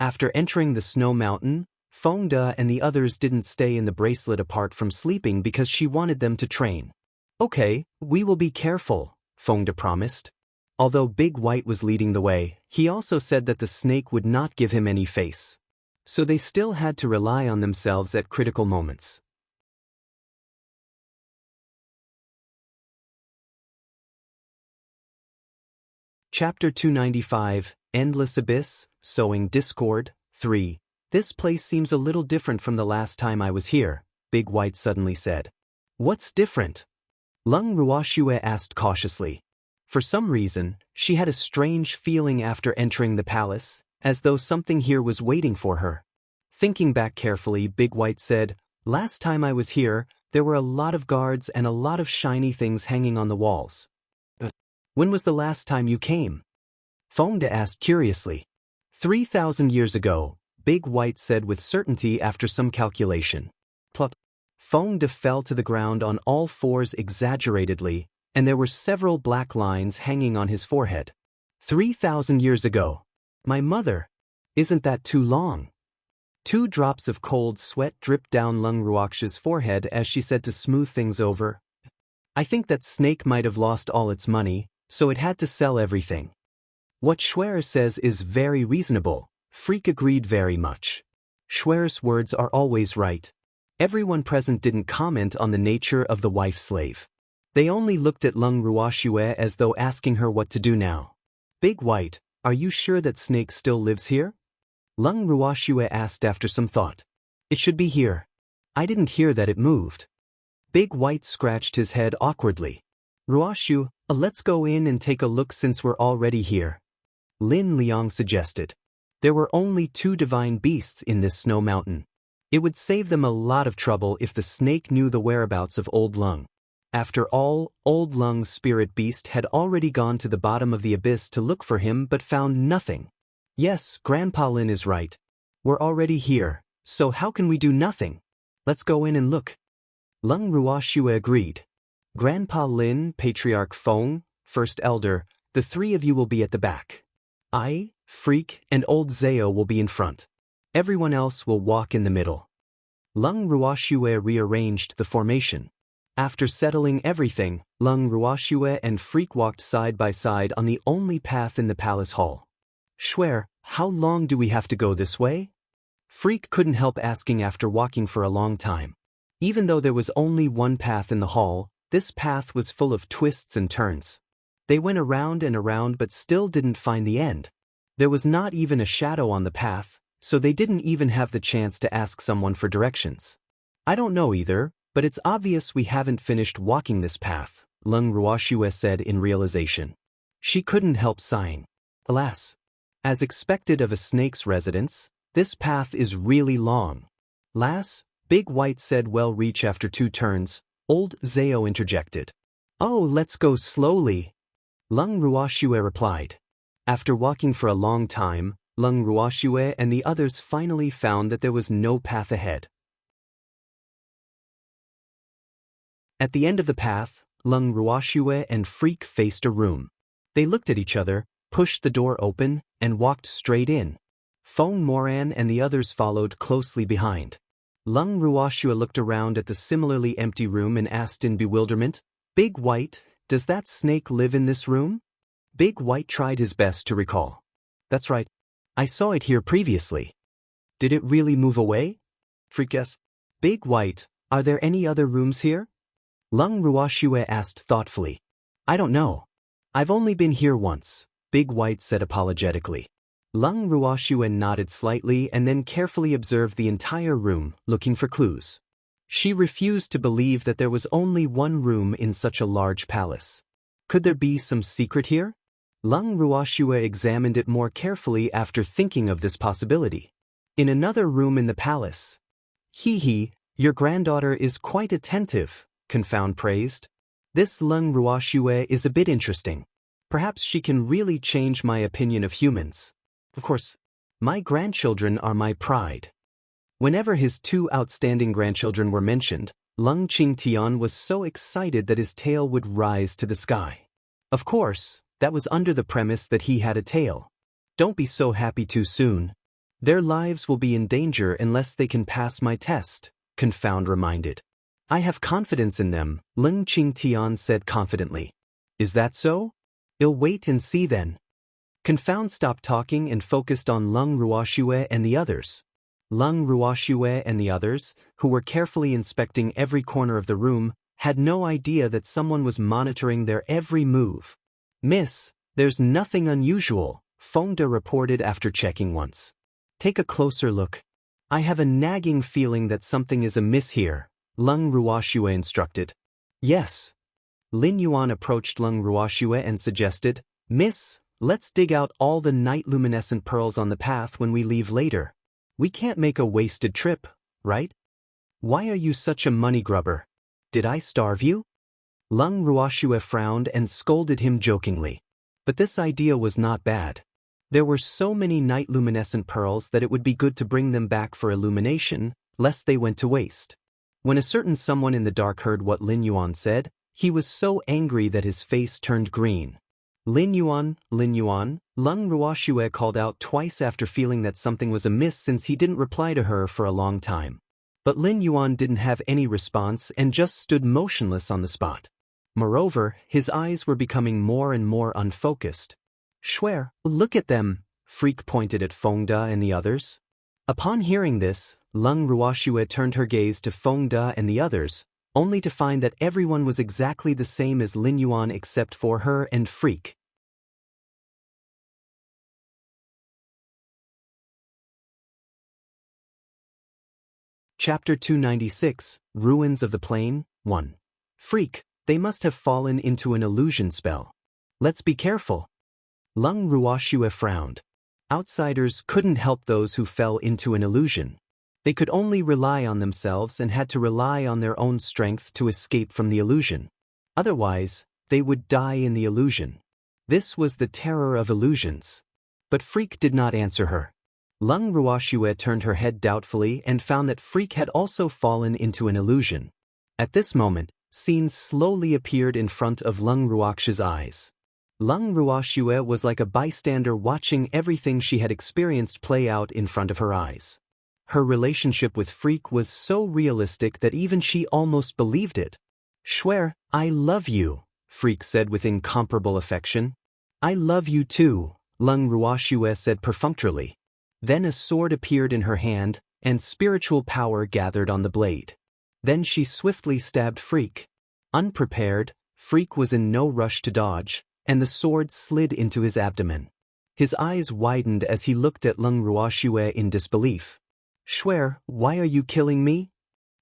After entering the snow mountain, Fengde and the others didn't stay in the bracelet apart from sleeping because she wanted them to train. Okay, we will be careful, Fengde promised. Although Big White was leading the way, he also said that the snake would not give him any face. So they still had to rely on themselves at critical moments. Chapter 295, Endless Abyss, Sowing Discord, 3. This place seems a little different from the last time I was here, Big White suddenly said. What's different? Leng Ruoxue asked cautiously. For some reason, she had a strange feeling after entering the palace, as though something here was waiting for her. Thinking back carefully, Big White said, Last time I was here, there were a lot of guards and a lot of shiny things hanging on the walls. But when was the last time you came? Fengde asked curiously. 3,000 years ago, Big White said with certainty after some calculation. Plop. Fengde fell to the ground on all fours exaggeratedly, and there were several black lines hanging on his forehead. 3,000 years ago. My mother. Isn't that too long? 2 drops of cold sweat dripped down Leng Ruoxue's forehead as she said to smooth things over. I think that snake might have lost all its money, so it had to sell everything. What Schwer says is very reasonable, Freak agreed very much. Schwer's words are always right. Everyone present didn't comment on the nature of the wife-slave. They only looked at Leng Ruoxue as though asking her what to do now. Big White, are you sure that snake still lives here? Leng Ruoxue asked after some thought. It should be here. I didn't hear that it moved. Big White scratched his head awkwardly. Ruoxue, let's go in and take a look since we're already here. Lin Liang suggested. There were only 2 divine beasts in this snow mountain. It would save them a lot of trouble if the snake knew the whereabouts of Old Leng. After all, Old Leng's spirit beast had already gone to the bottom of the abyss to look for him but found nothing. Yes, Grandpa Lin is right. We're already here, so how can we do nothing? Let's go in and look. Leng Ruoxue agreed. Grandpa Lin, Patriarch Feng, First Elder, the 3 of you will be at the back. I, Freak, and Old Zao will be in front. Everyone else will walk in the middle. Leng Ruoxue rearranged the formation. After settling everything, Leng Ruoxue and Freak walked side by side on the only path in the palace hall. Schwer, how long do we have to go this way? Freak couldn't help asking after walking for a long time. Even though there was only one path in the hall, this path was full of twists and turns. They went around and around but still didn't find the end. There was not even a shadow on the path, so they didn't even have the chance to ask someone for directions. I don't know either, but it's obvious we haven't finished walking this path, Leng Ruoxue said in realization. She couldn't help sighing. Alas. As expected of a snake's residence, this path is really long. Lass, Big White said well reach after 2 turns, Old Zao interjected. Oh, let's go slowly. Leng Ruoxue replied. After walking for a long time, Leng Ruoxue and the others finally found that there was no path ahead. At the end of the path, Leng Ruoxue and Freak faced a room. They looked at each other, pushed the door open, and walked straight in. Feng Moran and the others followed closely behind. Leng Ruoxue looked around at the similarly empty room and asked in bewilderment, Big White, does that snake live in this room? Big White tried his best to recall. That's right. I saw it here previously. Did it really move away? Freak asked. Big White, are there any other rooms here? Lung Ruoxue asked thoughtfully. I don't know. I've only been here once, Big White said apologetically. Lung Ruoxue nodded slightly and then carefully observed the entire room, looking for clues. She refused to believe that there was only one room in such a large palace. Could there be some secret here? Lung Ruoxue examined it more carefully after thinking of this possibility. In another room in the palace. Hee, your granddaughter is quite attentive, Confound praised. This Lung Ruoxue is a bit interesting. Perhaps she can really change my opinion of humans. Of course, my grandchildren are my pride. Whenever his two outstanding grandchildren were mentioned, Lung Qingtian was so excited that his tail would rise to the sky. Of course, that was under the premise that he had a tail. Don't be so happy too soon. Their lives will be in danger unless they can pass my test, Confound reminded. I have confidence in them, Lung Qingtian said confidently. Is that so? I'll wait and see then. Confound stopped talking and focused on Lung Ruoxue and the others. Lung Ruoxue and the others, who were carefully inspecting every corner of the room, had no idea that someone was monitoring their every move. Miss, there's nothing unusual, Fengde reported after checking once. Take a closer look. I have a nagging feeling that something is amiss here, Lung Ruoxue instructed. Yes. Lin Yuan approached Lung Ruoxue and suggested, Miss, let's dig out all the night-luminescent pearls on the path when we leave later. We can't make a wasted trip, right? Why are you such a money grubber? Did I starve you? Lung Ruoxue frowned and scolded him jokingly. But this idea was not bad. There were so many night-luminescent pearls that it would be good to bring them back for illumination, lest they went to waste. When a certain someone in the dark heard what Lin Yuan said, he was so angry that his face turned green. Lin Yuan, Lung Ruoxue called out twice after feeling that something was amiss since he didn't reply to her for a long time. But Lin Yuan didn't have any response and just stood motionless on the spot. Moreover, his eyes were becoming more and more unfocused. Swear, look at them, Freak pointed at Fengde and the others. Upon hearing this, Lung Ruoxue turned her gaze to Fengde and the others, only to find that everyone was exactly the same as Lin Yuan except for her and Freak. Chapter 296, Ruins of the Plain, 1. Freak, they must have fallen into an illusion spell. Let's be careful. Lung Ruoxue frowned. Outsiders couldn't help those who fell into an illusion. They could only rely on themselves and had to rely on their own strength to escape from the illusion. Otherwise, they would die in the illusion. This was the terror of illusions. But Freak did not answer her. Lung Ruoxue turned her head doubtfully and found that Freak had also fallen into an illusion. At this moment, scenes slowly appeared in front of Lung Ruoxue's eyes. Lung Ruoxue was like a bystander watching everything she had experienced play out in front of her eyes. Her relationship with Freak was so realistic that even she almost believed it. Swear, I love you, Freak said with incomparable affection. I love you too, Lung Ruoxue said perfunctorily. Then a sword appeared in her hand, and spiritual power gathered on the blade. Then she swiftly stabbed Freak. Unprepared, Freak was in no rush to dodge, and the sword slid into his abdomen. His eyes widened as he looked at Lung Ruoxue in disbelief. Swear, why are you killing me?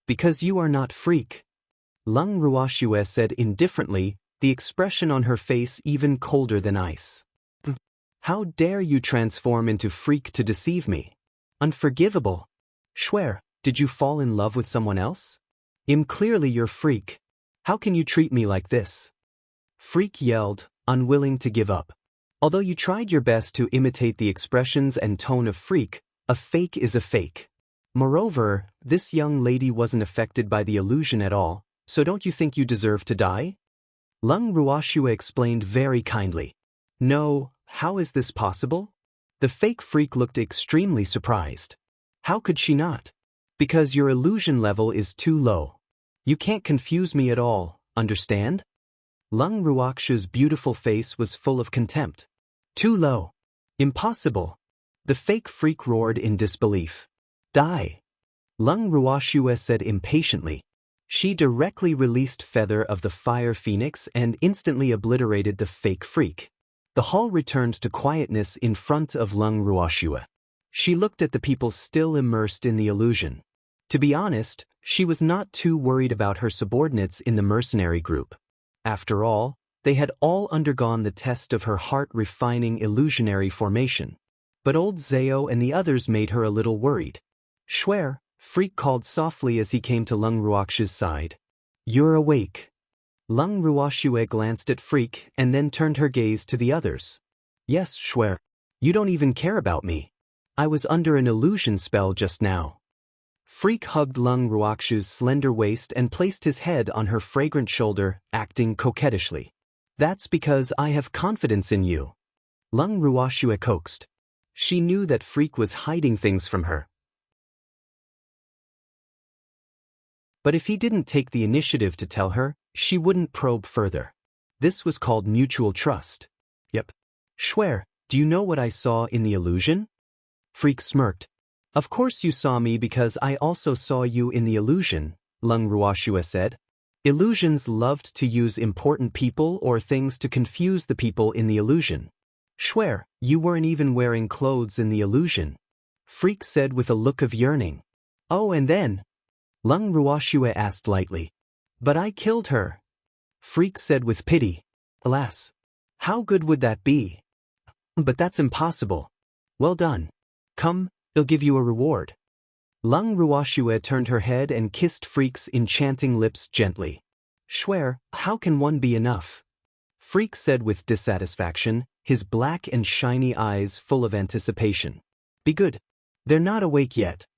Because you are not Freak. Lung Ruoxue said indifferently, the expression on her face even colder than ice. How dare you transform into Freak to deceive me? Unforgivable. Swear, did you fall in love with someone else? Clearly you're Freak. How can you treat me like this? Freak yelled, unwilling to give up. Although you tried your best to imitate the expressions and tone of Freak, a fake is a fake. Moreover, this young lady wasn't affected by the illusion at all, so don't you think you deserve to die? Lung Ruoxue explained very kindly. No, how is this possible? The fake Freak looked extremely surprised. How could she not? Because your illusion level is too low. You can't confuse me at all, understand? Lung Ruoxue's beautiful face was full of contempt. Too low. Impossible. The fake Freak roared in disbelief. Die. Lung Ruoxue said impatiently. She directly released Feather of the Fire Phoenix and instantly obliterated the fake freak. The hall returned to quietness in front of Lung Ruoxue. She looked at the people still immersed in the illusion. To be honest, she was not too worried about her subordinates in the mercenary group. After all, they had all undergone the test of her heart-refining illusionary formation. But old Zao and the others made her a little worried. "Schwer," Freak called softly as he came to Lung Ruoxue's side. "You're awake." Lung Ruoxue glanced at Freak and then turned her gaze to the others. "Yes, Schwer. You don't even care about me. I was under an illusion spell just now." Freak hugged Lung Ruoxue's slender waist and placed his head on her fragrant shoulder, acting coquettishly. "That's because I have confidence in you." Lung Ruoxue coaxed. She knew that Freak was hiding things from her. But if he didn't take the initiative to tell her, she wouldn't probe further. This was called mutual trust. "Yep. Schwer, do you know what I saw in the illusion?" Freak smirked. "Of course you saw me because I also saw you in the illusion," Lung Ruoxue said. Illusions loved to use important people or things to confuse the people in the illusion. "Schwer, you weren't even wearing clothes in the illusion," Freak said with a look of yearning. "Oh, and then?" Lung Ruoxue asked lightly. "But I killed her," Freak said with pity. "Alas. How good would that be?" "But that's impossible." "Well done. Come, they'll give you a reward." Lung Ruoxue turned her head and kissed Freak's enchanting lips gently. "Schwer, how can one be enough?" Freak said with dissatisfaction, his black and shiny eyes full of anticipation. "Be good. They're not awake yet."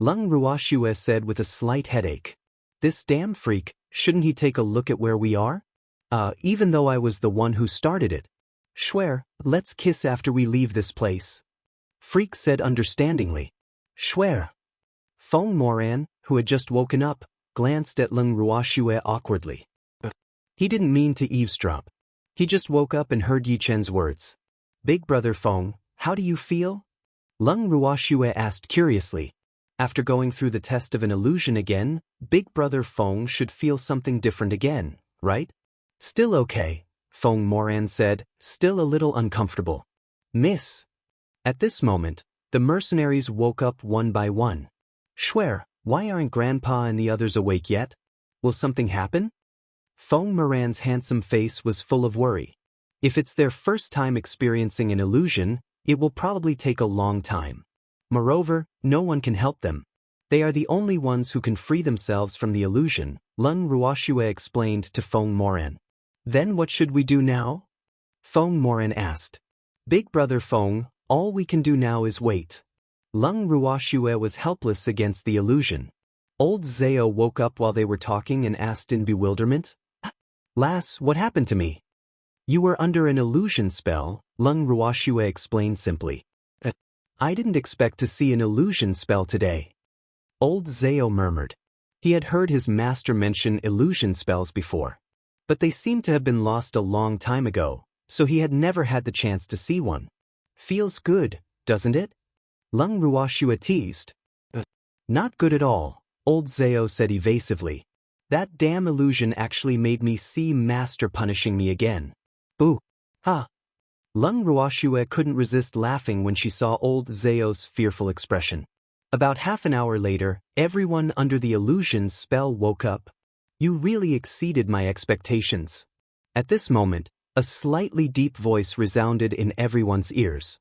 Lung Ruoxue said with a slight headache. "This damn Freak, shouldn't he take a look at where we are? Even though I was the one who started it. Schwer, let's kiss after we leave this place." Freak said understandingly. "Schwer." Feng Moran, who had just woken up, glanced at Lung Ruoxue awkwardly. He didn't mean to eavesdrop. He just woke up and heard Yi Chen's words. "Big brother Feng, how do you feel?" Lung Ruoxue asked curiously. After going through the test of an illusion again, Big brother Feng should feel something different again, right? "Still okay," Feng Moran said, still a little uncomfortable. "Miss." At this moment, the mercenaries woke up one by one. "Schwer, why aren't Grandpa and the others awake yet? Will something happen?" Feng Moran's handsome face was full of worry. If it's their first time experiencing an illusion, it will probably take a long time. Moreover, no one can help them. They are the only ones who can free themselves from the illusion, Lung Ruoxue explained to Feng Moran. "Then what should we do now?" Feng Moran asked. "Big brother Feng, all we can do now is wait." Lung Ruoxue was helpless against the illusion. Old Zao woke up while they were talking and asked in bewilderment. "Lass, what happened to me?" "You were under an illusion spell," Lung Ruoxue explained simply. "I didn't expect to see an illusion spell today." Old Zao murmured. He had heard his master mention illusion spells before. But they seemed to have been lost a long time ago, so he had never had the chance to see one. "Feels good, doesn't it?" Lung Ruoxue teased. "Not good at all," Old Zao said evasively. "That damn illusion actually made me see Master punishing me again." "Boo! Ha!" Lung Ruoxue couldn't resist laughing when she saw Old Zao's fearful expression. About half an hour later, everyone under the illusion's spell woke up. "You really exceeded my expectations." At this moment, a slightly deep voice resounded in everyone's ears.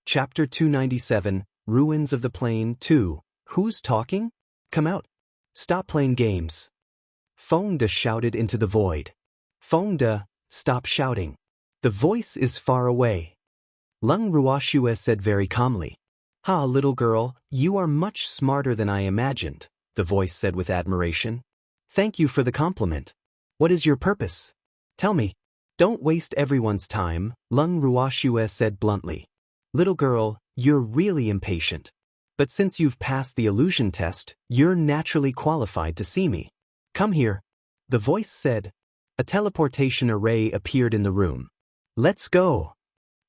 Chapter 297, Ruins of the Plain 2. Who's talking? Come out. Stop playing games. Feng De shouted into the void. Feng De, stop shouting. The voice is far away. Lung Ruoxue said very calmly. "Ha, little girl, you are much smarter than I imagined," the voice said with admiration. "Thank you for the compliment. What is your purpose? Tell me." "Don't waste everyone's time," Lung Ruoxue said bluntly. "Little girl, you're really impatient. But since you've passed the illusion test, you're naturally qualified to see me. Come here," the voice said. A teleportation array appeared in the room. "Let's go."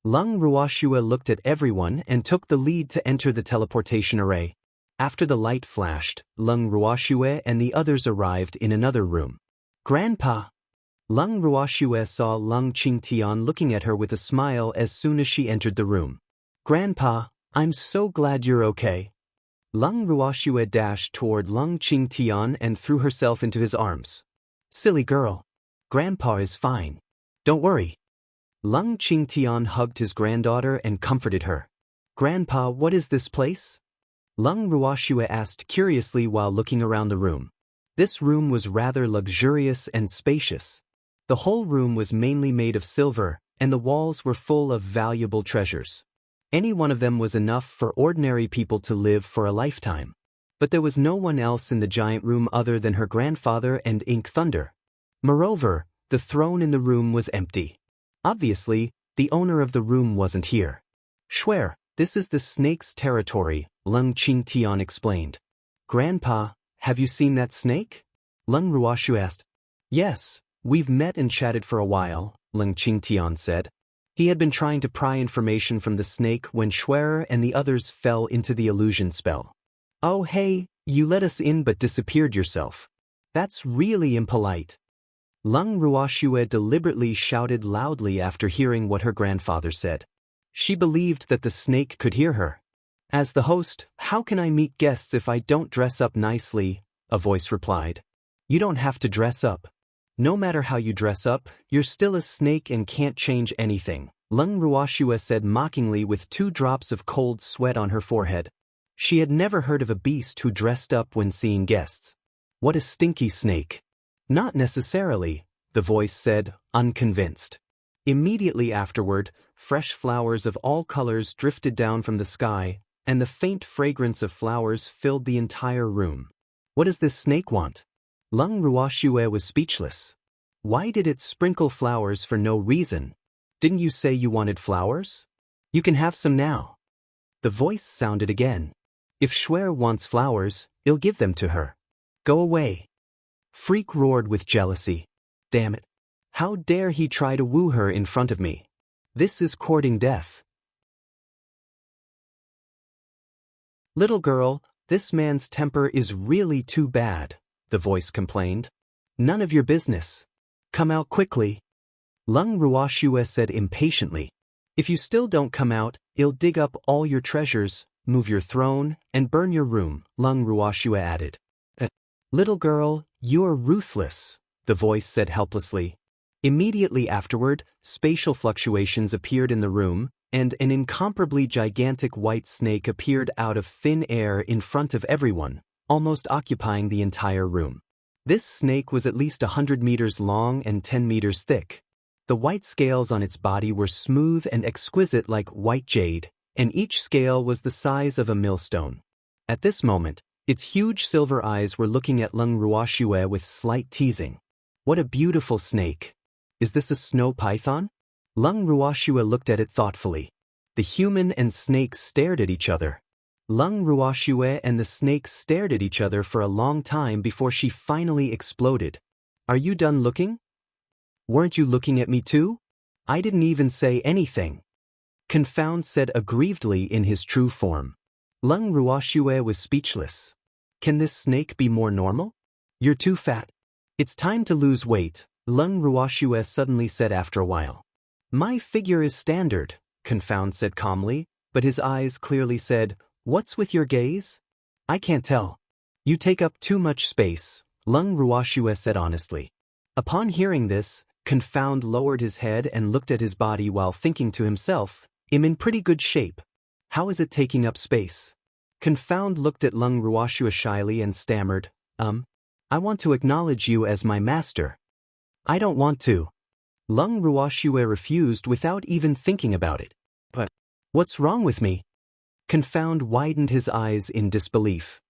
Lung Ruoxue looked at everyone and took the lead to enter the teleportation array. After the light flashed, Lung Ruoxue and the others arrived in another room. Grandpa! Lung Ruoxue saw Lung Qingtian looking at her with a smile as soon as she entered the room. Grandpa, I'm so glad you're okay. Lung Ruoxue dashed toward Lung Qingtian and threw herself into his arms. Silly girl. Grandpa is fine. Don't worry. Lung Qingtian hugged his granddaughter and comforted her. Grandpa, what is this place? Lung Ruoxue asked curiously while looking around the room. This room was rather luxurious and spacious. The whole room was mainly made of silver, and the walls were full of valuable treasures. Any one of them was enough for ordinary people to live for a lifetime. But there was no one else in the giant room other than her grandfather and Ink Thunder. Moreover, the throne in the room was empty. Obviously, the owner of the room wasn't here. Swear, this is the snake's territory, Lung Qingtian explained. Grandpa, have you seen that snake? Lung Ruoxue asked. Yes, we've met and chatted for a while, Lung Qingtian said. He had been trying to pry information from the snake when Schwerer and the others fell into the illusion spell. Oh hey, you let us in but disappeared yourself. That's really impolite. Lung Ruoxue deliberately shouted loudly after hearing what her grandfather said. She believed that the snake could hear her. As the host, how can I meet guests if I don't dress up nicely? A voice replied. You don't have to dress up. No matter how you dress up, you're still a snake and can't change anything, Lung Ruoxue said mockingly with 2 drops of cold sweat on her forehead. She had never heard of a beast who dressed up when seeing guests. What a stinky snake. Not necessarily, the voice said, unconvinced. Immediately afterward, fresh flowers of all colors drifted down from the sky, and the faint fragrance of flowers filled the entire room. What does this snake want? Lung Ruoxue was speechless. Why did it sprinkle flowers for no reason? Didn't you say you wanted flowers? You can have some now. The voice sounded again. If Schwer wants flowers, I'll give them to her. Go away. Freak roared with jealousy. Damn it. How dare he try to woo her in front of me? This is courting death. Little girl, this man's temper is really too bad, the voice complained. None of your business. Come out quickly. Lung Ruoxue said impatiently. If you still don't come out, I'll dig up all your treasures, move your throne, and burn your room, Lung Ruoxue added. Little girl, you're ruthless, the voice said helplessly. Immediately afterward, spatial fluctuations appeared in the room, and an incomparably gigantic white snake appeared out of thin air in front of everyone, almost occupying the entire room. This snake was at least 100 meters long and 10 meters thick. The white scales on its body were smooth and exquisite like white jade, and each scale was the size of a millstone. At this moment, its huge silver eyes were looking at Lung Ruoxue with slight teasing. What a beautiful snake. Is this a snow python? Lung Ruoxue looked at it thoughtfully. The human and snake stared at each other. Lung Ruoxue and the snake stared at each other for a long time before she finally exploded. Are you done looking? Weren't you looking at me too? I didn't even say anything. Confound said aggrievedly in his true form. Lung Ruoxue was speechless. Can this snake be more normal? You're too fat. It's time to lose weight, Lung Ruoxue suddenly said after a while. My figure is standard, Confound said calmly, but his eyes clearly said, What's with your gaze? I can't tell. You take up too much space, Lung Ruoxue said honestly. Upon hearing this, Confound lowered his head and looked at his body while thinking to himself, I'm in pretty good shape. How is it taking up space? Confound looked at Lung Ruoxue shyly and stammered, I want to acknowledge you as my master. I don't want to. Lung Ruoxue refused without even thinking about it. But what's wrong with me? Confound widened his eyes in disbelief.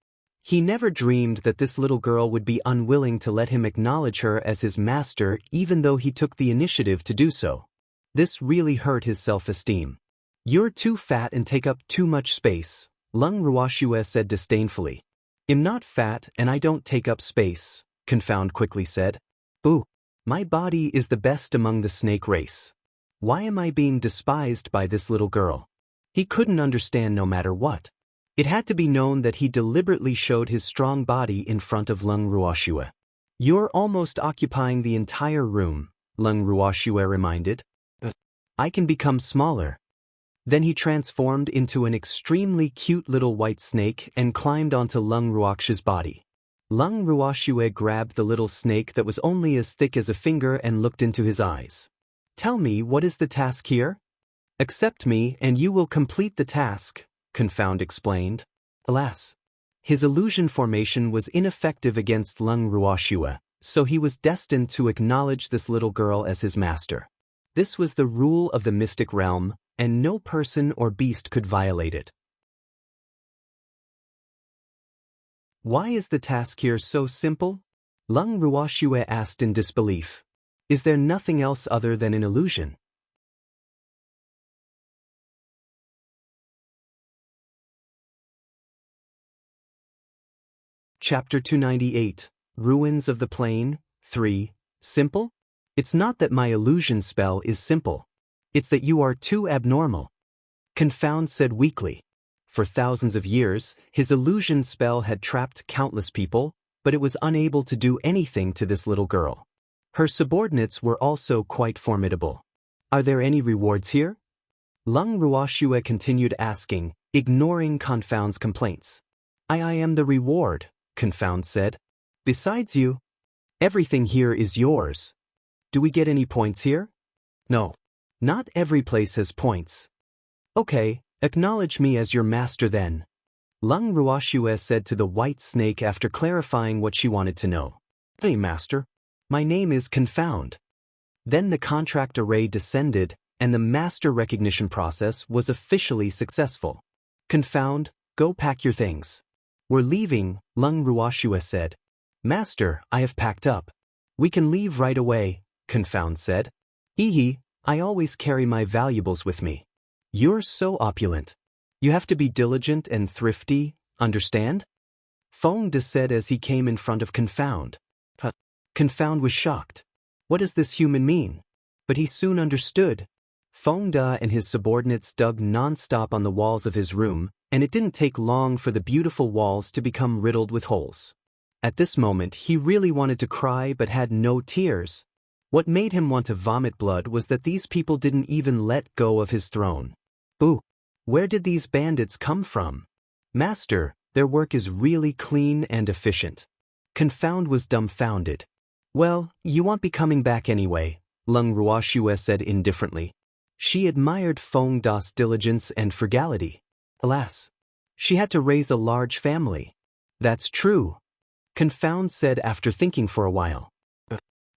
He never dreamed that this little girl would be unwilling to let him acknowledge her as his master even though he took the initiative to do so. This really hurt his self-esteem. You're too fat and take up too much space, Lung Ruoxue said disdainfully. I'm not fat and I don't take up space, Confound quickly said. Boo. My body is the best among the snake race. Why am I being despised by this little girl? He couldn't understand no matter what. It had to be known that he deliberately showed his strong body in front of Lung Ruoxue. You're almost occupying the entire room, Lung Ruoxue reminded. I can become smaller. Then he transformed into an extremely cute little white snake and climbed onto Lung Ruoxue's body. Lung Ruoxue grabbed the little snake that was only as thick as a finger and looked into his eyes. Tell me, what is the task here? Accept me and you will complete the task, Confound explained. Alas, his illusion formation was ineffective against Lung Ruoxue, so he was destined to acknowledge this little girl as his master. This was the rule of the mystic realm, and no person or beast could violate it. Why is the task here so simple? Lung Ruoxue asked in disbelief. Is there nothing else other than an illusion? Chapter 298, Ruins of the Plain, 3, Simple? It's not that my illusion spell is simple. It's that you are too abnormal. Confound said weakly. For thousands of years, his illusion spell had trapped countless people, but it was unable to do anything to this little girl. Her subordinates were also quite formidable. Are there any rewards here? Lung Ruoxue continued asking, ignoring Confound's complaints. I am the reward, Confound said. Besides you, everything here is yours. Do we get any points here? No. Not every place has points. Okay, acknowledge me as your master then. Lung Ruoxue said to the white snake after clarifying what she wanted to know. Hey, master. My name is Confound. Then the contract array descended, and the master recognition process was officially successful. Confound, go pack your things. We're leaving, Lung Ruoxue said. Master, I have packed up. We can leave right away, Confound said. Hee, I always carry my valuables with me. You're so opulent. You have to be diligent and thrifty, understand? Feng De said as he came in front of Confound. Confound was shocked. What does this human mean? But he soon understood. Feng De and his subordinates dug non-stop on the walls of his room, and it didn't take long for the beautiful walls to become riddled with holes. At this moment he really wanted to cry but had no tears. What made him want to vomit blood was that these people didn't even let go of his throne. Ooh, where did these bandits come from? Master, their work is really clean and efficient. Confound was dumbfounded. Well, you won't be coming back anyway, Lung Ruoxue said indifferently. She admired Feng De's diligence and frugality. Alas, she had to raise a large family. That's true, Confound said after thinking for a while.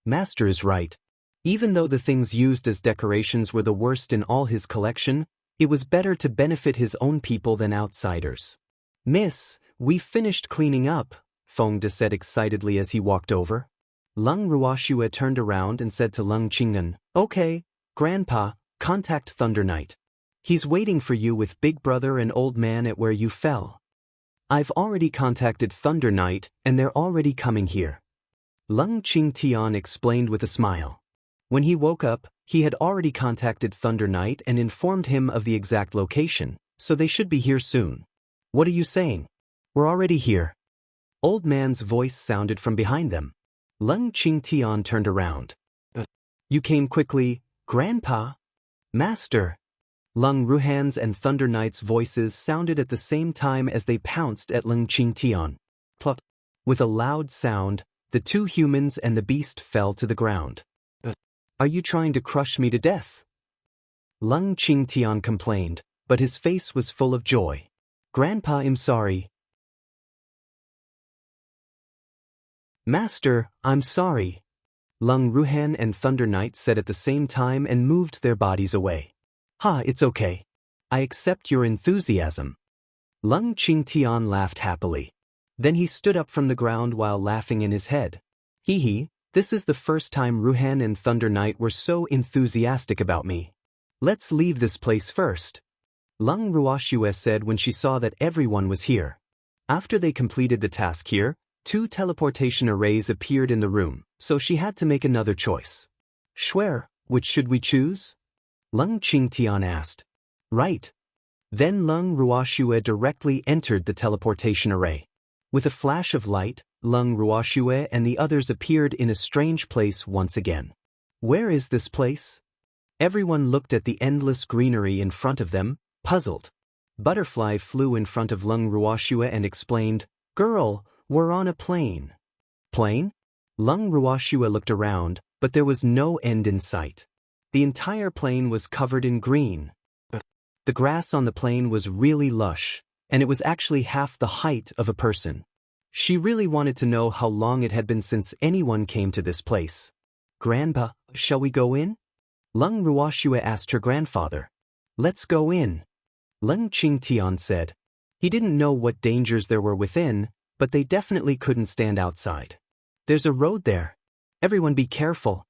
Master is right. Even though the things used as decorations were the worst in all his collection, it was better to benefit his own people than outsiders. Miss, we finished cleaning up, Feng De said excitedly as he walked over. Lung Ruoxue turned around and said to Lung Qingnan, Okay, Grandpa, contact Thunder Knight. He's waiting for you with Big Brother and Old Man at where you fell. I've already contacted Thunder Knight, and they're already coming here. Lung Qingtian explained with a smile. When he woke up, he had already contacted Thunder Knight and informed him of the exact location, so they should be here soon. What are you saying? We're already here. Old Man's voice sounded from behind them. Lung Qingtian turned around. You came quickly, Grandpa? Master. Lung Ruhan's and Thunder Knight's voices sounded at the same time as they pounced at Lung Qingtian. Plop. With a loud sound, the two humans and the beast fell to the ground. Are you trying to crush me to death? Lung Qingtian complained, but his face was full of joy. Grandpa, I'm sorry. Master, I'm sorry. Lung Ruhan and Thunder Knight said at the same time and moved their bodies away. It's okay. I accept your enthusiasm. Lung Qingtian laughed happily. Then he stood up from the ground while laughing in his head. This is the first time Ruhan and Thunder Knight were so enthusiastic about me. Let's leave this place first. Lung Ruoxue said when she saw that everyone was here. After they completed the task here, 2 teleportation arrays appeared in the room, so she had to make another choice. Schwer, which should we choose? Lung Qingtian asked. Right. Then Lung Ruoxue directly entered the teleportation array. With a flash of light, Lung Ruoxue and the others appeared in a strange place once again. Where is this place? Everyone looked at the endless greenery in front of them, puzzled. Butterfly flew in front of Lung Ruoxue and explained, Girl, we're on a plane. Plane? Lung Ruoxue looked around, but there was no end in sight. The entire plain was covered in green. The grass on the plain was really lush, and it was actually half the height of a person. She really wanted to know how long it had been since anyone came to this place. Grandpa, shall we go in? Lung Ruoxue asked her grandfather. Let's go in. Lung Qingtian said. He didn't know what dangers there were within, but they definitely couldn't stand outside. There's a road there. Everyone be careful.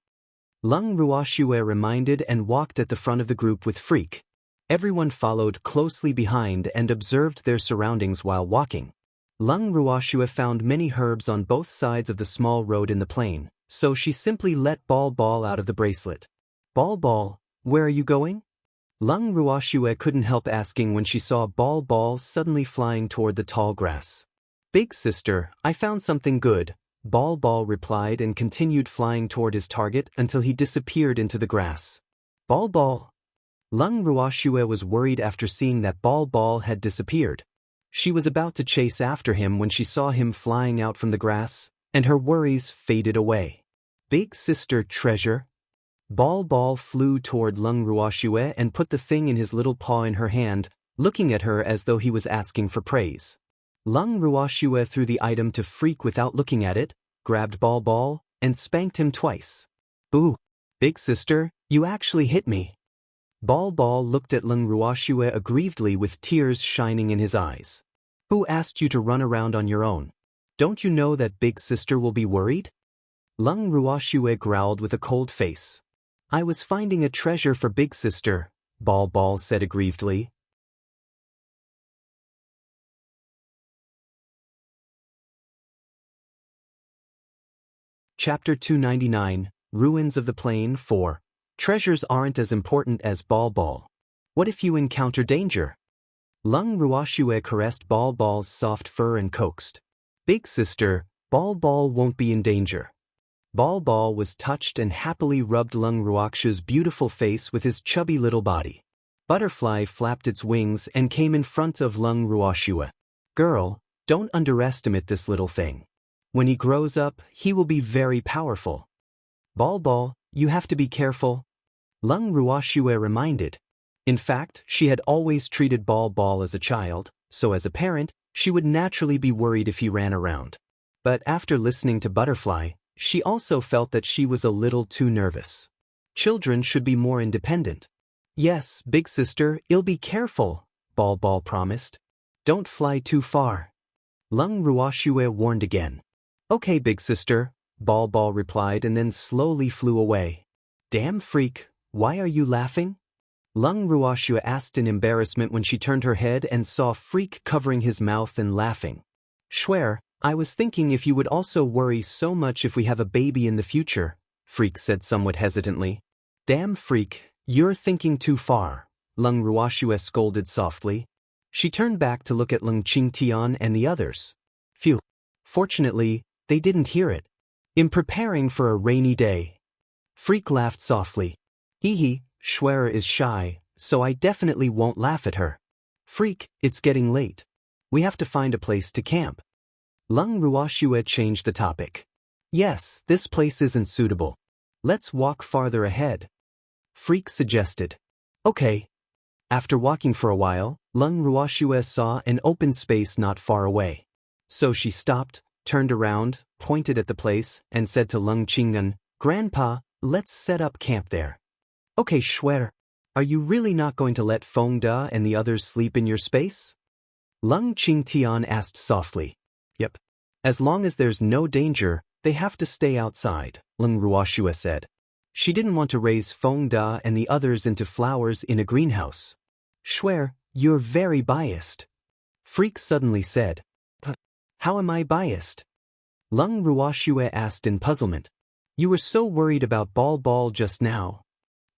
Lung Ruoxue reminded and walked at the front of the group with Freak. Everyone followed closely behind and observed their surroundings while walking. Lung Ruoxue found many herbs on both sides of the small road in the plain, so she simply let Ball Ball out of the bracelet. Ball Ball, where are you going? Lung Ruoxue couldn't help asking when she saw Ball Ball suddenly flying toward the tall grass. Big sister, I found something good, Ball Ball replied and continued flying toward his target until he disappeared into the grass. Ball Ball. Lung Ruoxue was worried after seeing that Ball Ball had disappeared. She was about to chase after him when she saw him flying out from the grass, and her worries faded away. Big sister treasure. Ball Ball flew toward Lung Ruoxue and put the thing in his little paw in her hand, looking at her as though he was asking for praise. Lung Ruoxue threw the item to Freak without looking at it, grabbed Ball Ball, and spanked him twice. Ooh, big sister, you actually hit me. Ball Ball looked at Lung Ruoxue aggrievedly with tears shining in his eyes. Who asked you to run around on your own? Don't you know that big sister will be worried? Lung Ruoxue growled with a cold face. I was finding a treasure for big sister, Ball Ball said aggrievedly. Chapter 299, Ruins of the Plain 4. Treasures aren't as important as Ball Ball. What if you encounter danger? Lung Ruoxue caressed Ball Ball's soft fur and coaxed. Big sister, Ball Ball won't be in danger. Ball Ball was touched and happily rubbed Lung Ruoxue's beautiful face with his chubby little body. Butterfly flapped its wings and came in front of Lung Ruoxue. Girl, don't underestimate this little thing. When he grows up, he will be very powerful. Ball Ball, you have to be careful. Lung Ruoxue reminded. In fact, she had always treated Ball Ball as a child, so as a parent, she would naturally be worried if he ran around. But after listening to Butterfly, she also felt that she was a little too nervous. Children should be more independent. Yes, big sister, you'll be careful, Ball Ball promised. Don't fly too far. Lung Ruoxue warned again. Okay, big sister, Ball Ball replied and then slowly flew away. Damn Freak, why are you laughing? Lung Ruoxue asked in embarrassment when she turned her head and saw Freak covering his mouth and laughing. Schwer, I was thinking if you would also worry so much if we have a baby in the future, Freak said somewhat hesitantly. Damn Freak, you're thinking too far, Lung Ruoxue scolded softly. She turned back to look at Lung Qingtian and the others. Phew. Fortunately, they didn't hear it. In preparing for a rainy day. Freak laughed softly. Hee, Schwer is shy, so I definitely won't laugh at her. Freak, it's getting late. We have to find a place to camp. Lung Ruoxue changed the topic. Yes, this place isn't suitable. Let's walk farther ahead. Freak suggested. Okay. After walking for a while, Lung Ruoxue saw an open space not far away. So she stopped, turned around, pointed at the place, and said to Lung Qingtian, Grandpa, let's set up camp there. Okay, Schwer, are you really not going to let Feng Da and the others sleep in your space? Lung Qingtian asked softly. Yep. As long as there's no danger, they have to stay outside, Lung Ruoxue said. She didn't want to raise Feng Da and the others into flowers in a greenhouse. Schwer, you're very biased. Freak suddenly said. How am I biased? Lung Ruoxue asked in puzzlement. You were so worried about Ball Ball just now.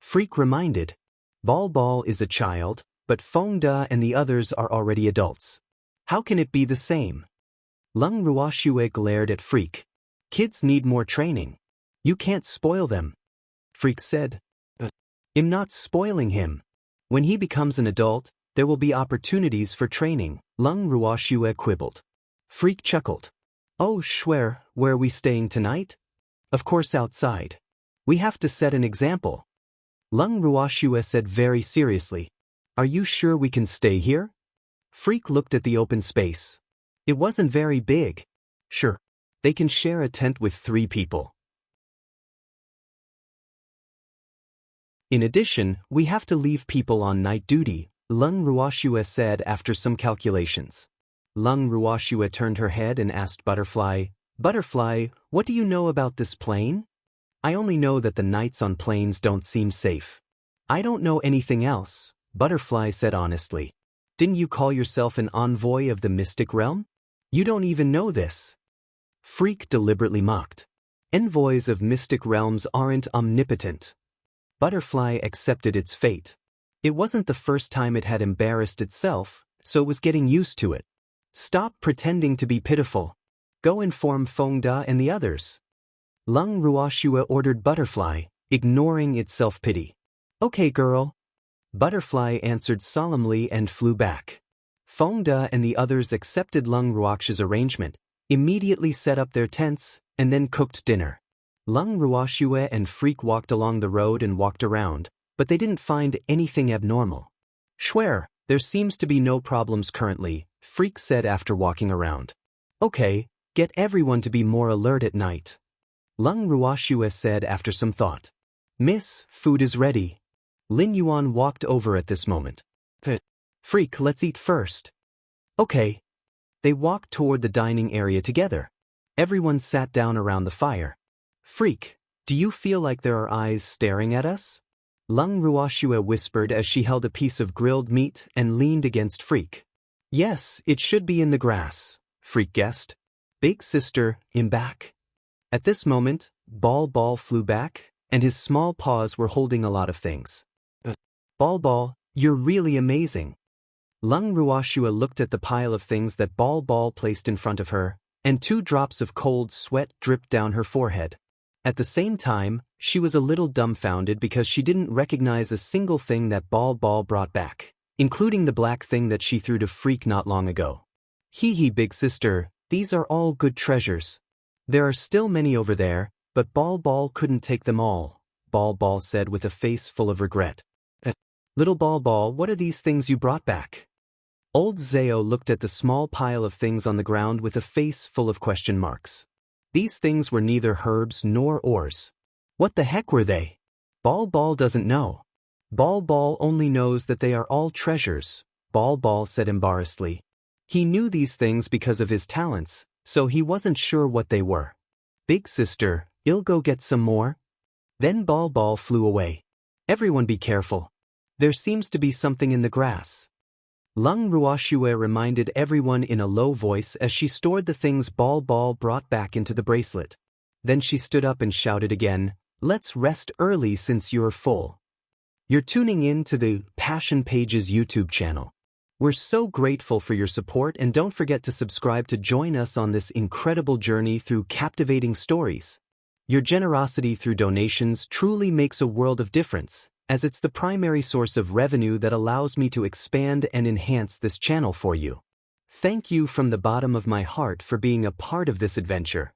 Freak reminded. Ball Ball is a child, but Feng Da and the others are already adults. How can it be the same? Lung Ruoxue glared at Freak. Kids need more training. You can't spoil them. Freak said. I'm not spoiling him. When he becomes an adult, there will be opportunities for training, Lung Ruoxue quibbled. Freak chuckled. Oh, Schwer, where are we staying tonight? Of course outside. We have to set an example. Lung Ruoxue said very seriously. Are you sure we can stay here? Freak looked at the open space. It wasn't very big. Sure. They can share a tent with 3 people. In addition, we have to leave people on night duty, Lung Ruoxue said after some calculations. Lung Ruoxue turned her head and asked Butterfly, Butterfly, what do you know about this plane? I only know that the nights on planes don't seem safe. I don't know anything else, Butterfly said honestly. Didn't you call yourself an envoy of the mystic realm? You don't even know this. Freak deliberately mocked. Envoys of mystic realms aren't omnipotent. Butterfly accepted its fate. It wasn't the first time it had embarrassed itself, so it was getting used to it. Stop pretending to be pitiful. Go inform Feng Da and the others. Lung Ruoxue ordered Butterfly, ignoring its self-pity. Okay, girl. Butterfly answered solemnly and flew back. Feng Da and the others accepted Lung Ruoxue's arrangement, immediately set up their tents, and then cooked dinner. Lung Ruoxue and Freak walked along the road and walked around, but they didn't find anything abnormal. Schwer, there seems to be no problems currently, Freak said after walking around. Okay, get everyone to be more alert at night. Lung Ruoxue said after some thought. Miss, food is ready. Lin Yuan walked over at this moment. Freak, let's eat first. Okay. They walked toward the dining area together. Everyone sat down around the fire. Freak, do you feel like there are eyes staring at us? Lung Ruoxue whispered as she held a piece of grilled meat and leaned against Freak. Yes, it should be in the grass, Freak guessed. Big sister, I'm back. At this moment, Ball Ball flew back, and his small paws were holding a lot of things. Ball Ball, you're really amazing. Lung Ruoxue looked at the pile of things that Ball Ball placed in front of her, and 2 drops of cold sweat dripped down her forehead. At the same time, she was a little dumbfounded because she didn't recognize a single thing that Ball Ball brought back, including the black thing that she threw to Freak not long ago. Hee hee, big sister, these are all good treasures. There are still many over there, but Ball Ball couldn't take them all, Ball Ball said with a face full of regret. Little Ball Ball, what are these things you brought back? Old Zao looked at the small pile of things on the ground with a face full of question marks. These things were neither herbs nor ores. What the heck were they? Ball Ball doesn't know. Ball Ball only knows that they are all treasures, Ball Ball said embarrassedly. He knew these things because of his talents, so he wasn't sure what they were. Big sister, I'll go get some more. Then Ball Ball flew away. Everyone be careful. There seems to be something in the grass. Lung Ruoxue reminded everyone in a low voice as she stored the things Ball Ball brought back into the bracelet. Then she stood up and shouted again, let's rest early since you're full. You're tuning in to the Passion Pages YouTube channel. We're so grateful for your support, and don't forget to subscribe to join us on this incredible journey through captivating stories. Your generosity through donations truly makes a world of difference, as it's the primary source of revenue that allows me to expand and enhance this channel for you. Thank you from the bottom of my heart for being a part of this adventure.